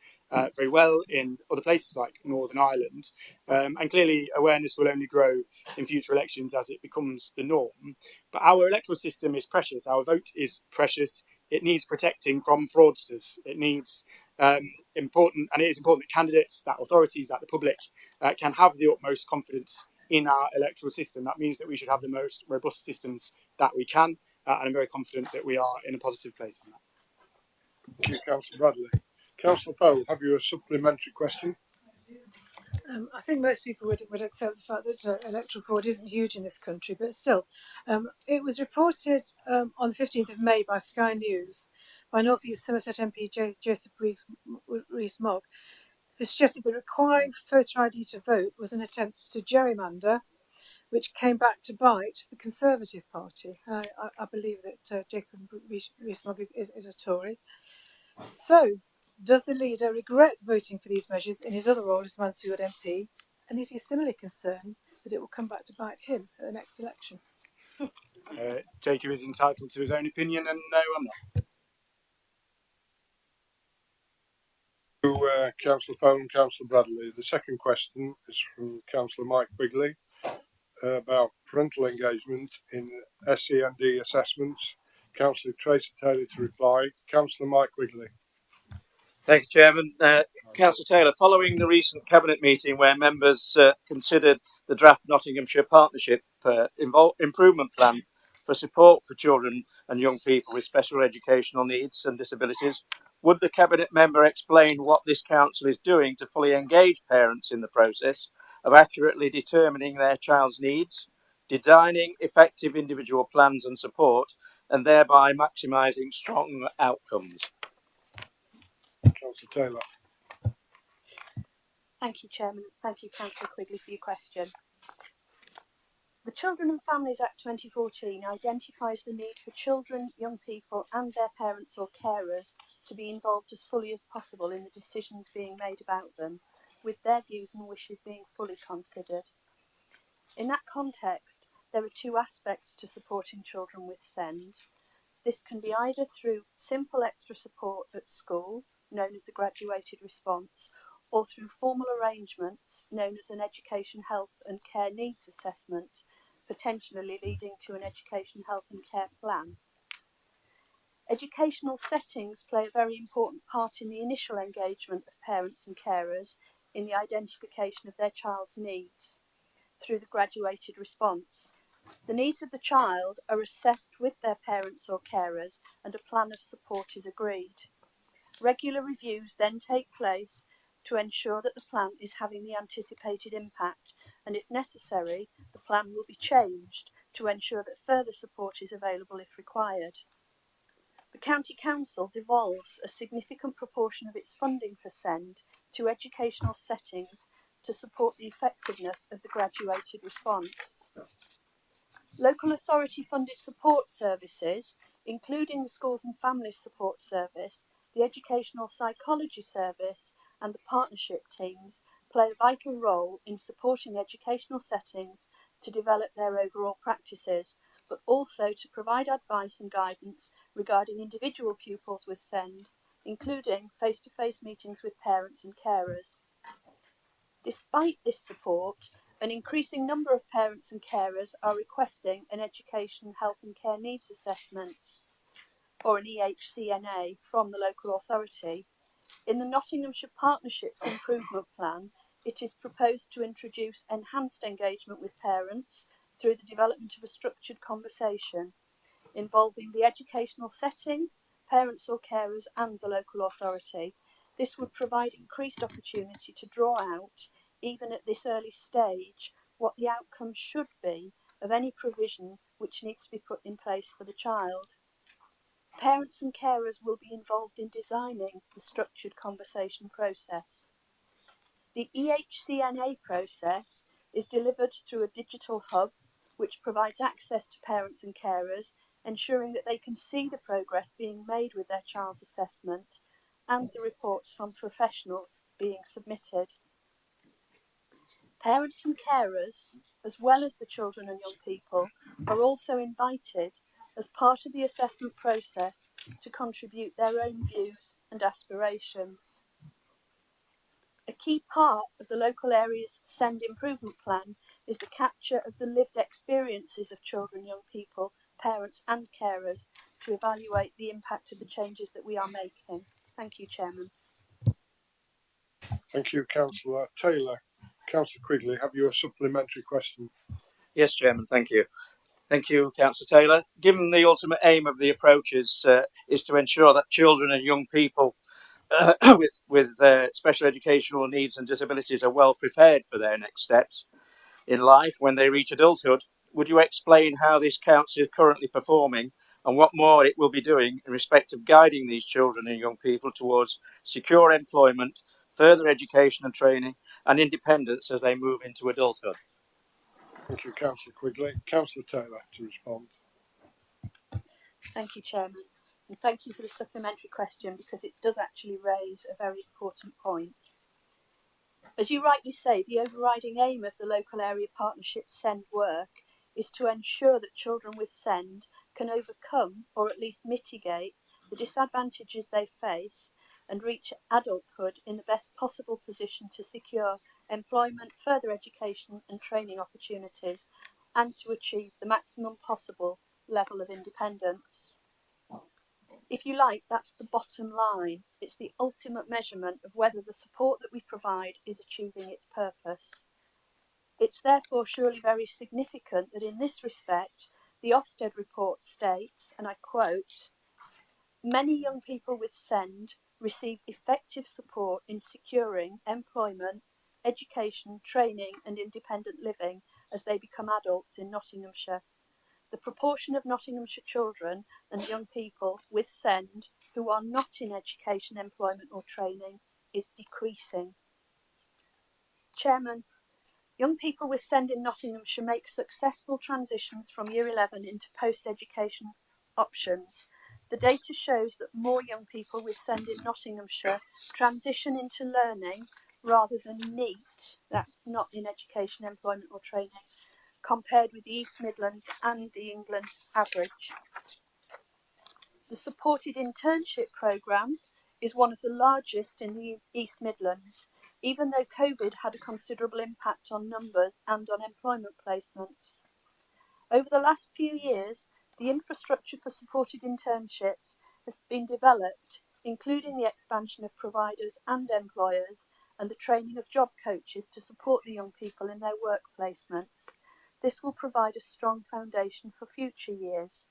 very well in other places like Northern Ireland. And clearly, awareness will only grow in future elections as it becomes the norm. But our electoral system is precious. Our vote is precious. It needs protecting from fraudsters. It needs it is important that candidates, that authorities, that the public can have the utmost confidence in our electoral system. That means that we should have the most robust systems that we can, and I'm very confident that we are in a positive place on that. Thank you, Councillor Bradley. Councillor Powell, have you a supplementary question? I think most people would accept the fact that electoral fraud isn't huge in this country, but still, it was reported on the 15th of May by Sky News by North East Somerset MP Joseph Rees-Mogg, who suggested that requiring voter ID to vote was an attempt to gerrymander, which came back to bite the Conservative Party. I believe that Jacob Rees-Mogg is a Tory. So, does the leader regret voting for these measures in his other role as Mansfield MP, and is he similarly concerned that it will come back to bite him at the next election? Jacob is entitled to his own opinion, and no, I'm not. To Councillor Fowle and Councillor Bradley. The second question is from Councillor Mike Quigley about parental engagement in SEND assessments. Councillor Tracy Taylor to reply. Councillor Mike Quigley. Thank you, Chairman. Councillor Taylor, following the recent Cabinet meeting where members considered the draft Nottinghamshire Partnership Improvement Plan for support for children and young people with special educational needs and disabilities, would the Cabinet member explain what this council is doing to fully engage parents in the process of accurately determining their child's needs, designing effective individual plans and support, and thereby maximising strong outcomes. Councillor Taylor. Thank you, Chairman. Thank you, Councillor Quigley, for your question. The Children and Families Act 2014 identifies the need for children, young people and their parents or carers to be involved as fully as possible in the decisions being made about them, with their views and wishes being fully considered. In that context, there are two aspects to supporting children with SEND. This can be either through simple extra support at school, known as the graduated response, or through formal arrangements known as an education, health and care needs assessment, potentially leading to an education, health and care plan. Educational settings play a very important part in the initial engagement of parents and carers in the identification of their child's needs through the graduated response. The needs of the child are assessed with their parents or carers and a plan of support is agreed. Regular reviews then take place to ensure that the plan is having the anticipated impact, and if necessary, the plan will be changed to ensure that further support is available if required. The County Council devolves a significant proportion of its funding for SEND to educational settings to support the effectiveness of the graduated response. Local authority funded support services, including the Schools and Families Support Service, the Educational Psychology Service and the partnership teams, play a vital role in supporting educational settings to develop their overall practices, but also to provide advice and guidance regarding individual pupils with SEND, including face-to-face meetings with parents and carers. Despite this support, an increasing number of parents and carers are requesting an education, health and care needs assessment, or an EHCNA, from the local authority. In the Nottinghamshire Partnerships Improvement Plan, it is proposed to introduce enhanced engagement with parents through the development of a structured conversation involving the educational setting, parents or carers and the local authority. This would provide increased opportunity to draw out, even at this early stage, what the outcome should be of any provision which needs to be put in place for the child. Parents and carers will be involved in designing the structured conversation process. The EHCNA process is delivered through a digital hub which provides access to parents and carers, ensuring that they can see the progress being made with their child's assessment and the reports from professionals being submitted. Parents and carers, as well as the children and young people, are also invited as part of the assessment process to contribute their own views and aspirations. A key part of the local area's SEND improvement plan is the capture of the lived experiences of children, young people, parents and carers to evaluate the impact of the changes that we are making. Thank you, Chairman. Thank you, Councillor Taylor. Councillor Quigley, have you a supplementary question? Yes, Chairman, thank you. Thank you, Councillor Taylor. Given the ultimate aim of the approach is to ensure that children and young people with special educational needs and disabilities are well prepared for their next steps in life when they reach adulthood, would you explain how this council is currently performing and what more it will be doing in respect of guiding these children and young people towards secure employment, further education and training and independence as they move into adulthood? Thank you, Councillor Quigley. Councillor Taylor to respond. Thank you, Chairman, and thank you for the supplementary question because it does actually raise a very important point. As you rightly say, the overriding aim of the local area partnership SEND work is to ensure that children with SEND can overcome or at least mitigate the disadvantages they face and reach adulthood in the best possible position to secure employment, further education and training opportunities and to achieve the maximum possible level of independence. If you like, that's the bottom line. It's the ultimate measurement of whether the support that we provide is achieving its purpose. It's therefore surely very significant that in this respect, the Ofsted report states, and I quote, "Many young people with SEND receive effective support in securing employment, education, training and independent living as they become adults in Nottinghamshire. The proportion of Nottinghamshire children and young people with SEND who are not in education, employment or training is decreasing. Chairman, young people with SEND in Nottinghamshire make successful transitions from Year 11 into post-education options. The data shows that more young people with SEND in Nottinghamshire transition into learning rather than NEET, that's not in education, employment or training, compared with the East Midlands and the England average. The supported internship programme is one of the largest in the East Midlands, even though COVID had a considerable impact on numbers and on employment placements. Over the last few years, the infrastructure for supported internships has been developed, including the expansion of providers and employers and the training of job coaches to support the young people in their work placements. This will provide a strong foundation for future years.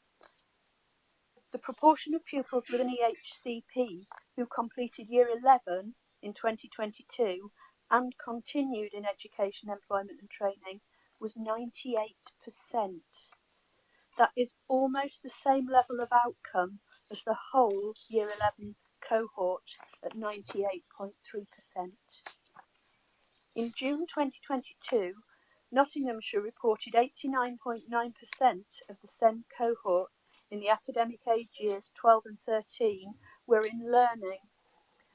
The proportion of pupils with an EHCP who completed Year 11 in 2022 and continued in education, employment and training was 98%. That is almost the same level of outcome as the whole Year 11 cohort at 98.3%. In June 2022, Nottinghamshire reported 89.9% of the SEND cohort in the academic age years 12 and 13 were in learning,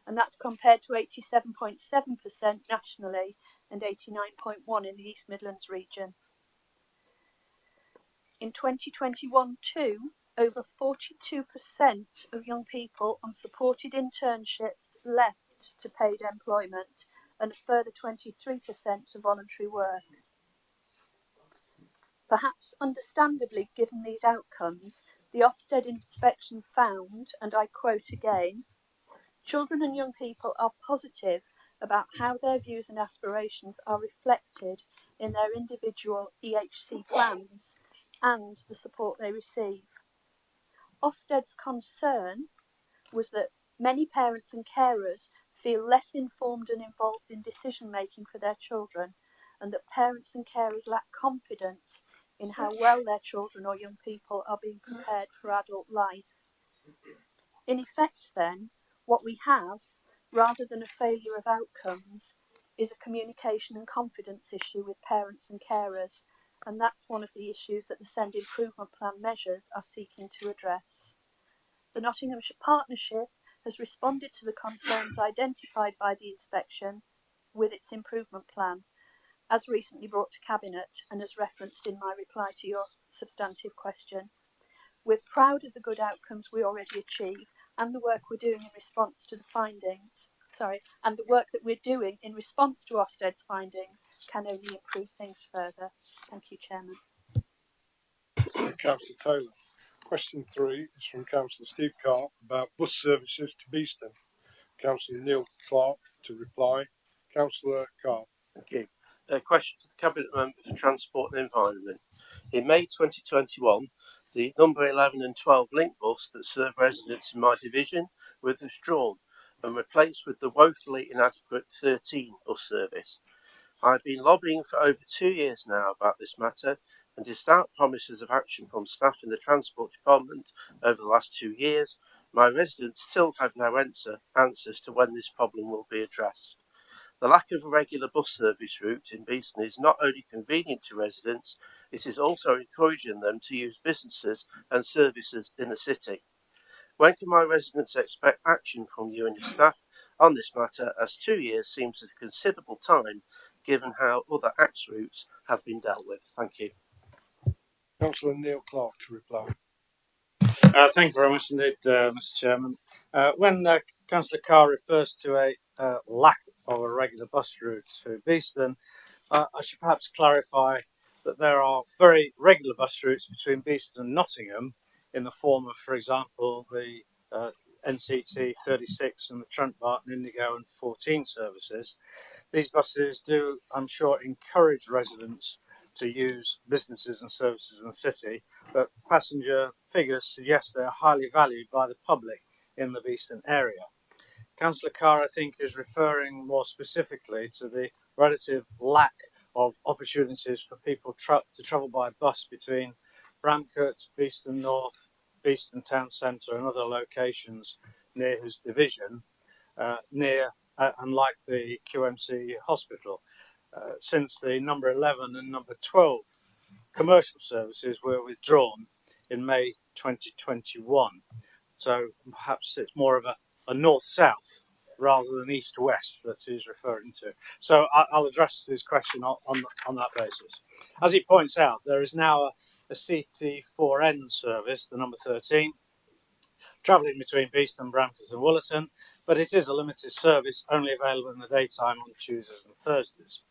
and that's compared to 87.7% nationally and 89.1% in the East Midlands region. In 2021 too, over 42% of young people on supported internships left to paid employment and a further 23% to voluntary work. Perhaps understandably, given these outcomes, the Ofsted inspection found, and I quote again, children and young people are positive about how their views and aspirations are reflected in their individual EHC plans and the support they receive. Ofsted's concern was that many parents and carers feel less informed and involved in decision making for their children, and that parents and carers lack confidence in how well their children or young people are being prepared for adult life. In effect, then, what we have, rather than a failure of outcomes, is a communication and confidence issue with parents and carers, and that's one of the issues that the SEND Improvement Plan measures are seeking to address. The Nottinghamshire Partnership has responded to the concerns identified by the inspection with its improvement plan, as recently brought to Cabinet and as referenced in my reply to your substantive question. We're proud of the good outcomes we already achieve and the work we're doing in response to the findings. And the work that we're doing in response to Ofsted's findings can only improve things further. Thank you, Chairman. Councillor Taylor. Question 3 is from Councillor Steve Carr about bus services to Beeston. Councillor Neil Clark to reply. Councillor Carr. Thank you. A question to the Cabinet Member for Transport and Environment. In May 2021, the number 11 and 12 link bus that serve residents in my division were withdrawn and replaced with the woefully inadequate 13 bus service. I've been lobbying for over 2 years now about this matter, and despite promises of action from staff in the Transport Department over the last 2 years, my residents still have no answers to when this problem will be addressed. The lack of a regular bus service route in Beeston is not only convenient to residents, it is also encouraging them to use businesses and services in the city. When can my residents expect action from you and your staff on this matter, as 2 years seems a considerable time given how other ACTS routes have been dealt with? Thank you. Councillor Neil Clark to reply. Thank you very much indeed, Mr. Chairman. When Councillor Carr refers to a lack of a regular bus route to Beeston, I should perhaps clarify that there are very regular bus routes between Beeston and Nottingham in the form of, for example, the NCT 36 and the Trent Barton Indigo and 14 services. These buses do, I'm sure, encourage residents to use businesses and services in the city, but passenger figures suggest they are highly valued by the public in the Beeston area. Councillor Carr, I think, is referring more specifically to the relative lack of opportunities for people to travel by bus between Bramcote, Beeston North, Beeston Town Centre and other locations near his division, and like the QMC hospital, since the number 11 and number 12 commercial services were withdrawn in May 2021. So perhaps it's more of a north-south rather than east-west that he's referring to. So I'll address his question on that basis. As he points out, there is now a CT4N service, the number 13, travelling between Beeston, Bramcote and Woolerton, but it is a limited service, only available in the daytime on Tuesdays and Thursdays.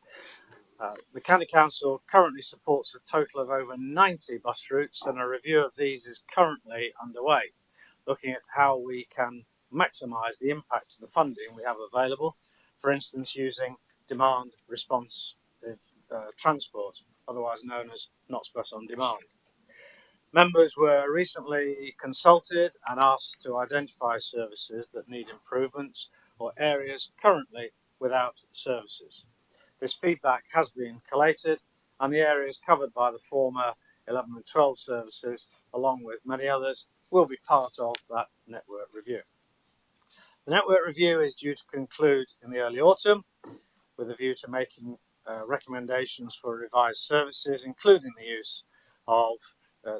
The County Council currently supports a total of over 90 bus routes, and a review of these is currently underway, looking at how we can maximise the impact of the funding we have available, for instance using demand responsive transport, otherwise known as NOTS Bus on Demand. Members were recently consulted and asked to identify services that need improvements or areas currently without services. This feedback has been collated, and the areas covered by the former 11 and 12 services, along with many others, will be part of that network review. The network review is due to conclude in the early autumn, with a view to making recommendations for revised services, including the use of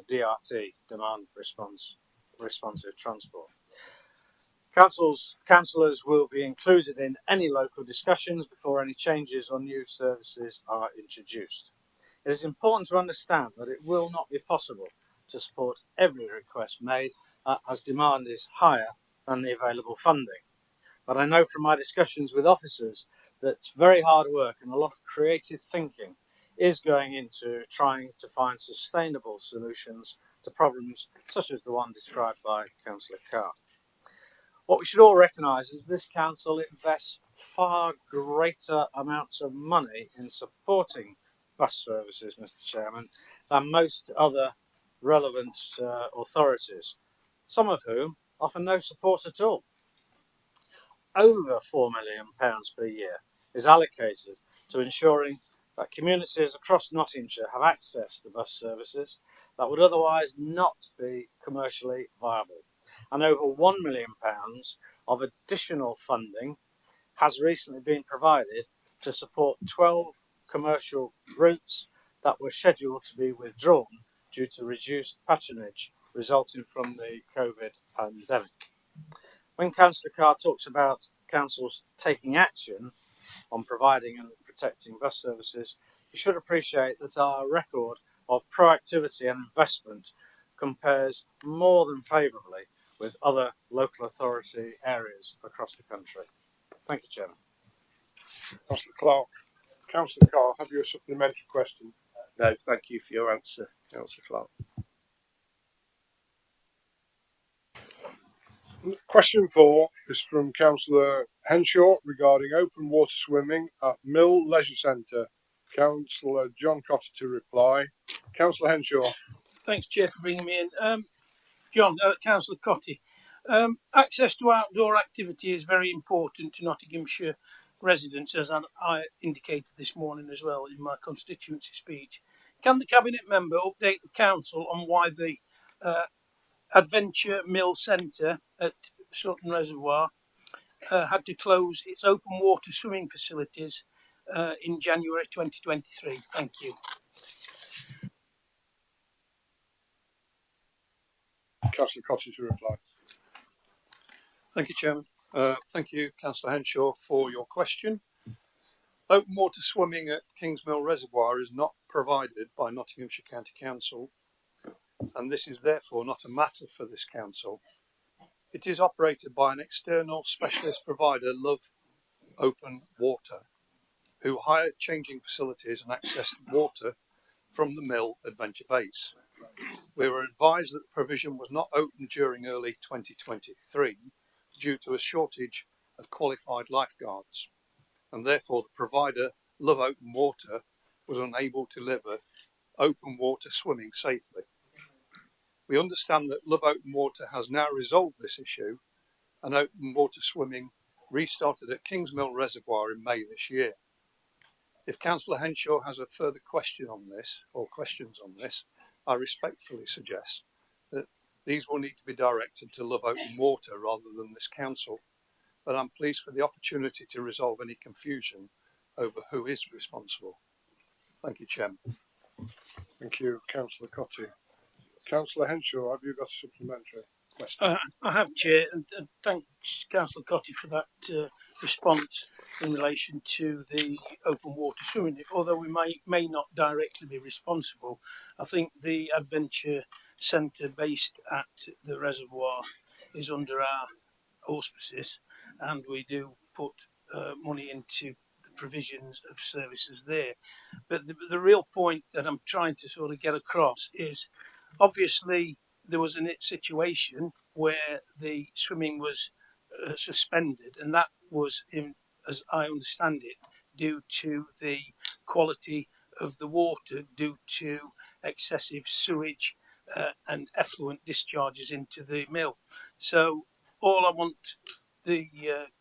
DRT, demand responsive transport. Councillors will be included in any local discussions before any changes or new services are introduced. It is important to understand that it will not be possible to support every request made as demand is higher than the available funding. But I know from my discussions with officers that very hard work and a lot of creative thinking is going into trying to find sustainable solutions to problems such as the one described by Councillor Carr. What we should all recognise is this council invests far greater amounts of money in supporting bus services, Mr. Chairman, than most other relevant authorities, some of whom offer no support at all. Over £4 million per year is allocated to ensuring that communities across Nottinghamshire have access to bus services that would otherwise not be commercially viable. And over £1 million of additional funding has recently been provided to support 12 commercial routes that were scheduled to be withdrawn due to reduced patronage resulting from the COVID pandemic. When Councillor Carr talks about councils taking action on providing and protecting bus services, you should appreciate that our record of proactivity and investment compares more than favourably with other local authority areas across the country. Thank you, Chairman. Councillor Clark. Councillor Carr, have you a supplementary question? No, thank you for your answer, Councillor Clark. Question 4 is from Councillor Henshaw regarding open water swimming at Mill Leisure Centre. Councillor John Cotter to reply. Councillor Henshaw. Thanks, Chair, for bringing me in. Councillor Cotty, access to outdoor activity is very important to Nottinghamshire residents, as I indicated this morning as well in my constituency speech. Can the Cabinet member update the Council on why the Adventure Mill Centre at Sutton Reservoir had to close its open water swimming facilities in January 2023? Thank you. Councillor Cotter to reply. Thank you, Chairman. Thank you, Councillor Henshaw, for your question. Open water swimming at Kingsmill Reservoir is not provided by Nottinghamshire County Council, and this is therefore not a matter for this council. It is operated by an external specialist provider, Love Open Water, who hire changing facilities and access the water from the mill Adventure Base. We were advised that the provision was not open during early 2023 due to a shortage of qualified lifeguards, and therefore the provider, Love Open Water, was unable to deliver open water swimming safely. We understand that Love Open Water has now resolved this issue, and open water swimming restarted at Kingsmill Reservoir in May this year. If Councillor Henshaw has a further question on this, or questions on this, I respectfully suggest that these will need to be directed to Love Open Water rather than this council. But I'm pleased for the opportunity to resolve any confusion over who is responsible. Thank you, Chairman. Thank you, Councillor Cotty. Councillor Henshaw, have you got a supplementary question? I have, Chair, and thanks, Councillor Cotty, for that response in relation to the open water swimming. Although we may not directly be responsible, I think the Adventure Centre based at the reservoir is under our auspices, and we do put money into the provisions of services there. But the real point that I'm trying to sort of get across is, obviously, there was a situation where the swimming was suspended, and that was, as I understand it, due to the quality of the water, due to excessive sewage and effluent discharges into the mill. So all I want the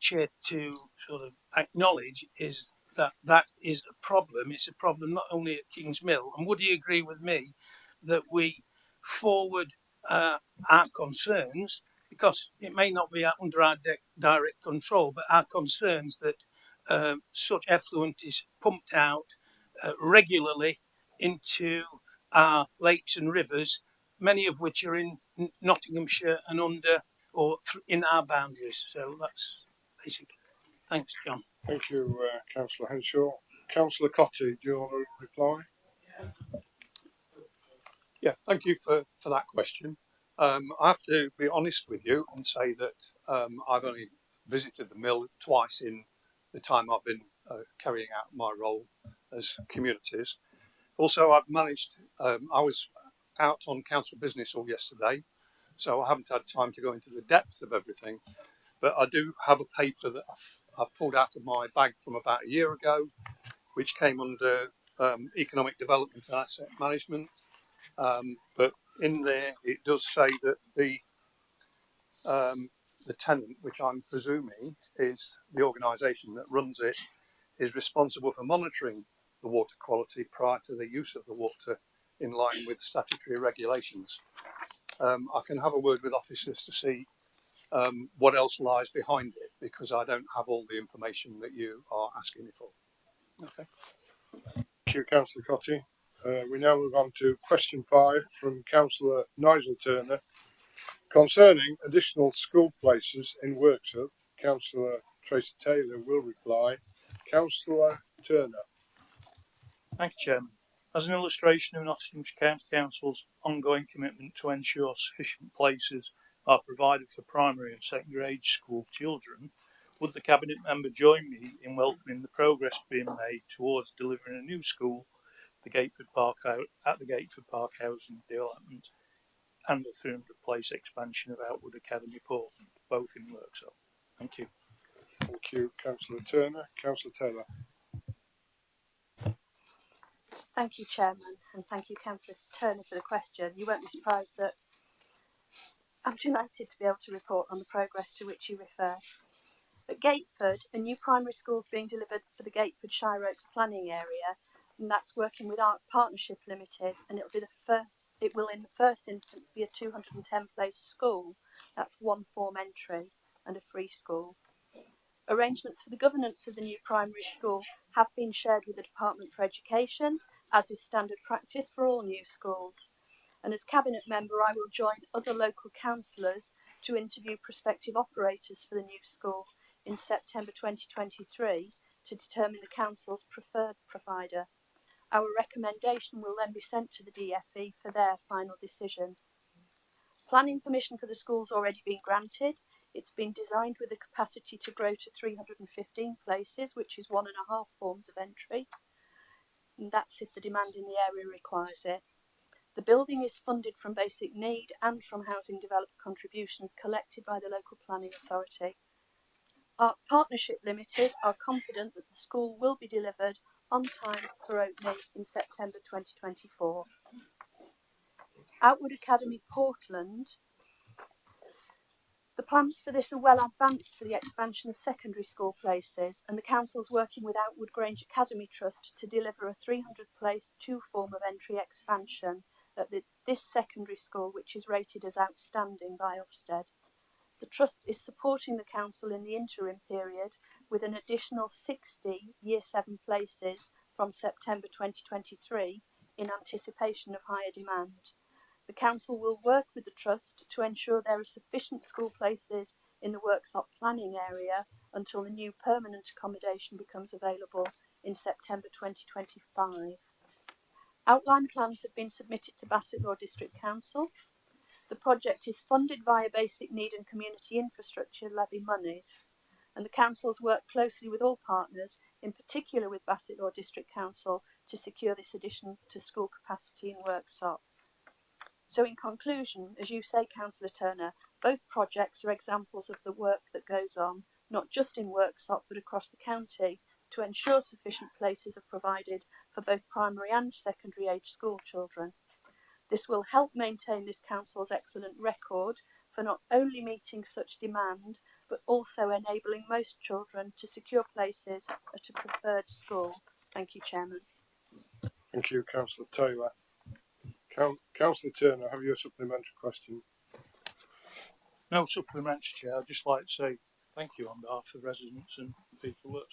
chair to sort of acknowledge is that that is a problem. It's a problem not only at King's Mill. And would you agree with me that we forward our concerns, because it may not be under our direct control, but our concerns that such effluent is pumped out regularly into our lakes and rivers, many of which are in Nottinghamshire and under or in our boundaries. So that's basically it. Thanks, John. Thank you, Councillor Henshaw. Councillor Cotty, do you want to reply? Yeah, thank you for that question. I have to be honest with you and say that I've only visited the mill twice in the time I've been carrying out my role as communities. Also, I've managed, I was out on council business all yesterday, so I haven't had time to go into the depth of everything, but I do have a paper that I've pulled out of my bag from about a year ago, which came under economic development and asset management. But in there, it does say that the tenant, which I'm presuming is the organisation that runs it, is responsible for monitoring the water quality prior to the use of the water in line with statutory regulations. I can have a word with officers to see what else lies behind it, because I don't have all the information that you are asking me for. Okay. Thank you, Councillor Cotty. We now move on to question 5 from Councillor Nigel Turner concerning additional school places in Worksop. Councillor Tracy Taylor will reply. Councillor Turner. Thank you, Chairman. As an illustration of Nottinghamshire County Council's ongoing commitment to ensure sufficient places are provided for primary and secondary age school children, would the Cabinet member join me in welcoming the progress being made towards delivering a new school at the Gateford Park housing development and the 300 place expansion of Outwood Academy Portland, both in Worksop? Thank you. Thank you, Councillor Turner. Councillor Taylor. Thank you, Chairman, and thank you, Councillor Turner, for the question. You won't be surprised that I'm delighted to be able to report on the progress to which you refer. At Gateford, a new primary school is being delivered for the Gateford Shire Oaks planning area, and that's working with Art Partnership Limited, and it will in the first instance be a 210 place school. That's one form entry and a free school. Arrangements for the governance of the new primary school have been shared with the Department for Education, as is standard practice for all new schools. And as Cabinet member, I will join other local councillors to interview prospective operators for the new school in September 2023 to determine the council's preferred provider. Our recommendation will then be sent to the DFE for their final decision. Planning permission for the school's already been granted. It's been designed with the capacity to grow to 315 places, which is 1.5 forms of entry. And that's if the demand in the area requires it. The building is funded from basic need and from housing developer contributions collected by the local planning authority. Art Partnership Limited are confident that the school will be delivered on time for opening in September 2024. Outwood Academy Portland. The plans for this are well advanced for the expansion of secondary school places, and the council's working with Outwood Grange Academy Trust to deliver a 300 place 2 form of entry expansion at the this secondary school, which is rated as outstanding by Ofsted. The Trust is supporting the Council in the interim period with an additional 60 Year 7 places from September 2023 in anticipation of higher demand. The Council will work with the Trust to ensure there are sufficient school places in the workshop planning area until the new permanent accommodation becomes available in September 2025. Outline plans have been submitted to Bassett Law District Council. The project is funded via Basic Need and Community Infrastructure Levy monies, and the councils work closely with all partners, in particular with Bassett Law District Council, to secure this addition to school capacity in Worksop. So in conclusion, as you say, Councillor Turner, both projects are examples of the work that goes on, not just in Worksop but across the county, to ensure sufficient places are provided for both primary and secondary age school children. This will help maintain this council's excellent record for not only meeting such demand, but also enabling most children to secure places at a preferred school. Thank you, Chairman. Thank you, Councillor Taylor. Councillor Turner, have you a supplementary question? No supplementary, Chair. I'd just like to say thank you on behalf of the residents and people that.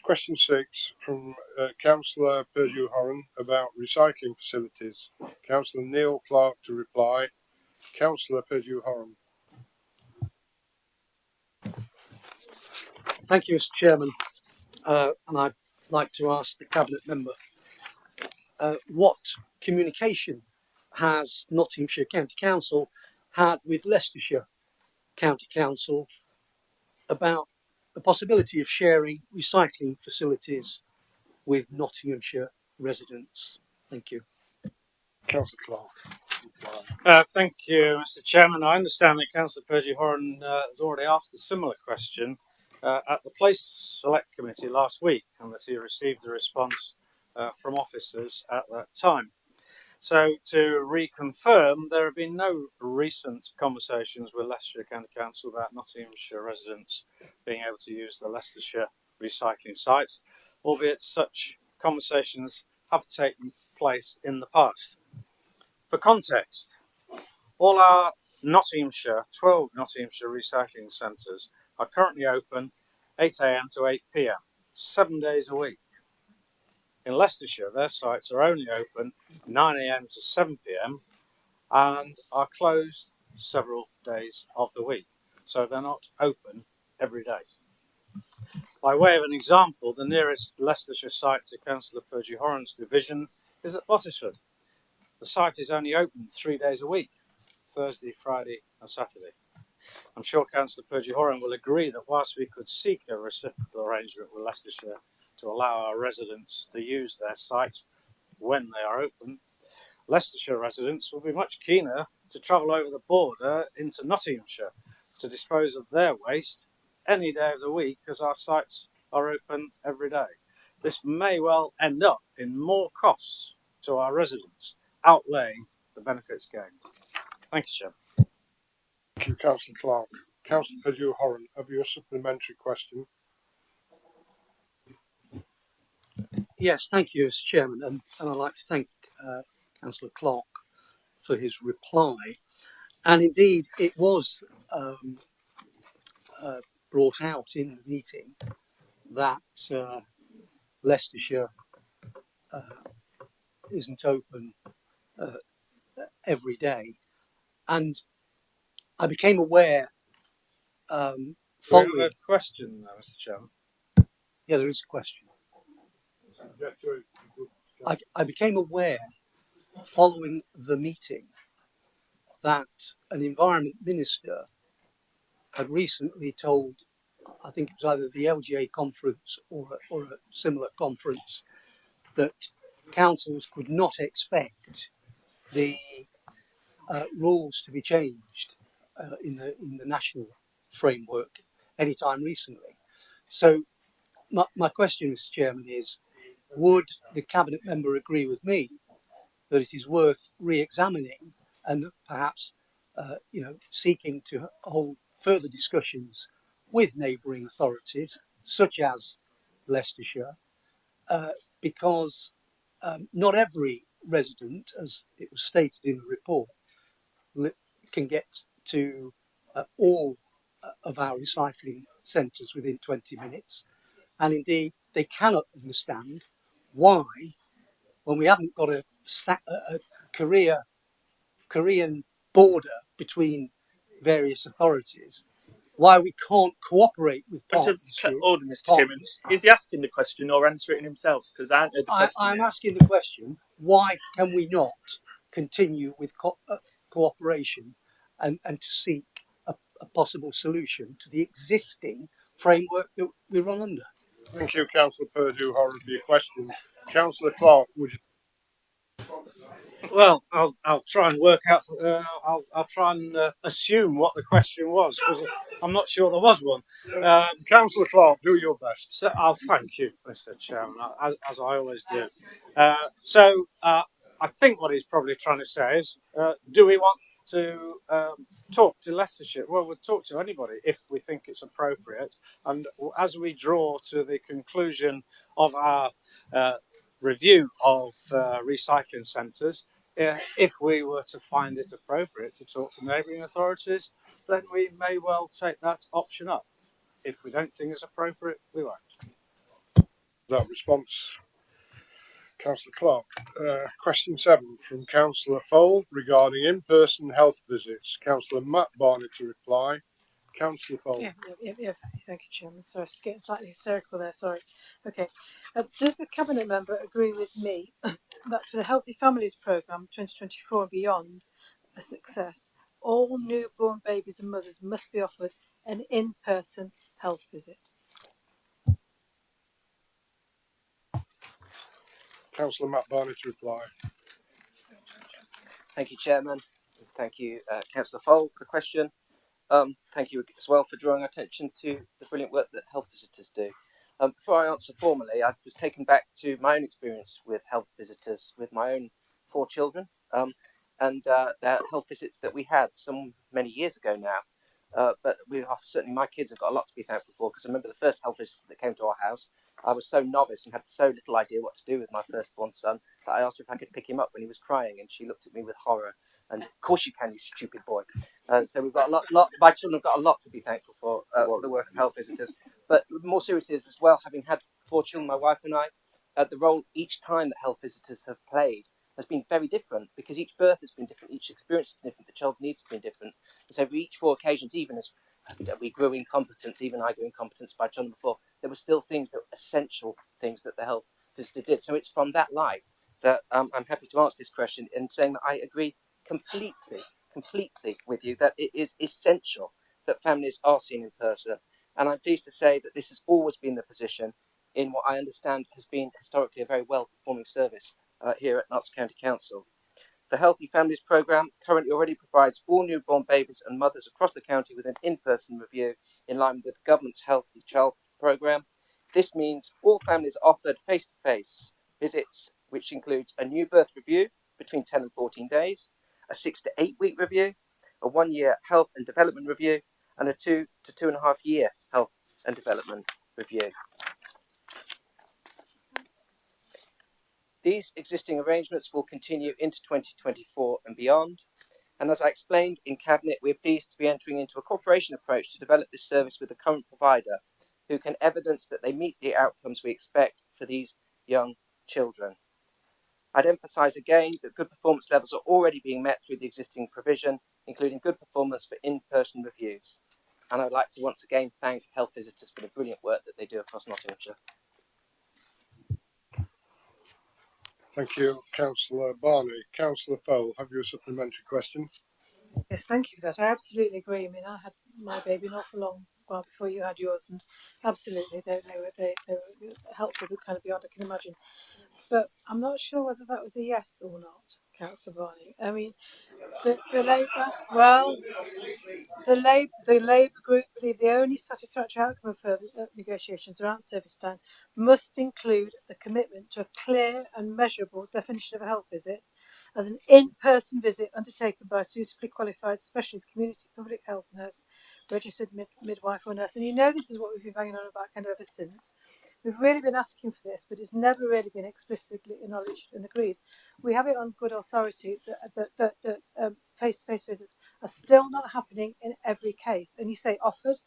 Question 6 from Councillor Perdue-Horan about recycling facilities. Councillor Neil Clark to reply. Councillor Perdue-Horan. Thank you, Mr. Chairman. And I'd like to ask the Cabinet member what communication has Nottinghamshire County Council had with Leicestershire County Council about the possibility of sharing recycling facilities with Nottinghamshire residents? Thank you. Councillor Clark. Thank you, Mr. Chairman. I understand that Councillor Perdue-Horan has already asked a similar question at the Place Select Committee last week, and that he received a response from officers at that time. So, to reconfirm, there have been no recent conversations with Leicestershire County Council about Nottinghamshire residents being able to use the Leicestershire recycling sites, albeit such conversations have taken place in the past. For context, all our 12 Nottinghamshire recycling centres are currently open 8 a.m. to 8 p.m, 7 days a week. In Leicestershire, their sites are only open 9 a.m. to 7 p.m. and are closed several days of the week, so they're not open every day. By way of an example, the nearest Leicestershire site to Councillor Perdue-Horan's division is at Bottisford. The site is only open 3 days a week, Thursday, Friday and Saturday. I'm sure Councillor Perdue-Horan will agree that whilst we could seek a reciprocal arrangement with Leicestershire to allow our residents to use their sites when they are open, Leicestershire residents will be much keener to travel over the border into Nottinghamshire to dispose of their waste any day of the week, as our sites are open every day. This may well end up in more costs to our residents, outweighing the benefits gained. Thank you, Chair. Thank you, Councillor Clark. Councillor Perdue-Horan, have you a supplementary question? Yes, thank you, Mr. Chairman, and I'd like to thank Councillor Clark for his reply. And indeed, it was brought out in the meeting that Leicestershire isn't open every day. And I became aware following... We have a question, Mr. Chairman. Yeah, there is a question. I became aware following the meeting that an environment minister had recently told, I think it was either the LGA conference or a similar conference, that councils could not expect the rules to be changed in the national framework anytime recently. So my question, Mr. Chairman, is: would the Cabinet member agree with me that it is worth re-examining and perhaps seeking to hold further discussions with neighbouring authorities such as Leicestershire, because not every resident, as it was stated in the report, can get to all of our recycling centres within 20 minutes. And indeed, they cannot understand why, when we haven't got a Korean border between various authorities, why we can't cooperate with Point of order, Mr. Chairman. Is he asking the question or answering himself? Because I don't know the question. I'm asking the question, why can we not continue with cooperation and to seek a possible solution to the existing framework that we run under? Thank you, Councillor Purdue-Horror, for your question. Councillor Clark, would you? Well, I'll try and work out. I'll try and assume what the question was, because I'm not sure there was one. Councillor Clark, do your best. So I'll thank you, Mr. Chairman, as I always do. I think what he's probably trying to say is, do we want to talk to Leicestershire? Well, we'll talk to anybody if we think it's appropriate. And as we draw to the conclusion of our review of recycling centres, if we were to find it appropriate to talk to neighbouring authorities, then we may well take that option up. If we don't think it's appropriate, we won't. That response, Councillor Clark. Question 7 from Councillor Fole regarding in-person health visits. Councillor Matt Barnett to reply. Councillor Fole. Yeah, thank you, Chairman. Sorry, I was getting slightly hysterical there, sorry. Okay. Does the Cabinet member agree with me that for the Healthy Families Programme 2024 and beyond a success, all newborn babies and mothers must be offered an in-person health visit? Councillor Matt Barnett to reply. Thank you, Chairman. Thank you, Councillor Fole, for the question. Thank you as well for drawing attention to the brilliant work that health visitors do. Before I answer formally, I was taken back to my own experience with health visitors with my own 4 children, and the health visits that we had many years ago now. But certainly my kids have got a lot to be thankful for, because I remember the first health visitor that came to our house. I was so novice and had so little idea what to do with my firstborn son that I asked her if I could pick him up when he was crying, and she looked at me with horror. And of course you can, you stupid boy. So we've got a lot. My children have got a lot to be thankful for the work of health visitors. But more seriously as well, having had 4 children, my wife and I, the role each time that health visitors have played has been very different, because each birth has been different, each experience has been different, the child's needs have been different. And so for each 4 occasions, even as we grew in competence, even I grew in competence by children before, there were still things that were essential things that the health visitor did. So it's from that light that I'm happy to answer this question in saying that I agree completely with you that it is essential that families are seen in person. And I'm pleased to say that this has always been the position in what I understand has been historically a very well-performing service here at Notts County Council. The Healthy Families Programme currently already provides all newborn babies and mothers across the county with an in-person review in line with the government's Healthy Child Programme. This means all families are offered face-to-face visits, which includes a new birth review between 10 and 14 days, a 6 to 8 week review, a 1-year health and development review, and a 2 to 2.5 year health and development review. These existing arrangements will continue into 2024 and beyond. And as I explained in Cabinet, we are pleased to be entering into a cooperation approach to develop this service with the current provider, who can evidence that they meet the outcomes we expect for these young children. I'd emphasise again that good performance levels are already being met through the existing provision, including good performance for in-person reviews. And I'd like to once again thank health visitors for the brilliant work that they do across Nottinghamshire. Thank you, Councillor Barney. Councillor Fole, have you a supplementary question? Yes, thank you for that. I absolutely agree. I mean, I had my baby an awful long while before you had yours, and absolutely they were helpful, but kind of beyond I can imagine. But I'm not sure whether that was a yes or not, Councillor Barney. I mean, the Labour group believe the only satisfactory outcome of further negotiations around service time must include the commitment to a clear and measurable definition of a health visit as an in-person visit undertaken by a suitably qualified specialist community public health nurse, registered midwife or nurse. And you know this is what we've been banging on about kind of ever since. We've really been asking for this, but it's never really been explicitly acknowledged and agreed. We have it on good authority that face-to-face visits are still not happening in every case. And you say offered,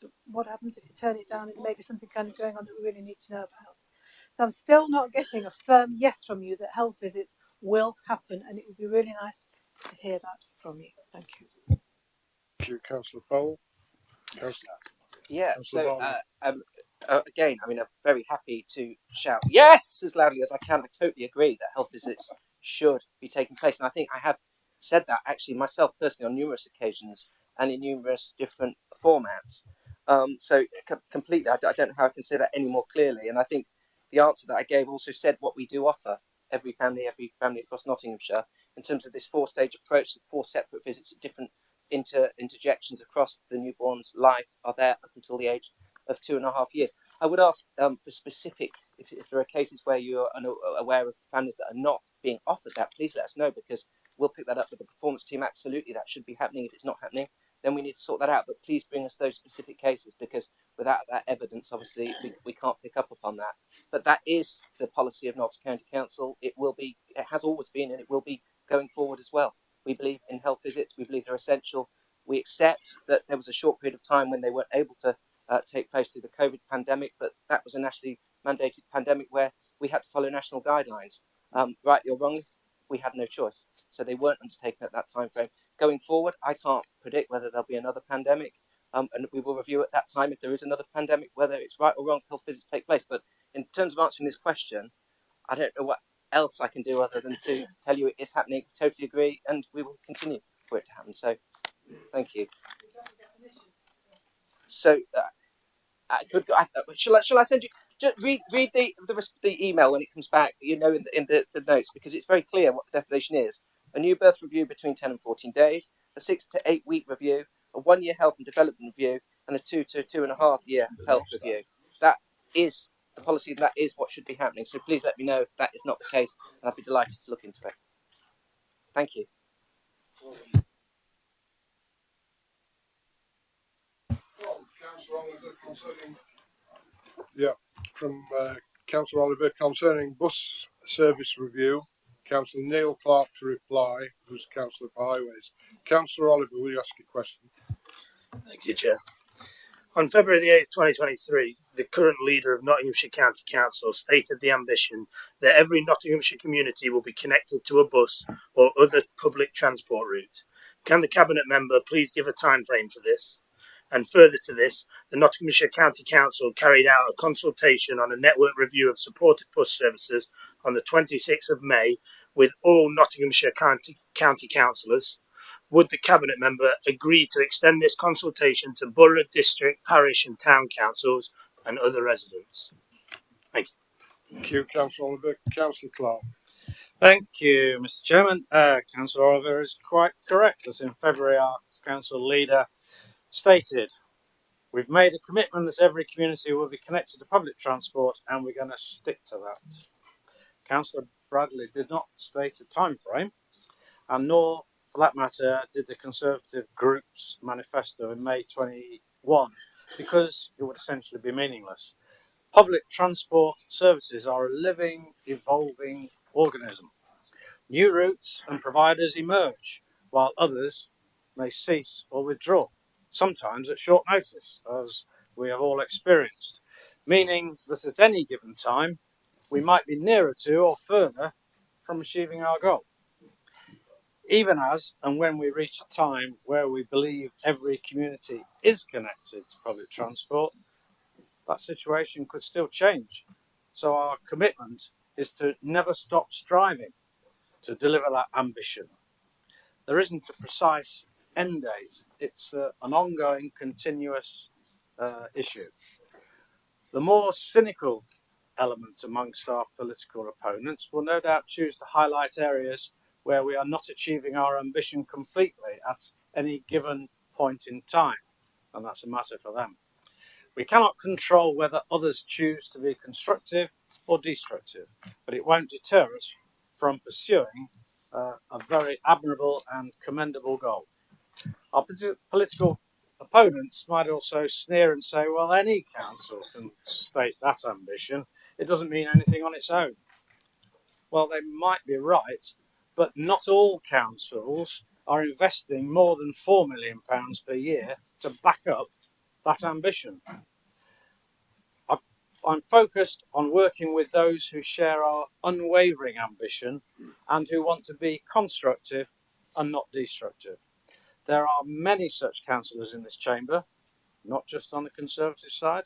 but what happens if you turn it down and maybe something kind of going on that we really need to know about? So I'm still not getting a firm yes from you that health visits will happen, and it would be really nice to hear that from you. Thank you. Thank you, Councillor Fowle. Yeah, Councillor so Barney. again, I mean, I'm very happy to shout yes as loudly as I can. I totally agree that health visits should be taking place. And I think I have said that actually myself personally on numerous occasions and in numerous different formats. Completely, I don't know how I can say that any more clearly. And I think the answer that I gave also said what we do offer every family across Nottinghamshire in terms of this 4-stage approach, 4 separate visits at different interjections across the newborn's life are there up until the age of 2.5 years. I would ask for specific, if there are cases where you're aware of families that are not being offered that, please let us know, because we'll pick that up with the performance team. Absolutely, that should be happening. If it's not happening, then we need to sort that out. But please bring us those specific cases, because without that evidence, obviously, we can't pick up upon that. But that is the policy of Notts County Council. It will be, it has always been, and it will be going forward as well. We believe in health visits. We believe they're essential. We accept that there was a short period of time when they weren't able to take place through the COVID pandemic, but that was a nationally mandated pandemic where we had to follow national guidelines. Rightly or wrongly, we had no choice. So they weren't undertaken at that time frame. Going forward, I can't predict whether there'll be another pandemic, and we will review at that time if there is another pandemic, whether it's right or wrong for health visits to take place. But in terms of answering this question, I don't know what else I can do other than to tell you it is happening. Totally agree, and we will continue for it to happen. So, thank you. So, shall I send you? Just read the email when it comes back. You know, in the notes, because it's very clear what the definition is: a new birth review between 10 and 14 days, a 6 to 8 week review, a 1 year health and development review, and a 2 to 2.5 year health review. That is the policy, and that is what should be happening. So please let me know if that is not the case, and I'd be delighted to look into it. Thank you. Yeah, from Councillor Oliver concerning bus service review. Councillor Neil Clark to reply, who's Councillor for Highways. Councillor Oliver, will you ask a question? Thank you, Chair. On February the 8th, 2023, the current leader of Nottinghamshire County Council stated the ambition that every Nottinghamshire community will be connected to a bus or other public transport route. Can the Cabinet member please give a time frame for this? And further to this, the Nottinghamshire County Council carried out a consultation on a network review of supported bus services on the 26th of May with all Nottinghamshire County councillors. Would the Cabinet member agree to extend this consultation to borough, district, parish and town councils and other residents? Thank you. Thank you, Councillor Oliver. Councillor Clark. Thank you, Mr. Chairman. Councillor Oliver is quite correct. As in February, our council leader stated, we've made a commitment that every community will be connected to public transport, and we're going to stick to that. Councillor Bradley did not state a time frame, and nor, for that matter, did the Conservative group's manifesto in May 21, because it would essentially be meaningless. Public transport services are a living, evolving organism. New routes and providers emerge, while others may cease or withdraw, sometimes at short notice, as we have all experienced, meaning that at any given time, we might be nearer to or further from achieving our goal. Even as and when we reach a time where we believe every community is connected to public transport, that situation could still change. So our commitment is to never stop striving to deliver that ambition. There isn't a precise end date. It's an ongoing, continuous issue. The more cynical element amongst our political opponents will no doubt choose to highlight areas where we are not achieving our ambition completely at any given point in time, and that's a matter for them. We cannot control whether others choose to be constructive or destructive, but it won't deter us from pursuing a very admirable and commendable goal. Our political Opponents might also sneer and say, well, any council can state that ambition. It doesn't mean anything on its own. Well, they might be right, but not all councils are investing more than £4 million per year to back up that ambition. I'm focused on working with those who share our unwavering ambition and who want to be constructive and not destructive. There are many such councillors in this chamber, not just on the Conservative side,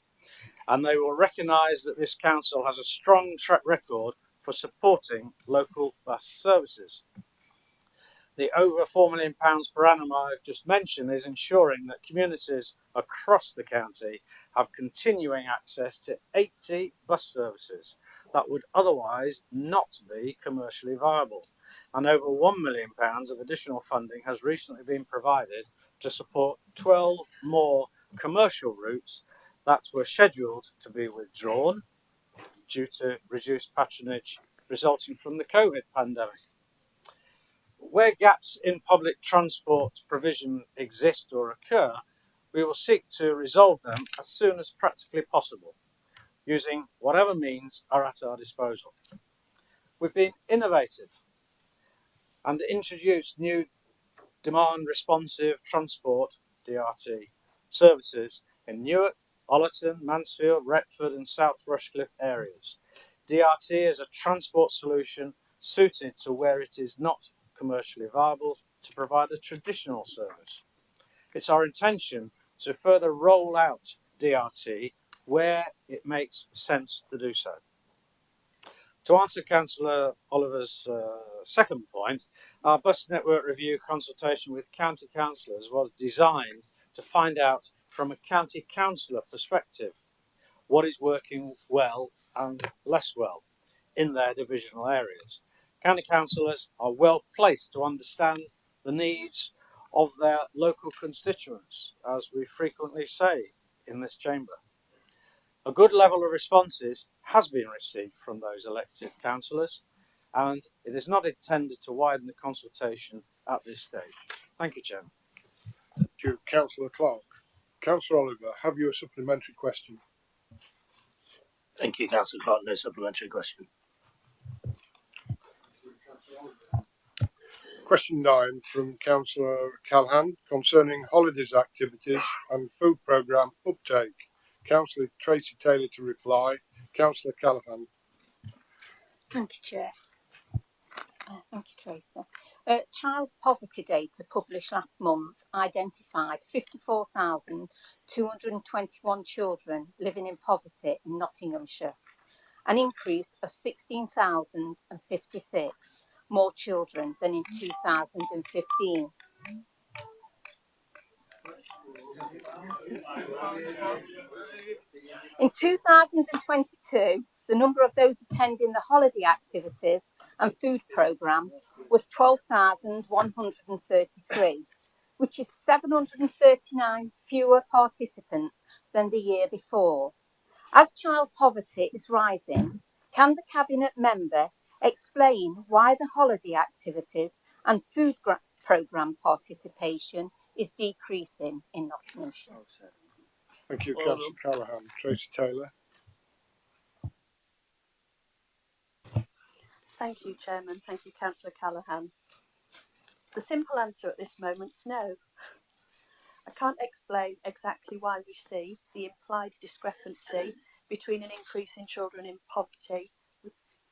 and they will recognise that this council has a strong track record for supporting local bus services. The over £4 million per annum I've just mentioned is ensuring that communities across the county have continuing access to 80 bus services that would otherwise not be commercially viable. And over £1 million of additional funding has recently been provided to support 12 more commercial routes that were scheduled to be withdrawn due to reduced patronage resulting from the COVID pandemic. Where gaps in public transport provision exist or occur, we will seek to resolve them as soon as practically possible, using whatever means are at our disposal. We've been innovative and introduced new demand responsive transport (DRT) services in Newark, Ollerton, Mansfield, Retford and South Rushcliffe areas. DRT is a transport solution suited to where it is not commercially viable to provide a traditional service. It's our intention to further roll out DRT where it makes sense to do so. To answer Councillor Oliver's second point, our bus network review consultation with county councillors was designed to find out from a county councillor perspective what is working well and less well in their divisional areas. County councillors are well placed to understand the needs of their local constituents, as we frequently say in this chamber. A good level of responses has been received from those elected councillors, and it is not intended to widen the consultation at this stage. Thank you, Chairman. Thank you, Councillor Clark. Councillor Oliver, have you a supplementary question? Thank you, Councillor Clark. No supplementary question. Question 9 from Councillor Callaghan concerning holidays activities and food programme uptake. Councillor Tracy Taylor to reply. Councillor Callaghan. Thank you, Chair. Thank you, Tracy. Child poverty data published last month identified 54,221 children living in poverty in Nottinghamshire, an increase of 16,056 more children than in 2015. In 2022, the number of those attending the holiday activities and food programme was 12,133, which is 739 fewer participants than the year before. As child poverty is rising, can the Cabinet member explain why the holiday activities and food programme participation is decreasing in Nottinghamshire? Thank you, Councillor Callaghan. Tracy Taylor. Thank you, Chairman. Thank you, Councillor Callaghan. The simple answer at this moment is no. I can't explain exactly why we see the implied discrepancy between an increase in children in poverty,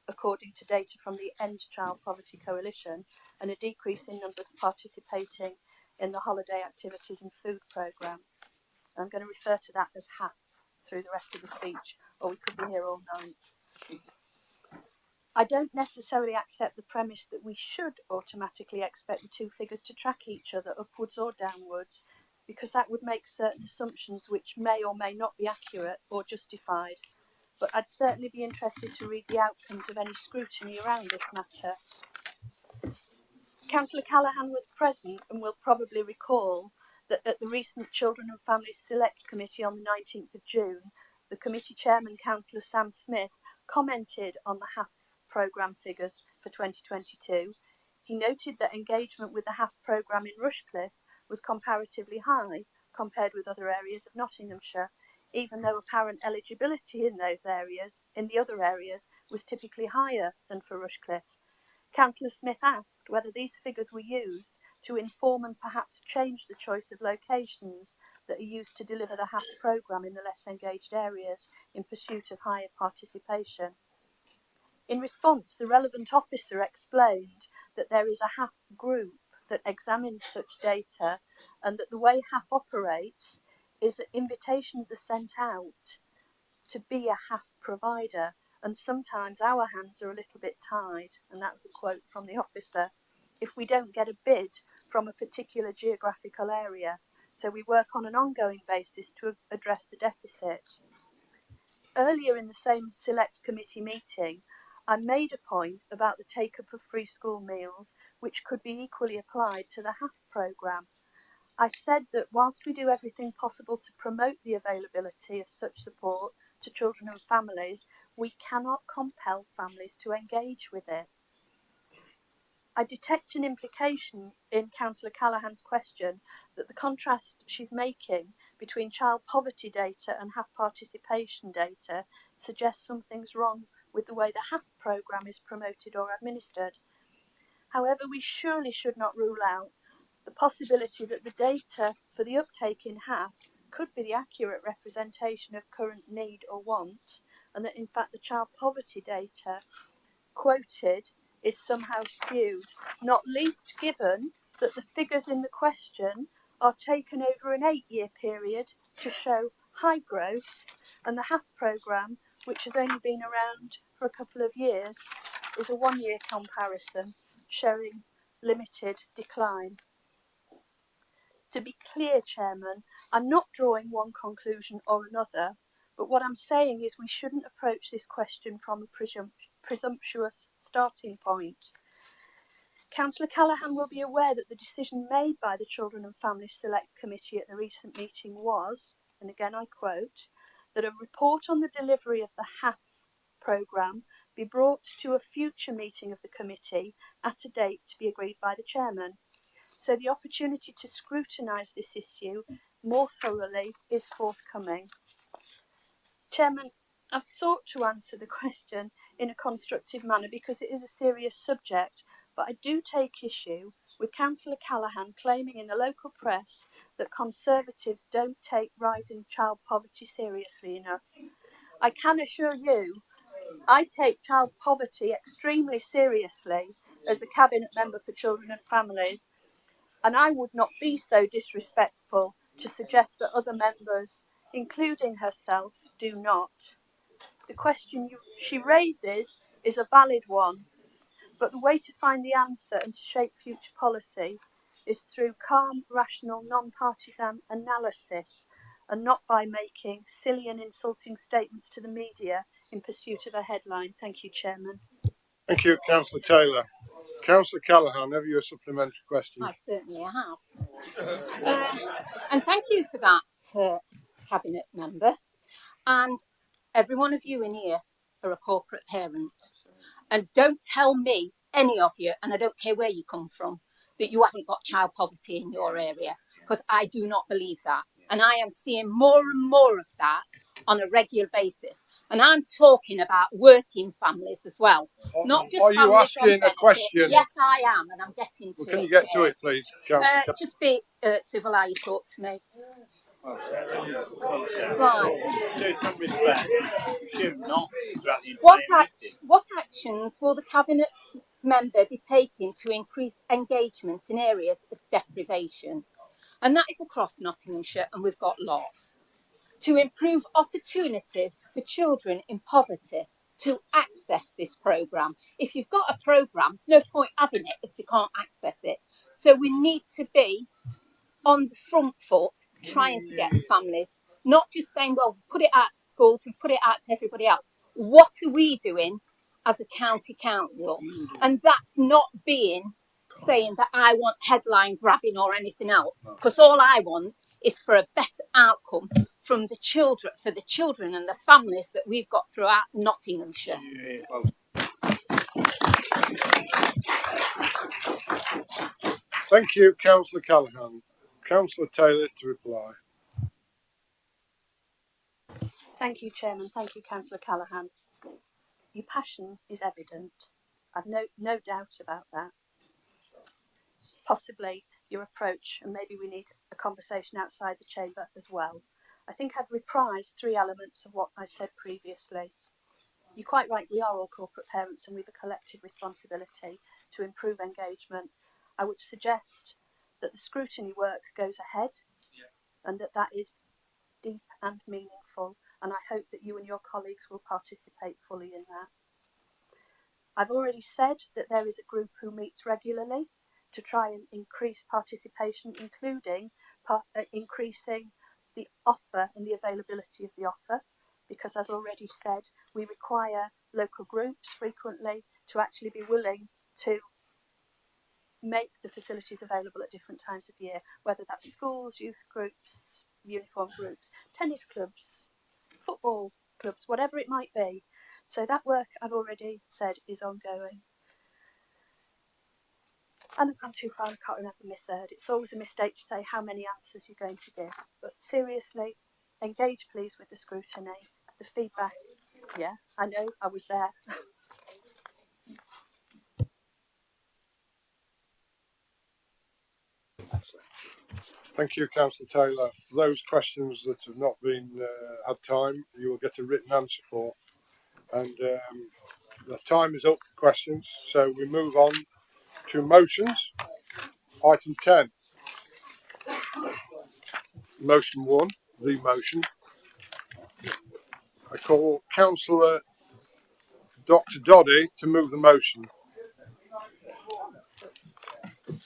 according to data from the End Child Poverty Coalition, and a decrease in numbers participating in the holiday activities and food programme. I'm going to refer to that as half through the rest of the speech, or we could be here all night. I don't necessarily accept the premise that we should automatically expect the two figures to track each other upwards or downwards, because that would make certain assumptions which may or may not be accurate or justified. But I'd certainly be interested to read the outcomes of any scrutiny around this matter. Councillor Callaghan was present and will probably recall that at the recent Children and Families Select Committee on the 19th of June, the committee chairman, Councillor Sam Smith, commented on the HAF programme figures for 2022. He noted that engagement with the HAF programme in Rushcliffe was comparatively high compared with other areas of Nottinghamshire, even though apparent eligibility in the other areas, was typically higher than for Rushcliffe. Councillor Smith asked whether these figures were used to inform and perhaps change the choice of locations that are used to deliver the HAF programme in the less engaged areas in pursuit of higher participation. In response, the relevant officer explained that there is a HAF group that examines such data, and that the way HAF operates is that invitations are sent out to be a HAF provider, and sometimes our hands are a little bit tied, and that was a quote from the officer, if we don't get a bid from a particular geographical area, so we work on an ongoing basis to address the deficit. Earlier in the same select committee meeting, I made a point about the take-up of free school meals, which could be equally applied to the HAF programme. I said that whilst we do everything possible to promote the availability of such support to children and families, we cannot compel families to engage with it. I detect an implication in Councillor Callaghan's question that the contrast she's making between child poverty data and HAF participation data suggests something's wrong with the way the HAF programme is promoted or administered. However, we surely should not rule out the possibility that the data for the uptake in HAF could be the accurate representation of current need or want, and that in fact the child poverty data quoted is somehow skewed, not least given that the figures in the question are taken over an 8-year period to show high growth, and the HAF programme, which has only been around for a couple of years, is a 1-year comparison showing limited decline. To be clear, Chairman, I'm not drawing one conclusion or another, but what I'm saying is we shouldn't approach this question from a presumptuous starting point. Councillor Callaghan will be aware that the decision made by the Children and Families Select Committee at the recent meeting was, and again I quote, that a report on the delivery of the HAF programme be brought to a future meeting of the committee at a date to be agreed by the chairman. So the opportunity to scrutinise this issue more thoroughly is forthcoming. Chairman, I've sought to answer the question in a constructive manner because it is a serious subject, but I do take issue with Councillor Callaghan claiming in the local press that Conservatives don't take rising child poverty seriously enough. I can assure you, I take child poverty extremely seriously as the Cabinet Member for Children and Families, and I would not be so disrespectful to suggest that other members, including herself, do not. The question she raises is a valid one, but the way to find the answer and to shape future policy is through calm, rational, non-partisan analysis, and not by making silly and insulting statements to the media in pursuit of a headline. Thank you, Chairman. Thank you, Councillor Taylor. Councillor Callaghan, have you a supplementary question? I certainly have. And thank you for that, Cabinet Member. And every one of you in here are a corporate parent. And don't tell me, any of you, and I don't care where you come from, that you haven't got child poverty in your area, because I do not believe that. And I am seeing more and more of that on a regular basis. And I'm talking about working families as well. Not just are you asking a question? Yes, I am, and I'm getting to it. Can you get to it, please, Councillor? Just be civil how you talk to me. Right. Show some respect. Should not. What actions will the Cabinet Member be taking to increase engagement in areas of deprivation? And that is across Nottinghamshire, and we've got lots. To improve opportunities for children in poverty to access this programme. If you've got a programme, there's no point having it if you can't access it. So we need to be on the front foot trying to get families, not just saying, well, put it out to schools, we put it out to everybody else. What are we doing as a county council? And that's not saying that I want headline grabbing or anything else, because all I want is for a better outcome from the children, for the children and the families that we've got throughout Nottinghamshire. Thank you, Councillor Callaghan. Councillor Taylor to reply. Thank you, Chairman. Thank you, Councillor Callaghan. Your passion is evident. I've no doubt about that. Possibly your approach, and maybe we need a conversation outside the chamber as well. I think I've reprised 3 elements of what I said previously. You're quite right, we are all corporate parents and we have a collective responsibility to improve engagement. I would suggest that the scrutiny work goes ahead and that is deep and meaningful, and I hope that you and your colleagues will participate fully in that. I've already said that there is a group who meets regularly to try and increase participation, including increasing the offer and the availability of the offer, because as already said, we require local groups frequently to actually be willing to make the facilities available at different times of year, whether that's schools, youth groups, uniform groups, tennis clubs, football clubs, whatever it might be. So that work, I've already said, is ongoing. And I've gone too far, I can't remember my third. It's always a mistake to say how many answers you're going to give. But seriously, engage please with the scrutiny, the feedback. Yeah, I know, I was there. Thank you, Councillor Taylor. Those questions that have not been had time, you will get a written answer for. And the time is up for questions, so we move on to motions. Item 10. Motion 1, the motion. I call Councillor Dr. Doddy to move the motion.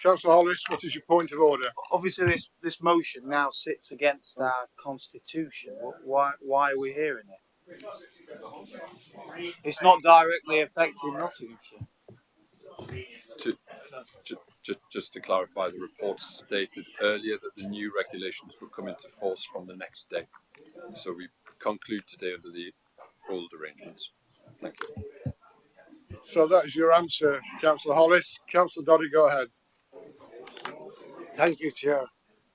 Councillor Hollis, what is your point of order? Obviously, this motion now sits against our constitution. Why are we hearing it? It's not directly affecting Nottinghamshire. Just to clarify, the report stated earlier that the new regulations would come into force from the next day. So we conclude today under the old arrangements. Thank you. So that is your answer, Councillor Hollis. Councillor Doddy, go ahead. Thank you, Chair.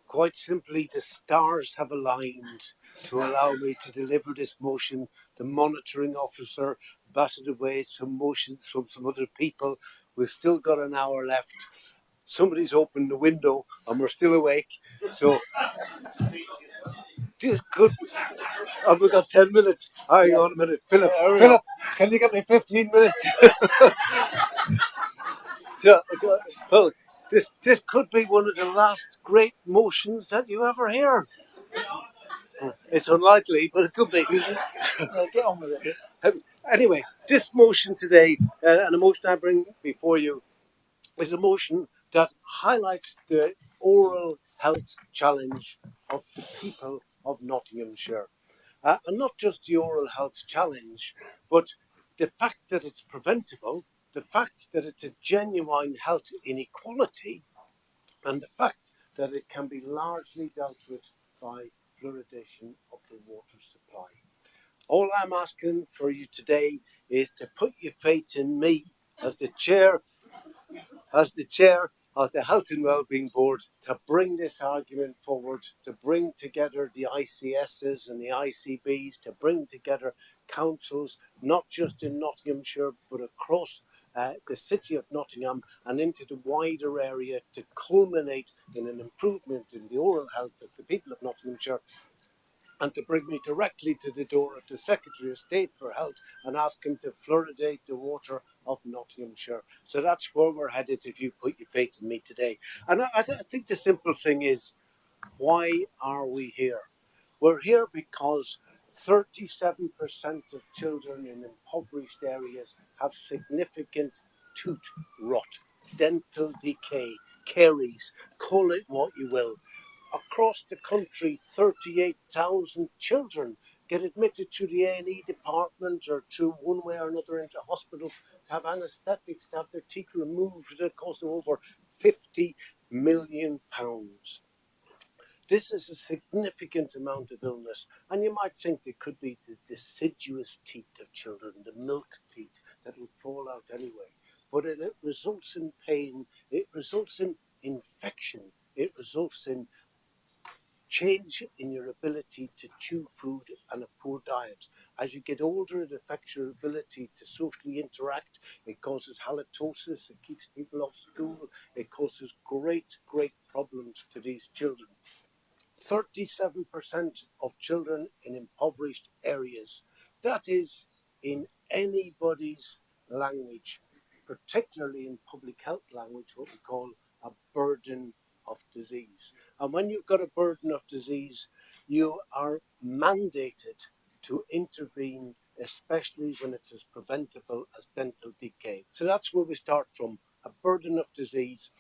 Quite simply, the stars have aligned to allow me to deliver this motion. The monitoring officer batted away some motions from some other people. We've still got an hour left. Somebody's opened the window and we're still awake. So this could. And we've got 10 minutes. Hang on a minute. Philip, can you get me 15 minutes? Well, this could be one of the last great motions that you ever hear. It's unlikely, but it could be. Get on with it. Anyway, this motion today, and a motion I bring before you, is a motion that highlights the oral health challenge of the people of Nottinghamshire. And not just the oral health challenge, but the fact that it's preventable, the fact that it's a genuine health inequality, and the fact that it can be largely dealt with by fluoridation of the water supply. All I'm asking for you today is to put your faith in me as the chair of the Health and Wellbeing Board to bring this argument forward, to bring together the ICSs and the ICBs, to bring together councils, not just in Nottinghamshire, but across the city of Nottingham and into the wider area to culminate in an improvement in the oral health of the people of Nottinghamshire, and to bring me directly to the door of the Secretary of State for Health and ask him to fluoridate the water of Nottinghamshire. So that's where we're headed if you put your faith in me today. And I think the simple thing is, why are we here? We're here because 37% of children in impoverished areas have significant tooth rot, dental decay, caries, call it what you will. Across the country, 38,000 children get admitted to the A&E department or to one way or another into hospitals to have anaesthetics, to have their teeth removed at a cost of over £50 million. This is a significant amount of illness, and you might think it could be the deciduous teeth of children, the milk teeth that will fall out anyway. But it results in pain, it results in infection, it results in change in your ability to chew food and a poor diet. As you get older, it affects your ability to socially interact. It causes halitosis. It keeps people off school. It causes great problems to these children. 37% of children in impoverished areas. That is in anybody's language, particularly in public health language, what we call a burden of disease. And when you've got a burden of disease, you are mandated to intervene, especially when it's as preventable as dental decay. So that's where we start from, a burden of disease.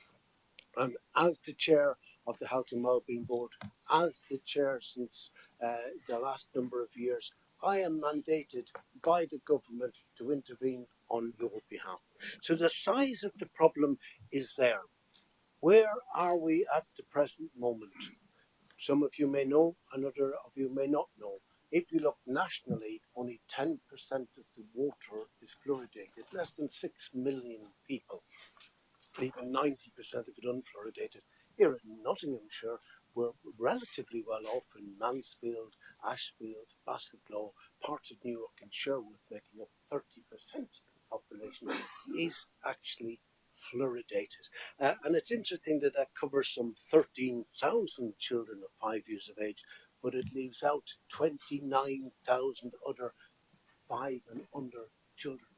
And as the chair of the Health and Wellbeing Board, as the chair since the last number of years, I am mandated by the government to intervene on your behalf. So the size of the problem is there. Where are we at the present moment? Some of you may know, another of you may not know. If you look nationally, only 10% of the water is fluoridated, less than 6 million people. Even 90% of it unfluoridated. Here in Nottinghamshire, we're relatively well off in Mansfield, Ashfield, Bassetlaw, parts of Newark and Sherwood, making up 30% of the population, is actually fluoridated. And it's interesting that that covers some 13,000 children of 5 years of age, but it leaves out 29,000 other 5 and under children.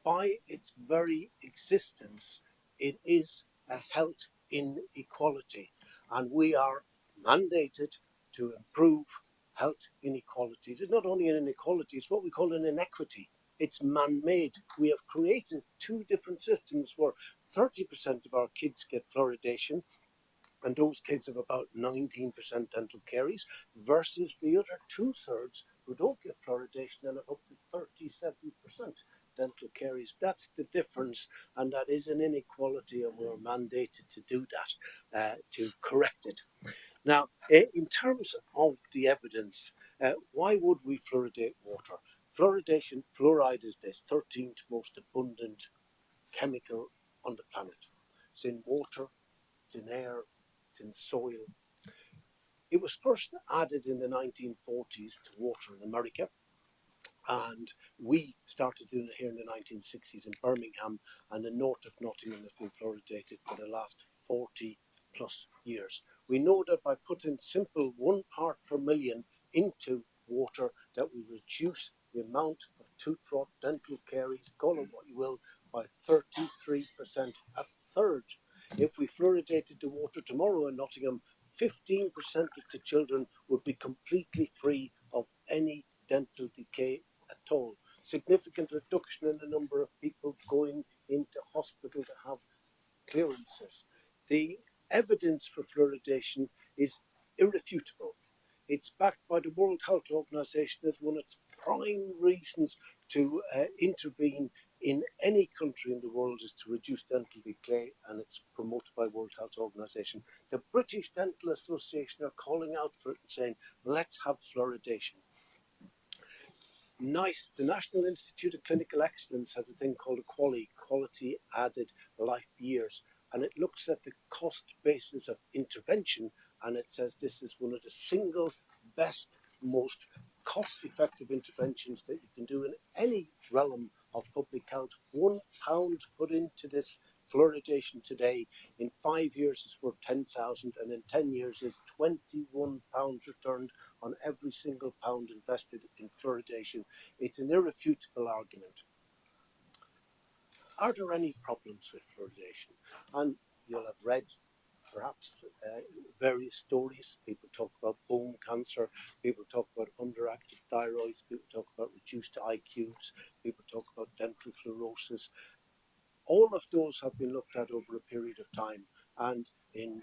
By its very existence, it is a health inequality, and we are mandated to improve health inequalities. It's not only an inequality, it's what we call an inequity. It's man-made. We have created two different systems where 30% of our kids get fluoridation, and those kids have about 19% dental caries, versus the other 2/3 who don't get fluoridation and have up to 37% dental caries. That's the difference, and that is an inequality, and we're mandated to do that, to correct it. Now, in terms of the evidence, why would we fluoridate water? Fluoridation, fluoride is the 13th most abundant chemical on the planet. It's in water, it's in air, it's in soil. It was first added in the 1940s to water in America, and we started doing it here in the 1960s in Birmingham, and the north of Nottingham has been fluoridated for the last 40 plus years. We know that by putting simple 1 part per million into water, that we reduce the amount of tooth rot, dental caries, call it what you will, by 33%, a third. If we fluoridated the water tomorrow in Nottingham, 15% of the children would be completely free of any dental decay at all. Significant reduction in the number of people going into hospital to have clearances. The evidence for fluoridation is irrefutable. It's backed by the World Health Organization as one of its prime reasons to intervene in any country in the world is to reduce dental decay, and it's promoted by World Health Organization. The British Dental Association are calling out for it and saying, let's have fluoridation. NICE, the National Institute of Clinical Excellence, has a thing called a quality added life years, and it looks at the cost basis of intervention, and it says this is one of the single best, most cost-effective interventions that you can do in any realm of public health. £1 put into this fluoridation today, in 5 years is worth 10,000, and in 10 years is £21 returned on every single pound invested in fluoridation. It's an irrefutable argument. Are there any problems with fluoridation? And you'll have read perhaps various stories. People talk about bone cancer, people talk about underactive thyroids, people talk about reduced IQs, people talk about dental fluorosis. All of those have been looked at over a period of time, and in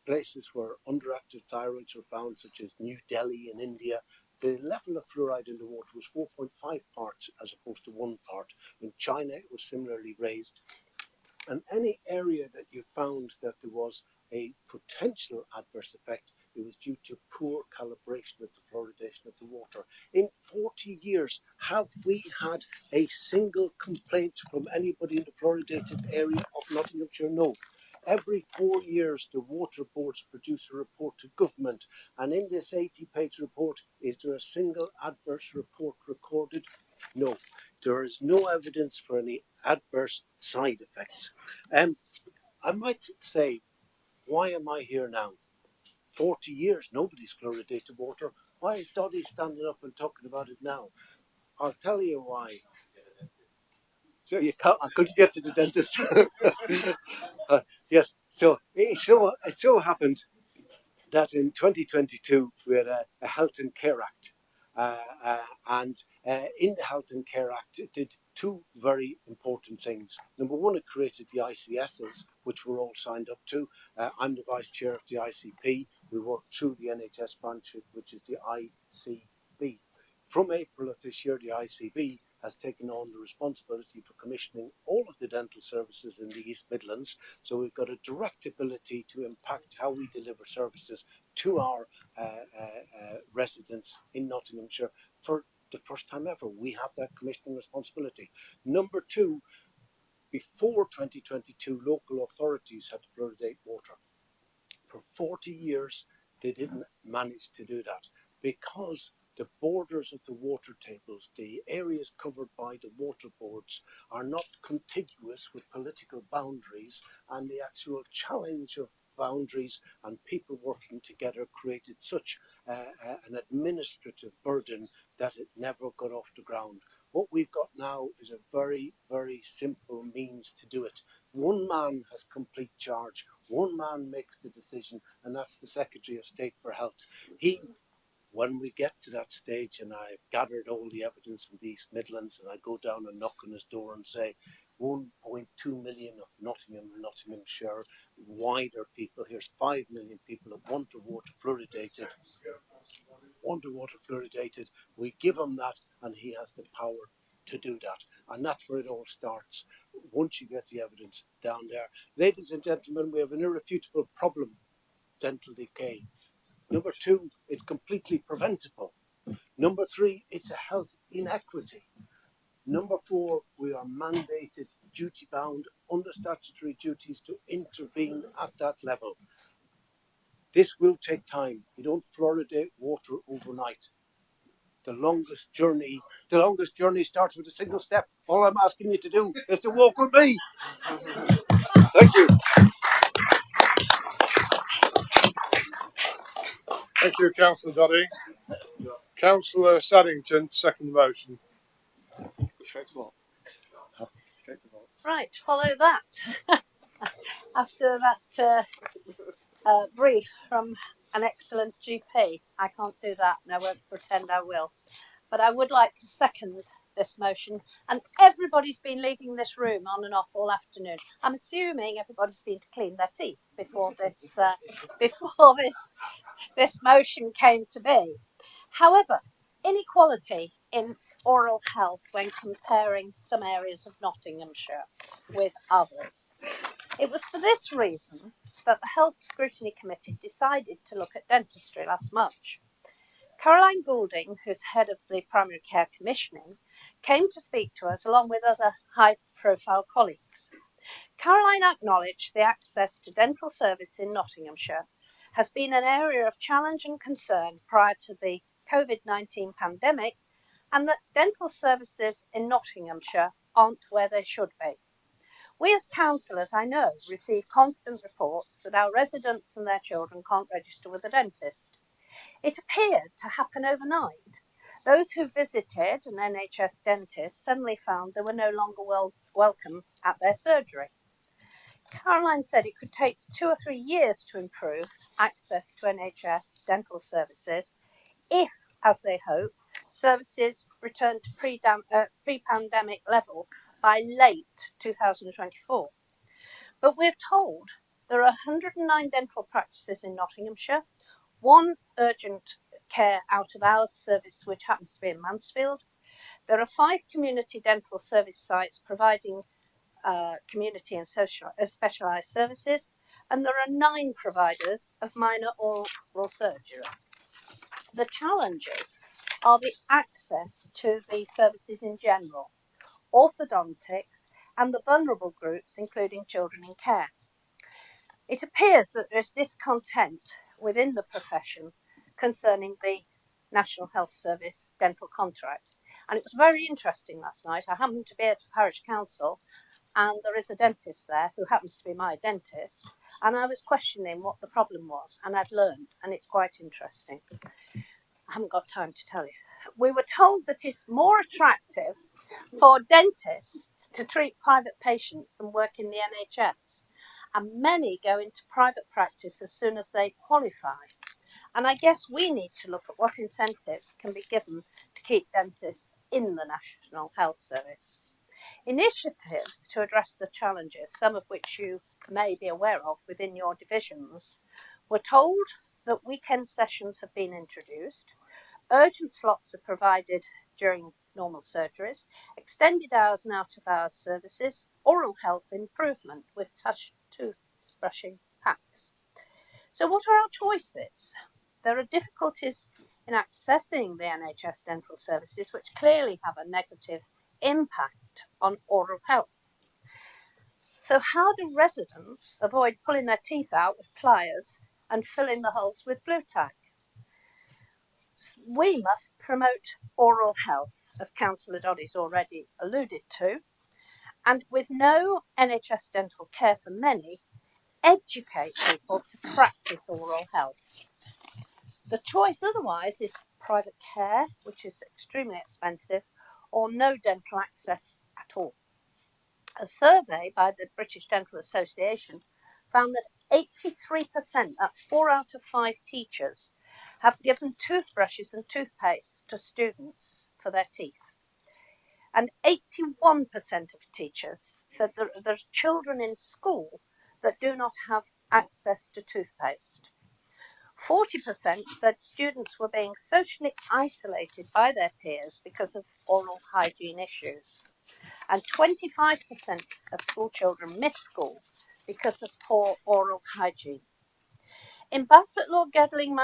places where underactive thyroids were found, such as New Delhi in India, the level of fluoride in the water was 4.5 parts as opposed to 1 part. In China, it was similarly raised. And any area that you found that there was a potential adverse effect, it was due to poor calibration of the fluoridation of the water. In 40 years, have we had a single complaint from anybody in the fluoridated area of Nottinghamshire? No. Every 4 years, the water boards produce a report to government, and in this 80-page report, is there a single adverse report recorded? No, there is no evidence for any adverse side effects. I might say, why am I here now? 40 years, nobody's fluoridated water. Why is Doddy standing up and talking about it now? I'll tell you why. So you can't, I couldn't get to the dentist. Yes, so it so happened that in 2022 we had a Health and Care Act. And in the Health and Care Act, it did two very important things. Number one, it created the ICSs, which we're all signed up to. I'm the vice chair of the ICP. We work through the NHS branch, which is the ICB. From April of this year, the ICB has taken on the responsibility for commissioning all of the dental services in the East Midlands. So we've got a direct ability to impact how we deliver services to our residents in Nottinghamshire for the first time ever. We have that commissioning responsibility. Number two, before 2022, local authorities had to fluoridate water. For 40 years, they didn't manage to do that because the borders of the water tables, the areas covered by the water boards, are not contiguous with political boundaries, and the actual challenge of boundaries and people working together created such an administrative burden that it never got off the ground. What we've got now is a very, very simple means to do it. One man has complete charge. One man makes the decision, and that's the Secretary of State for Health. When we get to that stage, and I've gathered all the evidence from the East Midlands, and I go down and knock on his door and say, 1.2 million of Nottingham and Nottinghamshire wider people, here's 5 million people that want their water fluoridated, we give him that, and he has the power to do that. And that's where it all starts, once you get the evidence down there. Ladies and gentlemen, we have an irrefutable problem, dental decay. Number two, it's completely preventable. Number three, it's a health inequity. Number four, we are mandated, duty-bound, under statutory duties to intervene at that level. This will take time. You don't fluoridate water overnight. The longest journey starts with a single step. All I'm asking you to do is to walk with me. Thank you. Thank you, Councillor Doddy. Councillor Saddington, second motion. Straight to vote. Straight to vote. Right, follow that. After that brief from an excellent GP, I can't do that, and I won't pretend I will. But I would like to second this motion, and everybody's been leaving this room on and off all afternoon. I'm assuming everybody's been to clean their teeth before this this motion came to be. However, inequality in oral health when comparing some areas of Nottinghamshire with others. It was for this reason that the Health Scrutiny Committee decided to look at dentistry last March. Caroline Goulding, who's head of the Primary Care Commissioning, came to speak to us along with other high-profile colleagues. Caroline acknowledged the access to dental service in Nottinghamshire has been an area of challenge and concern prior to the COVID-19 pandemic, and that dental services in Nottinghamshire aren't where they should be. We as councillors, I know, receive constant reports that our residents and their children can't register with a dentist. It appeared to happen overnight. Those who visited an NHS dentist suddenly found they were no longer welcome at their surgery. Caroline said it could take 2 or 3 years to improve access to NHS dental services if, as they hope, services return to pre-pandemic level by late 2024. But we're told there are 109 dental practices in Nottinghamshire, 1 urgent care out of hours service which happens to be in Mansfield. There are 5 community dental service sites providing community and specialised services, and there are 9 providers of minor oral surgery. The challenges are the access to the services in general, orthodontics, and the vulnerable groups, including children in care. It appears that there is discontent within the profession concerning the National Health Service dental contract. And it was very interesting last night. I happened to be at Parish Council, and there is a dentist there who happens to be my dentist. And I was questioning what the problem was, and I'd learned, and it's quite interesting. I haven't got time to tell you. We were told that it's more attractive for dentists to treat private patients than work in the NHS. And many go into private practice as soon as they qualify. And I guess we need to look at what incentives can be given to keep dentists in the National Health Service. Initiatives to address the challenges, some of which you may be aware of within your divisions, were told that weekend sessions have been introduced, urgent slots are provided during normal surgeries, extended hours and out of hours services, oral health improvement with toothbrushing packs. So what are our choices? There are difficulties in accessing the NHS dental services which clearly have a negative impact on oral health. So how do residents avoid pulling their teeth out with pliers and filling the holes with blue tack? We must promote oral health, as Councillor Doddy's already alluded to, and with no NHS dental care for many, educate people to practice oral health. The choice otherwise is private care, which is extremely expensive, or no dental access at all. A survey by the British Dental Association found that 83%, that's 4 out of 5 teachers, have given toothbrushes and toothpaste to students for their teeth. And 81% of teachers said that there's children in school that do not have access to toothpaste. 40% said students were being socially isolated by their peers because of oral hygiene issues. And 25% of school children miss school because of poor oral hygiene. In Bassett, Lord Gedling,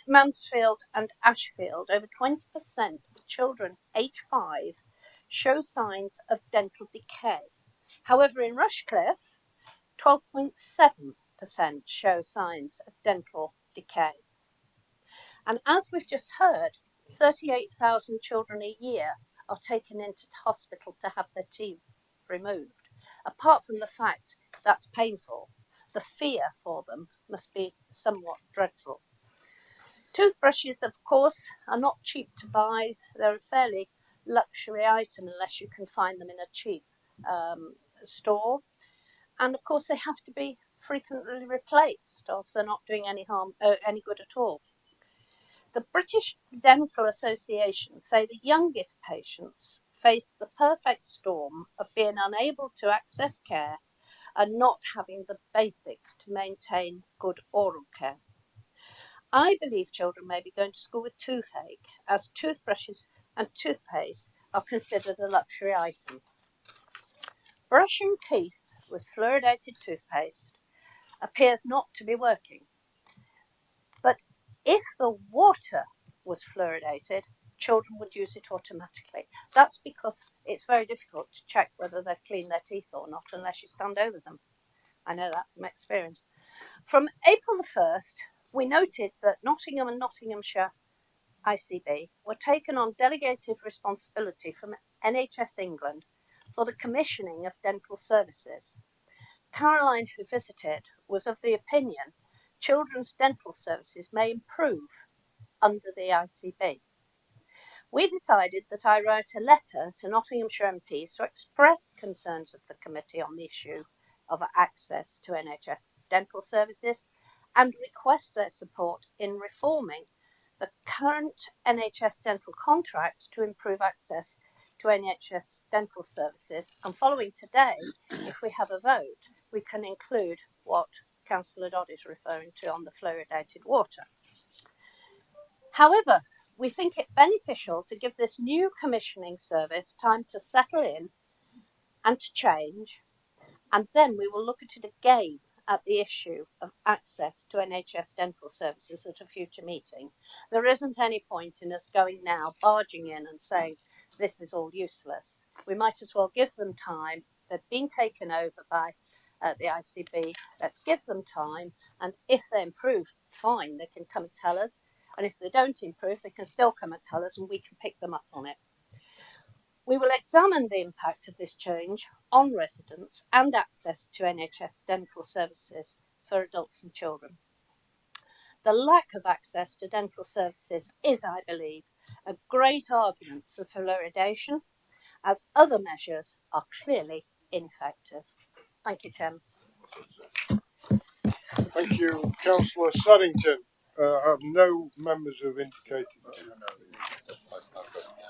Mansfield and Ashfield, over 20% of children aged 5 show signs of dental decay. However, in Rushcliffe, 12.7% show signs of dental decay. And as we've just heard, 38,000 children a year are taken into hospital to have their teeth removed. Apart from the fact that's painful, the fear for them must be somewhat dreadful. Toothbrushes, of course, are not cheap to buy. They're a fairly luxury item unless you can find them in a cheap store. And of course, they have to be frequently replaced, or else they're not doing any harm, any good at all. The British Dental Association say the youngest patients face the perfect storm of being unable to access care and not having the basics to maintain good oral care. I believe children may be going to school with toothache, as toothbrushes and toothpaste are considered a luxury item. Brushing teeth with fluoridated toothpaste appears not to be working. But if the water was fluoridated, children would use it automatically. That's because it's very difficult to check whether they've cleaned their teeth or not unless you stand over them. I know that from experience. From April the 1st, we noted that Nottingham and Nottinghamshire ICB were taken on delegated responsibility from NHS England for the commissioning of dental services. Caroline, who visited, was of the opinion children's dental services may improve under the ICB. We decided that I wrote a letter to Nottinghamshire MPs to express concerns of the committee on the issue of access to NHS dental services and request their support in reforming the current NHS dental contracts to improve access to NHS dental services. And following today, if we have a vote, we can include what Councillor Dodd is referring to on the fluoridated water. However, we think it beneficial to give this new commissioning service time to settle in and to change, and then we will look at it again at the issue of access to NHS dental services at a future meeting. There isn't any point in us going now, barging in and saying this is all useless. We might as well give them time. They've been taken over by the ICB. Let's give them time, and if they improve, fine, they can come and tell us. And if they don't improve, they can still come and tell us, and we can pick them up on it. We will examine the impact of this change on residents and access to NHS dental services for adults and children. The lack of access to dental services is, I believe, a great argument for fluoridation, as other measures are clearly ineffective. Thank you, Chairman. Thank you, Councillor Saddington. I have no members who have indicated.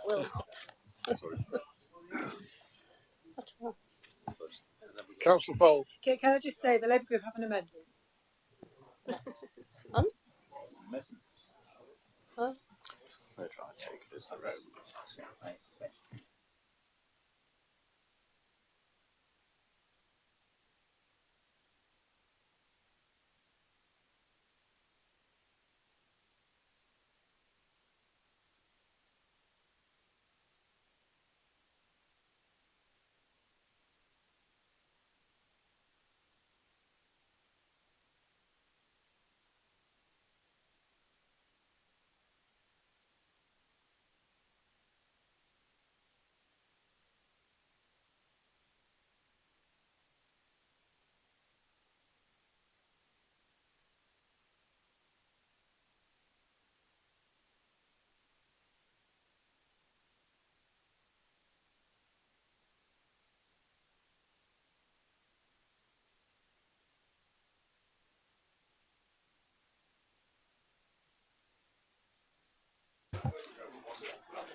Will not. Sorry. Councillor Fold. Can I just say the Labour Group have an amendment? Huh? We're trying to take it as the road.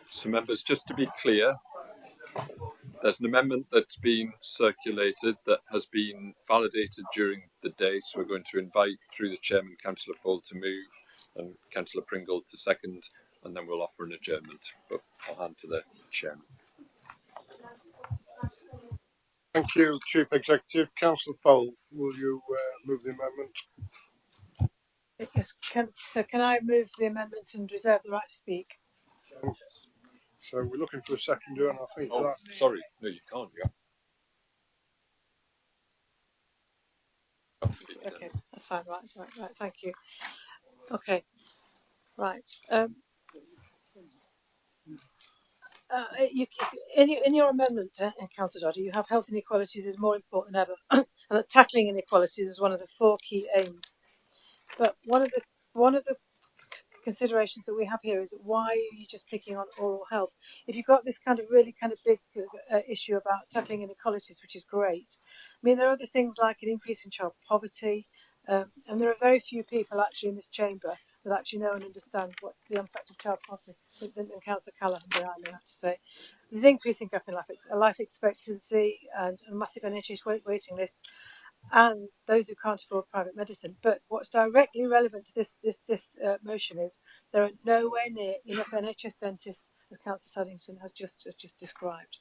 So, members, just to be clear, there's an amendment that's been circulated that has been validated during the day. So we're going to invite through the chairman, Councillor Fall, to move and Councillor Pringle to second, and then we'll offer an adjournment. But I'll hand to the chairman. Thank you, Chief Executive. Councillor Fold, will you move the amendment? Yes. Can I move the amendment and reserve the right to speak? So we're looking for a seconder, and I think that. Sorry, no, you can't. You have to speak. Okay, that's fine. Right. Thank you. Okay, right. In your amendment, Councillor Doddy, you have health inequalities is more important than ever, and that tackling inequalities is one of the 4 key aims. But one of the considerations that we have here is why are you just picking on oral health? If you've got this kind of really kind of big issue about tackling inequalities, which is great. I mean, there are other things like an increase in child poverty, and there are very few people actually in this chamber that actually know and understand what the impact of child poverty. And Councillor Callaghan behind me, I have to say. There's an increasing gap in life expectancy and a massive NHS waiting list, and those who can't afford private medicine. But what's directly relevant to this motion is there are nowhere near enough NHS dentists, as Councillor Saddington has just described.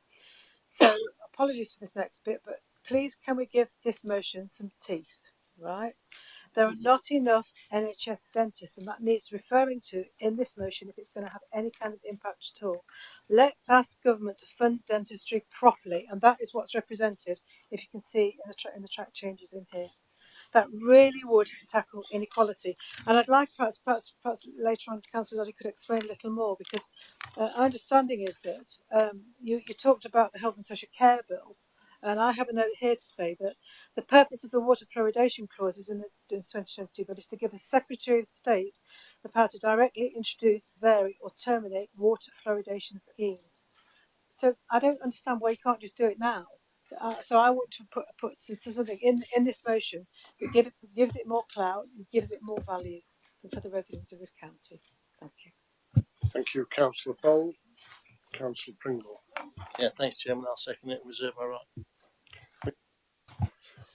So apologies for this next bit, but please can we give this motion some teeth, right? There are not enough NHS dentists, and that needs referring to in this motion if it's going to have any kind of impact at all. Let's ask government to fund dentistry properly, and that is what's represented, if you can see in the track changes in here. That really would tackle inequality. And I'd like perhaps later on Councillor Doddy could explain a little more, because our understanding is that you talked about the Health and Social Care Bill, and I have a note here to say that the purpose of the water fluoridation clauses in the 2022 bill is to give the Secretary of State the power to directly introduce, vary or terminate water fluoridation schemes. So I don't understand why you can't just do it now. So I want to put something in this motion that gives it more clout and gives it more value for the residents of this county. Thank you. Thank you, Councillor Fold. Councillor Pringle. Yeah, thanks, Chairman. I'll second it and reserve my right.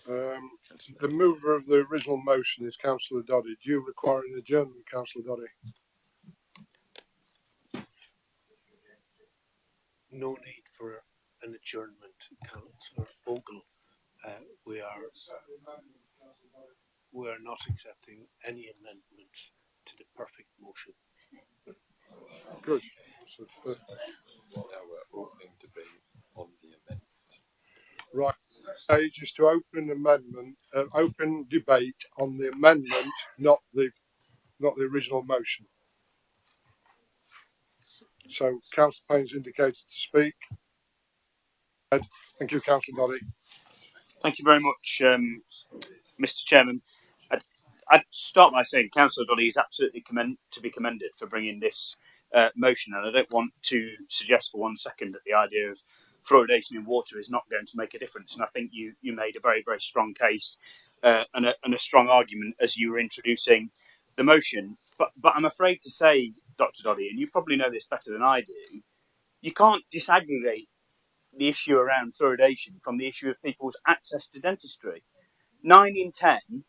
The mover of the original motion is Councillor Doddy. Do you require an adjournment, Councillor Doddy? No need for an adjournment, Councillor Ogle. We are not accepting any amendments to the perfect motion. Good. So, now we're opening debate on the amendment. right. Page is to open amendment, open debate on the amendment, not the original motion. So Councillor Payne's indicated to speak. Thank you, Councillor Doddy. Thank you very much, Mr. Chairman. I'd start by saying Councillor Doddy is absolutely to be commended for bringing this motion, and I don't want to suggest for 1 second that the idea of fluoridation in water is not going to make a difference. And I think you made a very, very strong case and a strong argument as you were introducing the motion. But I'm afraid to say, Dr. Doddy, and you probably know this better than I do, you can't disaggregate the issue around fluoridation from the issue of people's access to dentistry. 9 in 10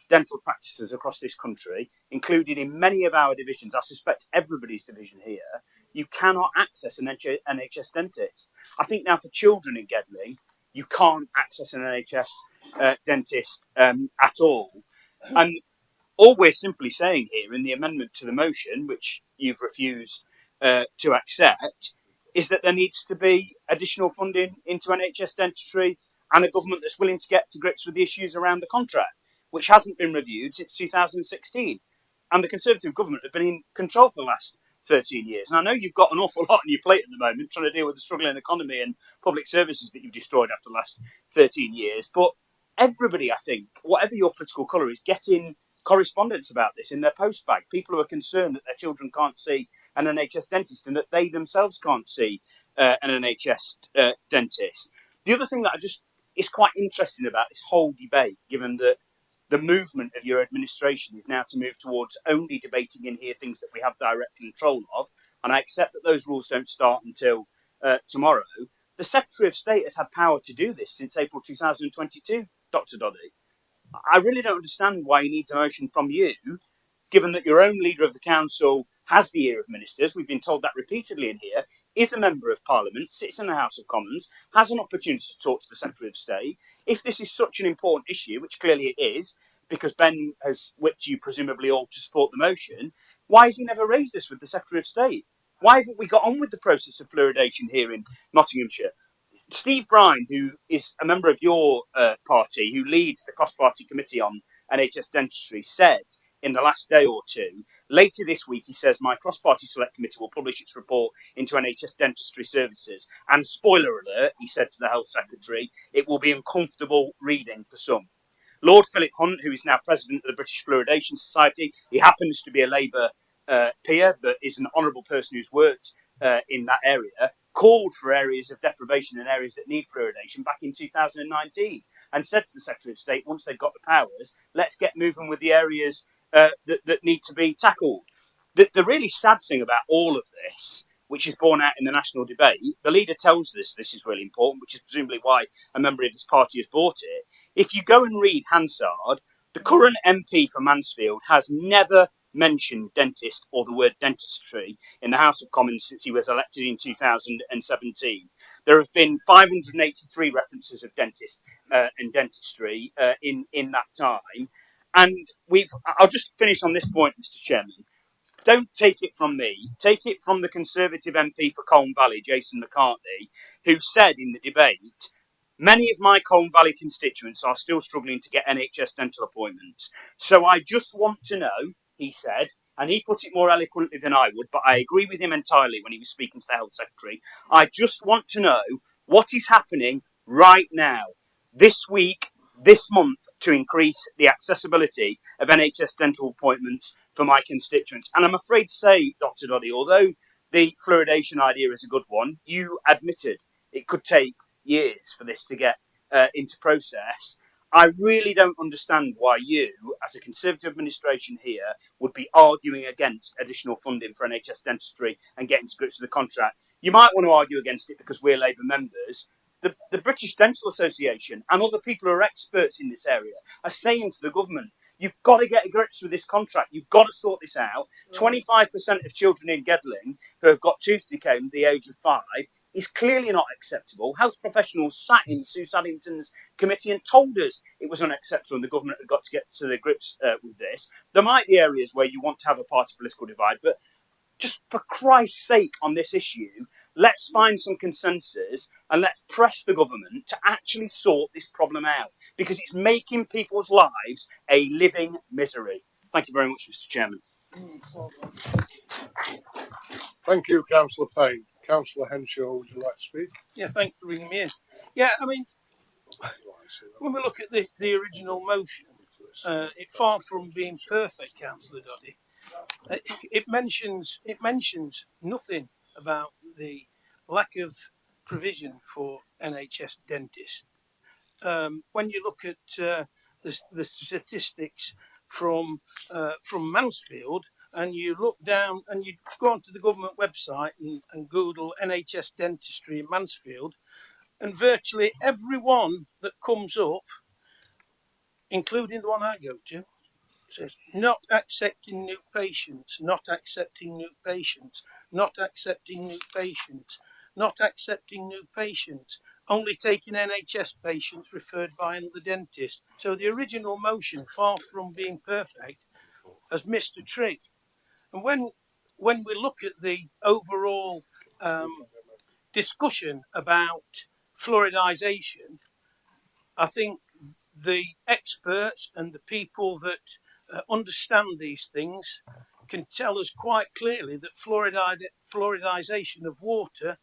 dental practices across this country, included in many of our divisions, I suspect everybody's division here, you cannot access an NHS dentist. I think now for children in Gedling, you can't access an NHS dentist at all. And all we're simply saying here in the amendment to the motion, which you've refused to accept, is that there needs to be additional funding into NHS dentistry and a government that's willing to get to grips with the issues around the contract, which hasn't been reviewed since 2016. And the Conservative government have been in control for the last 13 years. And I know you've got an awful lot on your plate at the moment, trying to deal with the struggling economy and public services that you've destroyed after the last 13 years. But everybody, I think, whatever your political colour, is getting correspondence about this in their post bag. People who are concerned that their children can't see an NHS dentist and that they themselves can't see an NHS dentist. The other thing that is quite interesting about this whole debate, given that the movement of your administration is now to move towards only debating in here things that we have direct control of, and I accept that those rules don't start until tomorrow. The Secretary of State has had power to do this since April 2022, Dr. Doddy. I really don't understand why he needs a motion from you, given that your own leader of the council has the ear of ministers. We've been told that repeatedly in here, is a member of parliament, sits in the House of Commons, has an opportunity to talk to the Secretary of State. If this is such an important issue, which clearly it is, because Ben has whipped you presumably all to support the motion, why has he never raised this with the Secretary of State? Why haven't we got on with the process of fluoridation here in Nottinghamshire? Steve Brine, who is a member of your party, who leads the cross-party committee on NHS dentistry, said in the last day or two, later this week, he says, my cross-party select committee will publish its report into NHS dentistry services. And spoiler alert, he said to the Health Secretary, it will be uncomfortable reading for some. Lord Philip Hunt, who is now president of the British Fluoridation Society, he happens to be a Labour peer, but is an honourable person who's worked in that area, called for areas of deprivation and areas that need fluoridation back in 2019 and said to the Secretary of State, once they've got the powers, let's get moving with the areas that need to be tackled. The really sad thing about all of this, which is borne out in the national debate, the leader tells us this is really important, which is presumably why a member of his party has bought it. If you go and read Hansard, the current MP for Mansfield has never mentioned dentist or the word dentistry in the House of Commons since he was elected in 2017. There have been 583 references of dentist and dentistry in that time. And I'll just finish on this point, Mr. Chairman. Don't take it from me. Take it from the Conservative MP for Colne Valley, Jason McCartney, who said in the debate, many of my Colne Valley constituents are still struggling to get NHS dental appointments. So I just want to know, he said, and he put it more eloquently than I would, but I agree with him entirely when he was speaking to the Health Secretary. I just want to know what is happening right now, this week, this month, to increase the accessibility of NHS dental appointments for my constituents. And I'm afraid to say, Dr. Doddy, although the fluoridation idea is a good one, you admitted it could take years for this to get into process. I really don't understand why you, as a Conservative administration here, would be arguing against additional funding for NHS dentistry and getting to grips with the contract. You might want to argue against it because we're Labour members. The British Dental Association and other people who are experts in this area are saying to the government, you've got to get to grips with this contract. You've got to sort this out. 25% of children in Gedling who have got tooth decay under the age of 5 is clearly not acceptable. Health professionals sat in Sue Saddington's committee and told us it was unacceptable and the government had got to get to the grips with this. There might be areas where you want to have a party political divide, but just for Christ's sake, on this issue, let's find some consensus and let's press the government to actually sort this problem out, because it's making people's lives a living misery. Thank you very much, Mr. Chairman. Thank you, Councillor Payne. Councillor Henshaw, would you like to speak? Yeah, thanks for bringing me in. Yeah, I mean, when we look at the original motion, it far from being perfect, Councillor Doddy. It mentions nothing about the lack of provision for NHS dentists. When you look at the statistics from Mansfield, and you look down and you go onto the government website and Google NHS dentistry in Mansfield, and virtually everyone that comes up, including the one I go to, says not accepting new patients, not accepting new patients, not accepting new patients, not accepting new patients, only taking NHS patients referred by another dentist. So the original motion, far from being perfect, has missed a trick. And when we look at the overall discussion about fluoridisation, I think the experts and the people that understand these things can tell us quite clearly that fluoridisation of water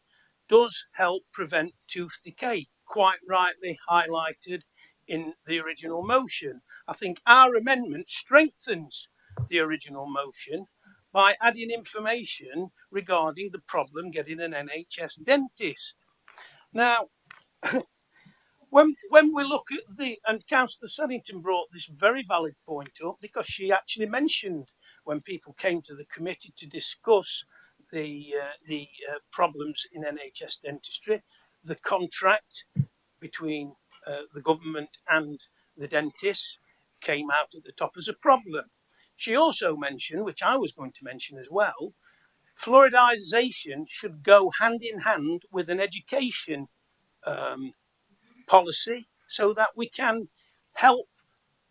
does help prevent tooth decay, quite rightly highlighted in the original motion. I think our amendment strengthens the original motion by adding information regarding the problem getting an NHS dentist. Now, when we look at and Councillor Sennington brought this very valid point up, because she actually mentioned when people came to the committee to discuss the problems in NHS dentistry, the contract between the government and the dentists came out at the top as a problem. She also mentioned, which I was going to mention as well, fluoridisation should go hand in hand with an education policy, so that we can help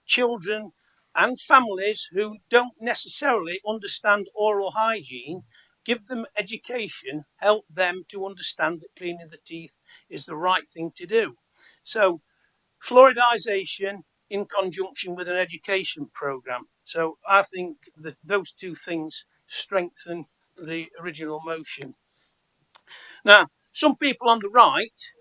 children and families who don't necessarily understand oral hygiene, give them education, help them to understand that cleaning the teeth is the right thing to do. So fluoridisation in conjunction with an education programme. So I think that those two things strengthen the original motion. Now, some people on the right,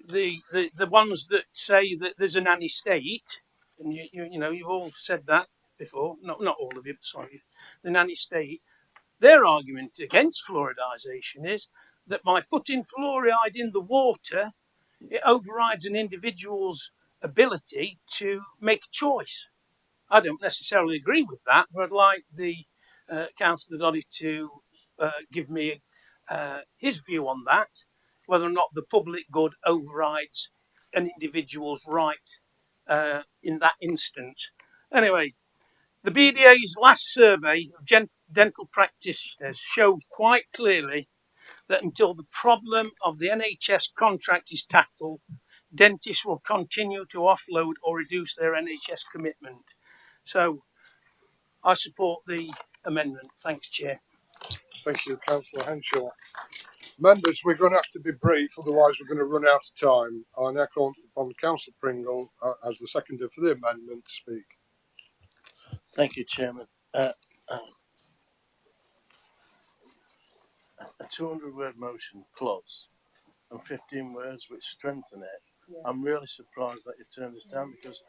the ones that say that there's a nanny state, and you know, you've all said that before, not all of you, but sorry, the nanny state, their argument against fluoridisation is that by putting fluoride in the water, it overrides an individual's ability to make a choice. I don't necessarily agree with that, but I'd like the Councillor Doddy to give me his view on that, whether or not the public good overrides an individual's right in that instance. Anyway, the BDA's last survey of dental practitioners showed quite clearly that until the problem of the NHS contract is tackled, dentists will continue to offload or reduce their NHS commitment. So I support the amendment. Thanks, Chair. Thank you, Councillor Henshaw. Members, we're going to have to be brief, otherwise we're going to run out of time. I now call upon Councillor Pringle as the seconder for the amendment to speak. Thank you, Chairman. A 200-word motion plus and 15 words which strengthen it. Yeah. I'm really surprised that you've turned this down, because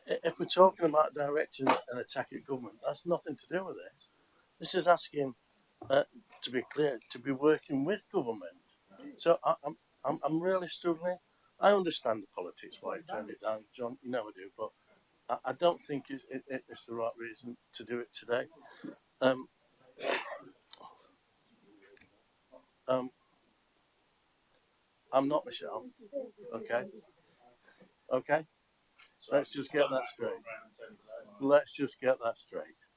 if we're talking about directing an attack at government, that's nothing to do with it. This is asking, to be clear, to be working with government. So I'm really struggling. I understand the politics why you turned it down, John. You know I do, but I don't think it's the right reason to do it today. I'm not Michelle. Okay. Okay. Let's just get that straight. Let's just get that straight.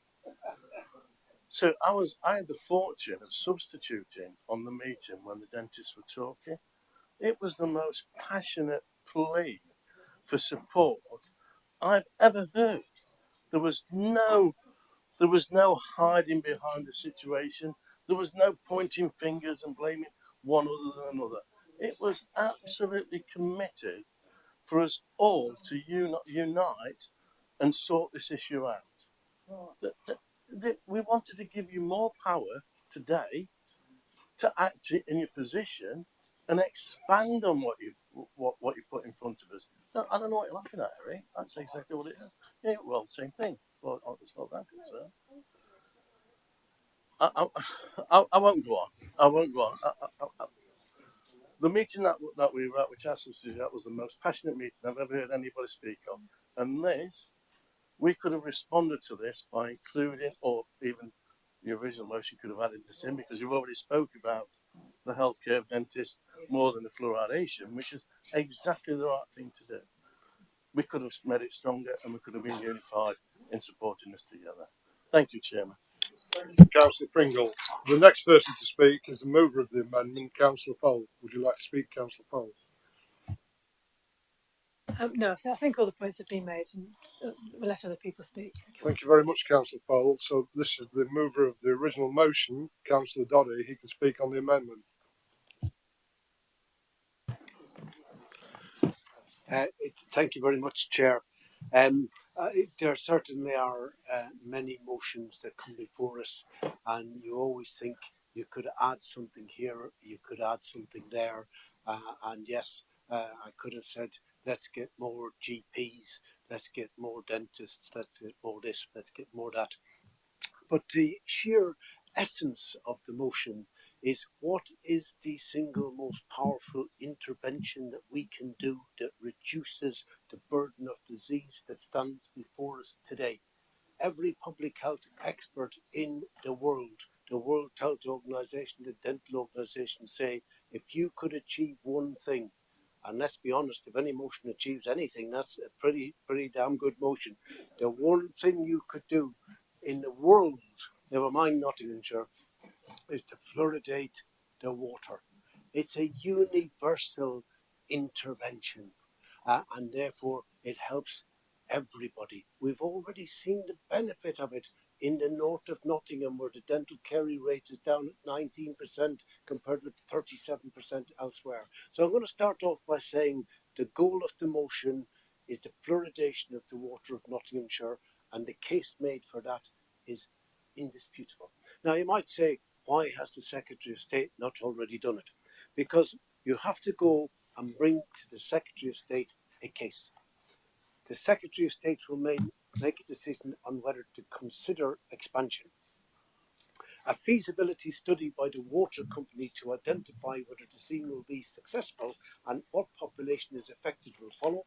So I had the fortune of substituting on the meeting when the dentists were talking. It was the most passionate plea for support I've ever heard. There was no There was no hiding behind the situation. There was no pointing fingers and blaming one other than another. It was absolutely committed for us all to unite and sort this issue out. We wanted to give you more power today to act in your position and expand on what you put in front of us. No, I don't know what you're laughing at, Harry. That's exactly what it is. Yeah, well, same thing. As far as I'm concerned. I won't go on. I won't go on. The meeting that we were at, which I substituted, that was the most passionate meeting I've ever heard anybody speak of. And this, we could have responded to this by including, or even the original motion could have added this in, because you've already spoke about the healthcare of dentists more than the fluoridation, which is exactly the right thing to do. We could have made it stronger and we could have been unified in supporting this together. Thank you, Chairman. Councillor Pringle. The next person to speak is the mover of the amendment, Councillor Fold. Would you like to speak, Councillor Fold? No, so I think all the points have been made, and we'll let other people speak. Thank you very much, Councillor Fold. So this is the mover of the original motion, Councillor Doddy. He can speak on the amendment. Thank you very much, Chair. There certainly are many motions that come before us, and you always think you could add something here, you could add something there, and yes, I could have said, let's get more GPs, let's get more dentists, let's get more this, let's get more that. But the sheer essence of the motion is, what is the single most powerful intervention that we can do that reduces the burden of disease that stands before us today? Every public health expert in the World Health Organization, the Dental Organization, say, if you could achieve one thing, and let's be honest, if any motion achieves anything, that's a pretty damn good motion. The one thing you could do in the world, never mind Nottinghamshire, is to fluoridate the water. It's a universal intervention, and therefore it helps everybody. We've already seen the benefit of it in the north of Nottingham, where the dental carie rate is down at 19% compared with 37% elsewhere. So I'm going to start off by saying the goal of the motion is the fluoridation of the water of Nottinghamshire, and the case made for that is indisputable. Now you might say, why has the Secretary of State not already done it? Because you have to go and bring to the Secretary of State a case. The Secretary of State will make a decision on whether to consider expansion. A feasibility study by the water company to identify whether the scheme will be successful and what population is affected will follow.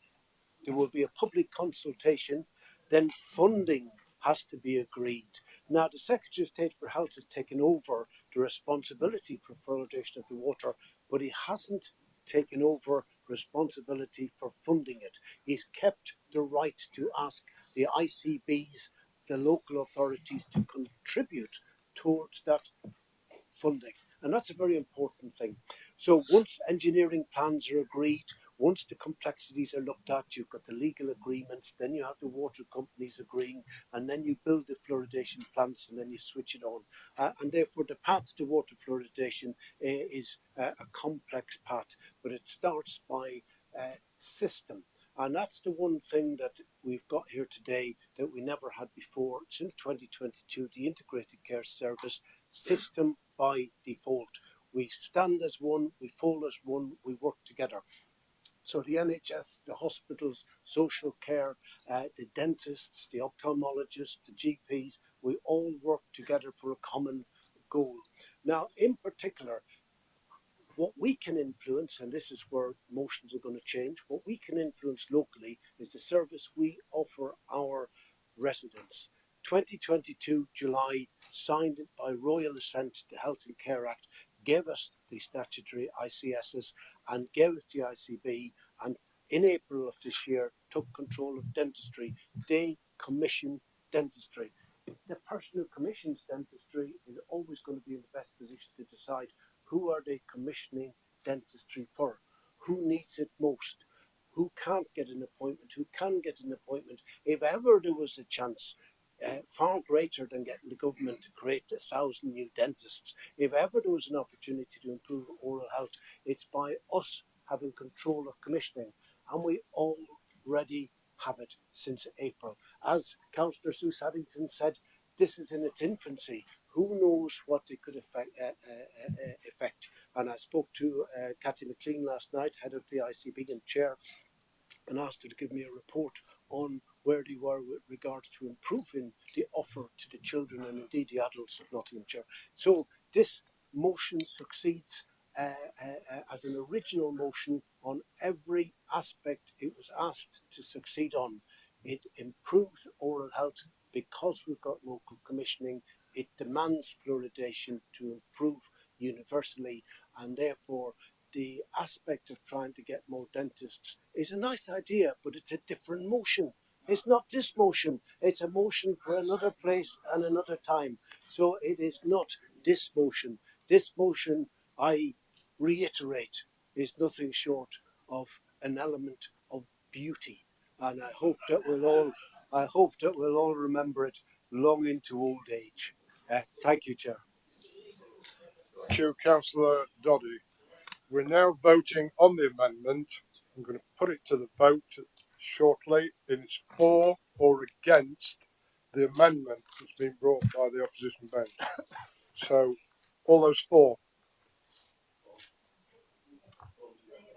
There will be a public consultation, then funding has to be agreed. Now, the Secretary of State for Health has taken over the responsibility for fluoridation of the water, but he hasn't taken over responsibility for funding it. He's kept the right to ask the ICBs, the local authorities, to contribute towards that funding. And that's a very important thing. So once engineering plans are agreed, once the complexities are looked at, you've got the legal agreements, then you have the water companies agreeing, and then you build the fluoridation plants, and then you switch it on. And therefore, the path to water fluoridation is a complex path, but it starts by system. And that's the one thing that we've got here today that we never had before. Since 2022, the Integrated Care Service system by default. We stand as one, we fall as one, we work together. So the NHS, the hospitals, social care, the dentists, the ophthalmologists, the GPs, we all work together for a common goal. Now, in particular, what we can influence, and this is where motions are going to change, what we can influence locally is the service we offer our residents. 2022 July, signed by royal assent, the Health and Care Act gave us the statutory ICSs and gave us the ICB, and in April of this year took control of dentistry. They commission dentistry. The person who commissions dentistry is always going to be in the best position to decide who are they commissioning dentistry for, who needs it most, who can't get an appointment, who can get an appointment. If ever there was a chance far greater than getting the government to create 1,000 new dentists. If ever there was an opportunity to improve oral health, it's by us having control of commissioning, and we already have it since April. As Councillor Sue Saddington said, this is in its infancy. Who knows what it could affect? And I spoke to Cathy McLean last night, head of the ICB and chair, and asked her to give me a report on where they were with regards to improving the offer to the children and indeed the adults of Nottinghamshire. So this motion succeeds as an original motion on every aspect it was asked to succeed on. It improves oral health because we've got local commissioning. It demands fluoridation to improve universally, and therefore the aspect of trying to get more dentists is a nice idea, but it's a different motion. It's not this motion. It's a motion for another place and another time. So it is not this motion. This motion, I reiterate, is nothing short of an element of beauty. And I hope that we'll all remember it long into old age. Thank you, Chair. Thank you, Councillor Doddy. We're now voting on the amendment. I'm going to put it to the vote shortly. It's for or against the amendment that's been brought by the opposition bench. So, all those for?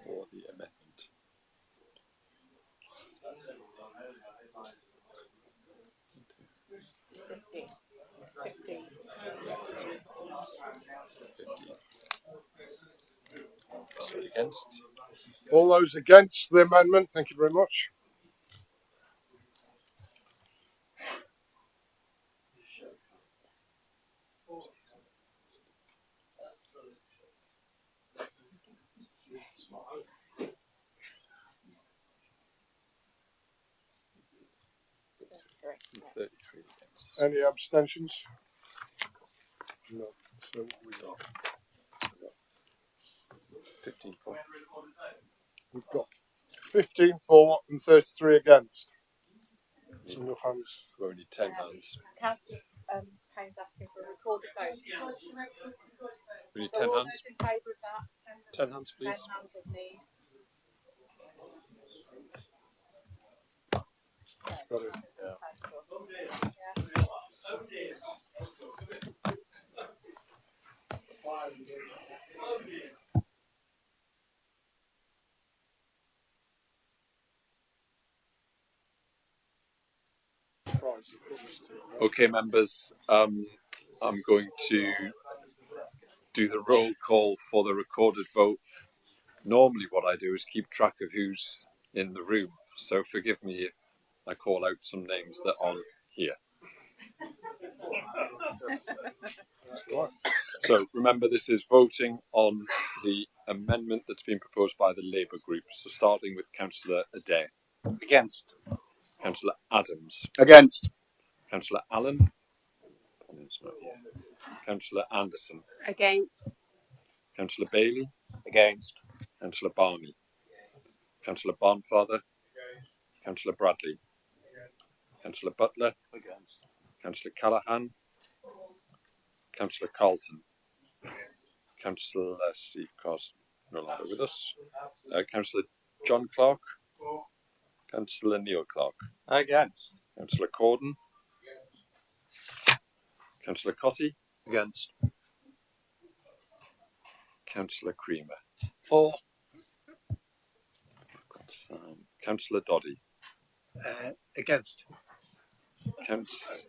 For the amendment. 15. Against? All those against the amendment, thank you very much. And 33 against. Any abstentions? No. So what we got? 15 for. We've got 15 for and 33 against. So no hands. We only 10 hands. Councillor Payne's asking for a recorded vote. We need So 10 all hands. those in favour of that? 10 hands, please. 10 hands of need. Got it. Okay, members, I'm going to do the roll call for the recorded vote. Normally what I do is keep track of who's in the room, so forgive me if I call out some names that aren't here. So remember, this is voting on the amendment that's been proposed by the Labour group. So starting with Councillor Adair. Against. Councillor Adams. Against. Councillor Allen. Councillor Anderson. Against. Councillor Bailey. Against. Councillor Barney. Councillor Barnfather. Councillor Bradley. Councillor Butler. Against. Councillor Callaghan. Councillor Carlton. Councillor Steve Carson, no longer with us. Councillor John Clark. Councillor Neil Clark. Against. Councillor Corden. Councillor Cotty. Against. Councillor Creamer. For. Councillor Doddy. Against. Councillor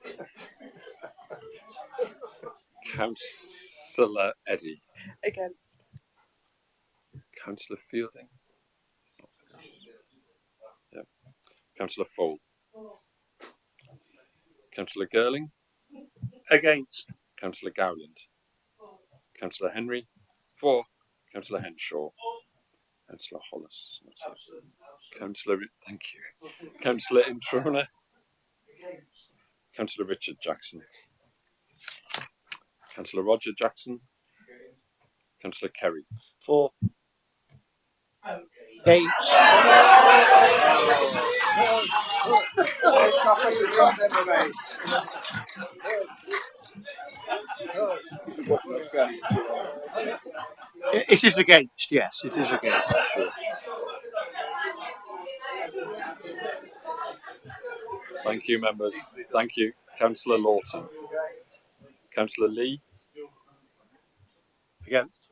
Eddy. Against. Councillor Fielding. Yep. Councillor Fole. Councillor Girling. Against. Councillor Gowland. Councillor Henry. For. Councillor Henshaw. Councillor Hollis. Councillor, thank you. Councillor Introna. Councillor Richard Jackson. Councillor Roger Jackson. Councillor Kerry. For. Against. It is against, yes, it is against. Sure. Thank you, members. Thank you. Councillor Lawton. Councillor Lee. Against.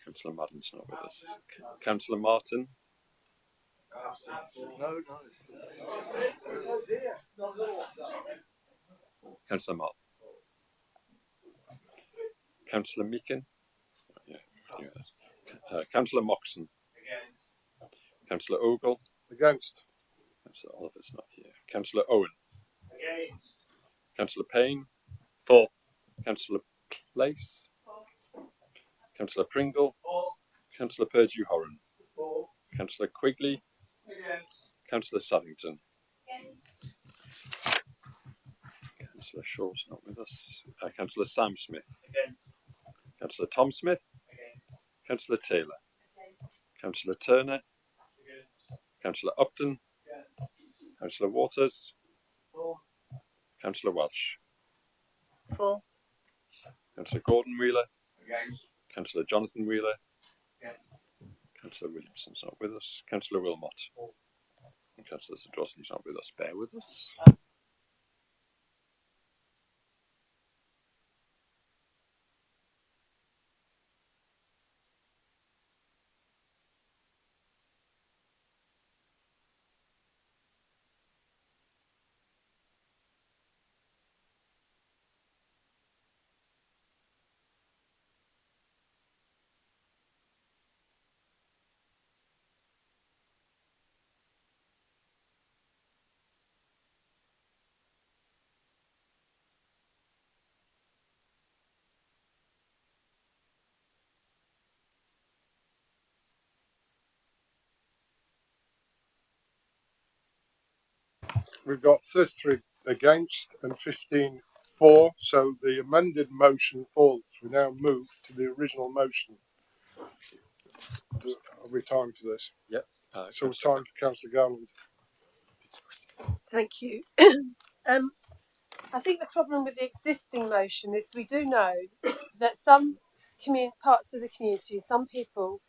Councillor Madden's not with us. Councillor Martin. Councillor Mott. Councillor Meakin. Councillor Moxon. Councillor Ogle. Against. Councillor Oliver's not here. Councillor Owen. Against. Councillor Payne. For. Councillor Place. Councillor Pringle. Councillor Perdue-Horan. Councillor Quigley. Councillor Saddington. Councillor Shaw's not with us. Councillor Sam Smith. Councillor Tom Smith. Councillor Taylor. Councillor Turner. Councillor Upton. Councillor Waters. Councillor Welsh. For. Councillor Gordon Wheeler. Against. Councillor Jonathan Wheeler. Councillor Williamson's not with us. Councillor Wilmot. And Councillor Zadrosny's not with us. Bear with us. We've got 33 against and 15 for, so the amended motion falls. We now move to the original motion. Are we time for this? Yep. So it's time for Councillor Garland. Thank you. I think the problem with the existing motion is we do know that some parts of the community, some people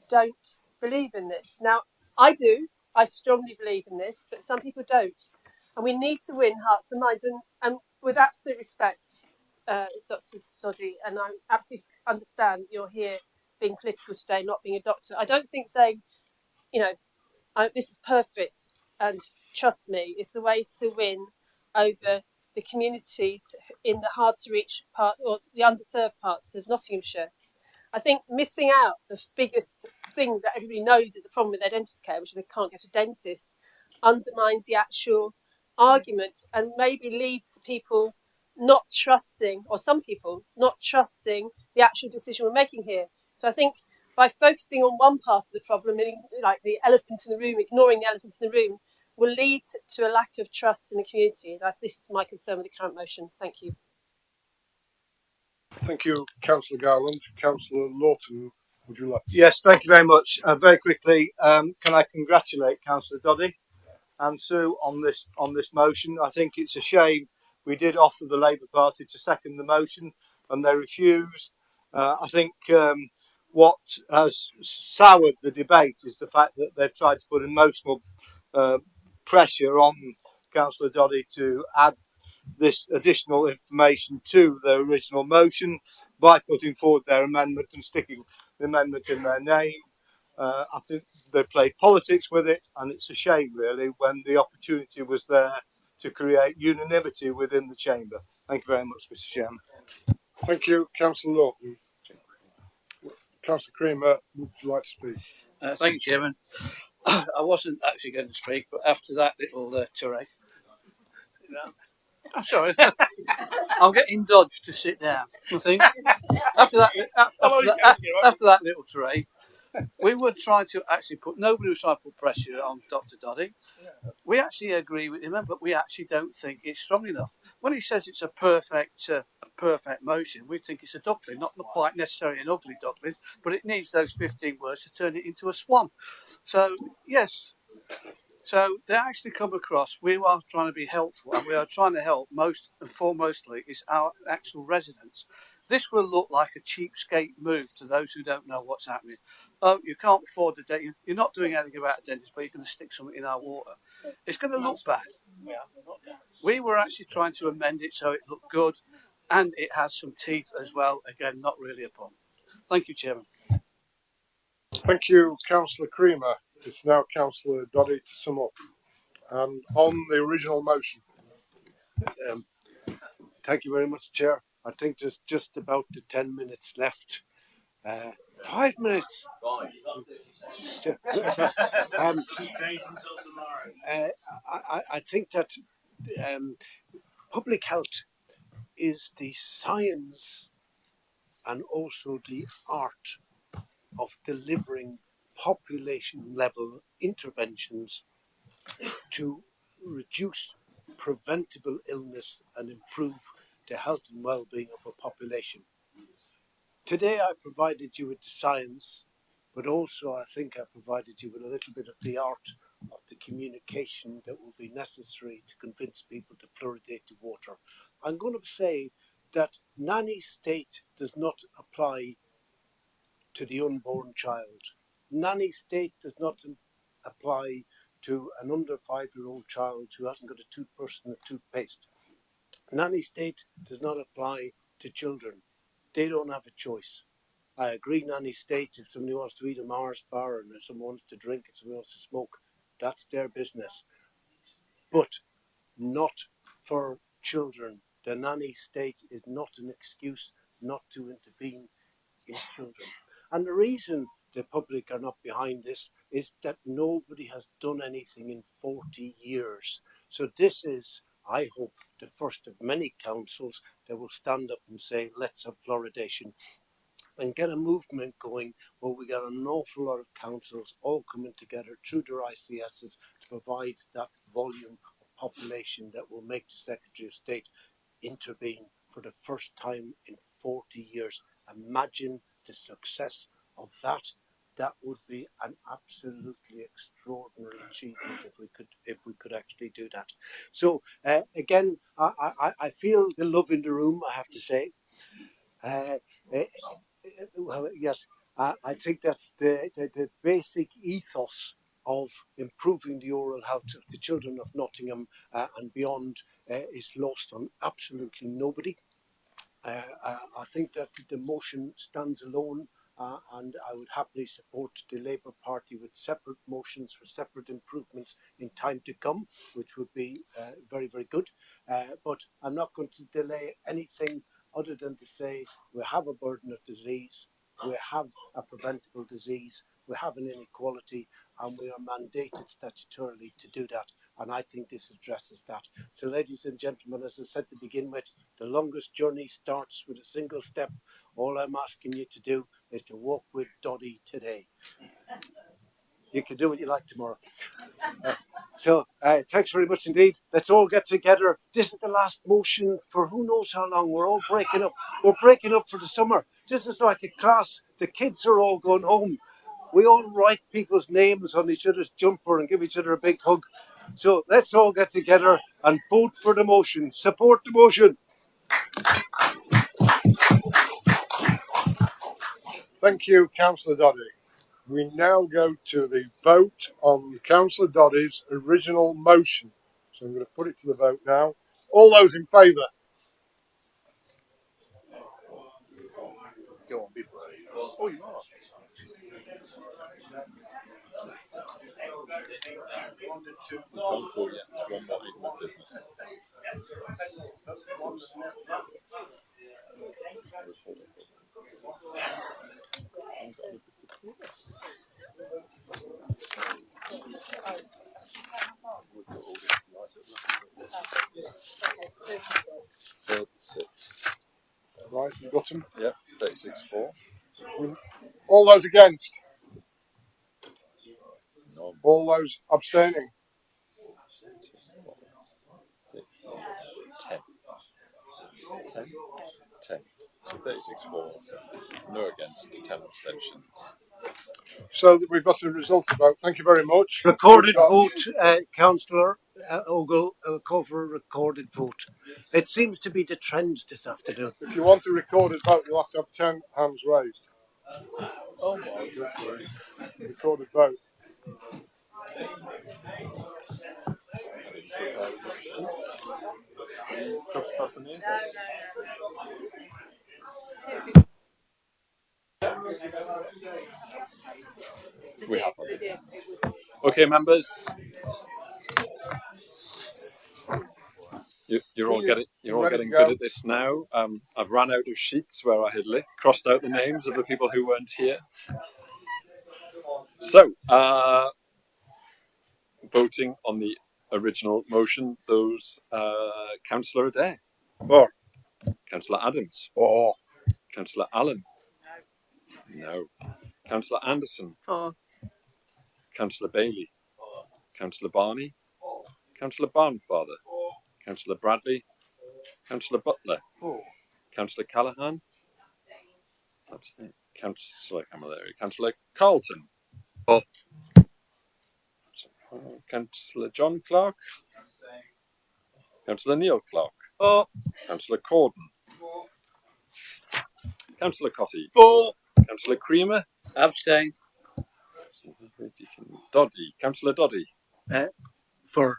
don't believe in this. Now, I do. I strongly believe in this, but some people don't. And we need to win hearts and minds. And with absolute respect, Dr. Doddy, and I absolutely understand you're here being political today, not being a doctor. I don't think saying, this is perfect and trust me is the way to win over the communities in the hard to reach part or the underserved parts of Nottinghamshire. I think missing out the biggest thing that everybody knows is a problem with their dentist care, which is they can't get a dentist, undermines the actual argument and maybe leads to people not trusting, or some people not trusting the actual decision we're making here. So I think by focusing on one part of the problem, like the elephant in the room, ignoring the elephant in the room, will lead to a lack of trust in the community. This is my concern with the current motion. Thank you. Thank you, Councillor Garland. Councillor Lawton, would you like? Yes, thank you very much. Very quickly, can I congratulate Councillor Doddy and Sue on this motion? I think it's a shame we did offer the Labour Party to second the motion and they refused. I think what has soured the debate is the fact that they've tried to put emotional pressure on Councillor Doddy to add this additional information to their original motion by putting forward their amendment and sticking the amendment in their name. I think they played politics with it, and it's a shame, really, when the opportunity was there to create unanimity within the chamber. Thank you very much, Mr. Chairman. Thank you, Councillor Lawton. Councillor Creamer, would you like to speak? Thank you, Chairman. I wasn't actually going to speak, but after that little tirade, I'm sorry, I'm getting dodged to sit down. I think after that little tirade, we were trying to actually nobody was trying to put pressure on Dr. Doddy. We actually agree with him, but we actually don't think it's strong enough. When he says it's a perfect motion, we think it's a duckling, not quite necessarily an ugly duckling, but it needs those 15 words to turn it into a swan. So, yes, So they actually come across. We are trying to be helpful, and we are trying to help most and foremostly is our actual residents. This will look like a cheapskate move to those who don't know what's happening. Oh, you can't afford the dentist. You're not doing anything about the dentist, but you're going to stick something in our water. It's going to look bad. We were actually trying to amend it so it looked good, and it has some teeth as well. Again, not really a pun. Thank you, Chairman. Thank you, Councillor Creamer. It's now Councillor Doddy to sum up. And on the original motion. Um, thank you very much, Chair. I think there's just about the 10 minutes left. 5 minutes. um, I think that public health is the science and also the art of delivering population level interventions to reduce preventable illness and improve the health and well-being of a population. Today I provided you with the science, but also I think I provided you with a little bit of the art of the communication that will be necessary to convince people to fluoridate the water. I'm going to say that nanny state does not apply to the unborn child. Nanny state does not apply to an under 5-year-old child who hasn't got a toothbrush and a toothpaste. Nanny state does not apply to children. They don't have a choice. I agree, nanny state, if somebody wants to eat a Mars bar and if someone wants to drink and somebody wants to smoke, that's their business. But not for children. The nanny state is not an excuse not to intervene in children. And the reason the public are not behind this is that nobody has done anything in 40 years. So this is, I hope, the first of many councils that will stand up and say, let's have fluoridation, and get a movement going where we get an awful lot of councils all coming together through their ICSs to provide that volume of population that will make the Secretary of State intervene for the first time in 40 years. Imagine the success of that. That would be an absolutely extraordinary achievement if we could actually do that. So again, I feel the love in the room, I have to say. Well, yes, I think that the basic ethos of improving the oral health of the children of Nottingham and beyond is lost on absolutely nobody. I think that the motion stands alone, and I would happily support the Labour Party with separate motions for separate improvements in time to come, which would be very, very good. But I'm not going to delay anything other than to say we have a burden of disease, we have a preventable disease, we have an inequality, and we are mandated statutorily to do that. And I think this addresses that. So, ladies and gentlemen, as I said to begin with, the longest journey starts with a single step. All I'm asking you to do is to walk with Doddy today. You can do what you like tomorrow. So thanks very much indeed. Let's all get together. This is the last motion for who knows how long. We're all breaking up. We're breaking up for the summer. This is like a class. The kids are all going home. We all write people's names on each other's jumper and give each other a big hug. So let's all get together and vote for the motion. Support the motion. Thank you, Councillor Doddy. We now go to the vote on Councillor Doddy's original motion. So I'm going to put it to the vote now. All those in favour? Go on, be brave. Oh, you are. Concord, yeah, one more item of business. Right, you got them? Yeah, 36-4. All those against? No. All those abstaining? 10. 10. So 36-4. No against, 10 abstentions. So that we've got a result of vote. Thank you very much. Recorded We've got- vote, Councillor Ogle, call for a recorded vote. It seems to be the trend this afternoon. If you want a recorded vote, you'll have to have 10 hands raised. Oh my goodness. Recorded vote. We have one. Okay, members. You're all getting good at this now. I've run out of sheets where I had crossed out the names of the people who weren't here. So, voting on the original motion, those Councillor Adair. For. Councillor Adams. For. Councillor Allen. No. Councillor Anderson. For. Councillor Bailey. Councillor Barney. Councillor Barnfather. Councillor Bradley. Councillor Butler. For. Councillor Callaghan. Abstain. Councillor Camilleri. Councillor Carlton. For. Councillor John Clark. Councillor Neil Clark. For. Councillor Corden. Councillor Cotty. For. Councillor Creamer. Abstain. Doddy. Councillor Doddy. For.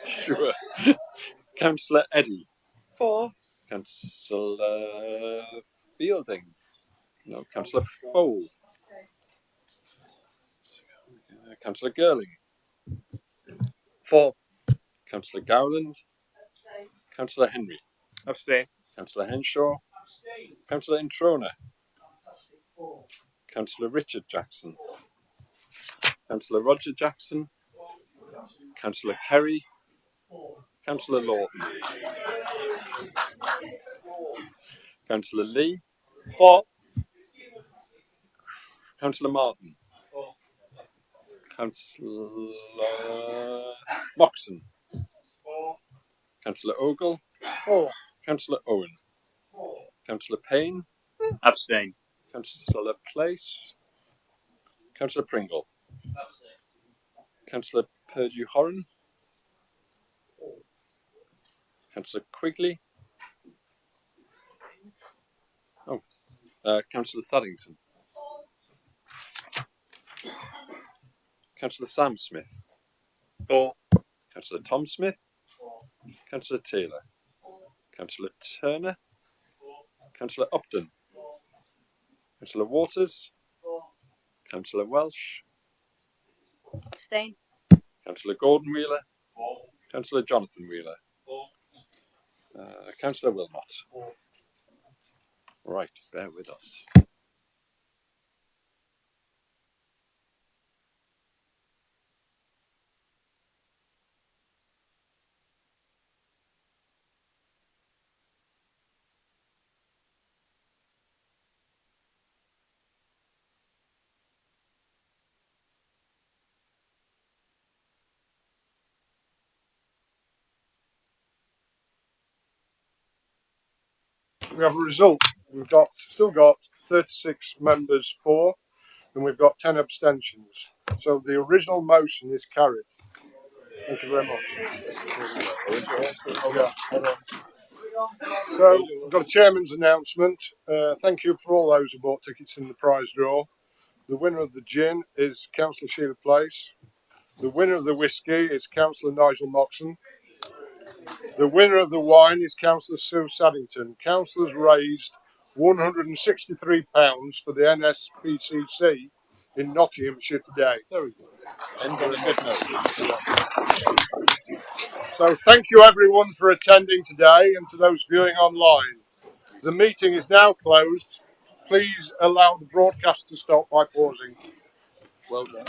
Sure. Councillor Eddy. For. Councillor Fielding. No. Councillor Fole. Councillor Girling. For. Councillor Gowland. Councillor Henry. Abstain. Councillor Henshaw. Councillor Introna. Councillor Richard Jackson. Councillor Roger Jackson. Councillor Kerry. Councillor Lawton. Councillor Lee. For. Councillor Martin. Councillor Moxon. Councillor Ogle. For. Councillor Owen. Councillor Payne. Abstain. Councillor Place. Councillor Pringle. Councillor Purdue-Horan. Councillor Quigley. Oh, Councillor Saddington. Councillor Sam Smith. For. Councillor Tom Smith. Councillor Taylor. Councillor Turner. Councillor Upton. Councillor Waters. Councillor Welsh. Abstain. Councillor Gordon Wheeler. Councillor Jonathan Wheeler. Councillor Wilmot. Right, bear with us. We have a result. We've still got 36 members for, and we've got 10 abstentions. So the original motion is carried. Thank you very much. So I've got a chairman's announcement. Thank you for all those who bought tickets in the prize draw. The winner of the gin is Councillor Sheila Place. The winner of the whiskey is Councillor Nigel Moxon. The winner of the wine is Councillor Sue Saddington. Councillors raised £163 for the NSPCC in Nottinghamshire today. Very good. End on a good note. So thank you everyone for attending today and to those viewing online. The meeting is now closed. Please allow the broadcast to stop by pausing. Well done.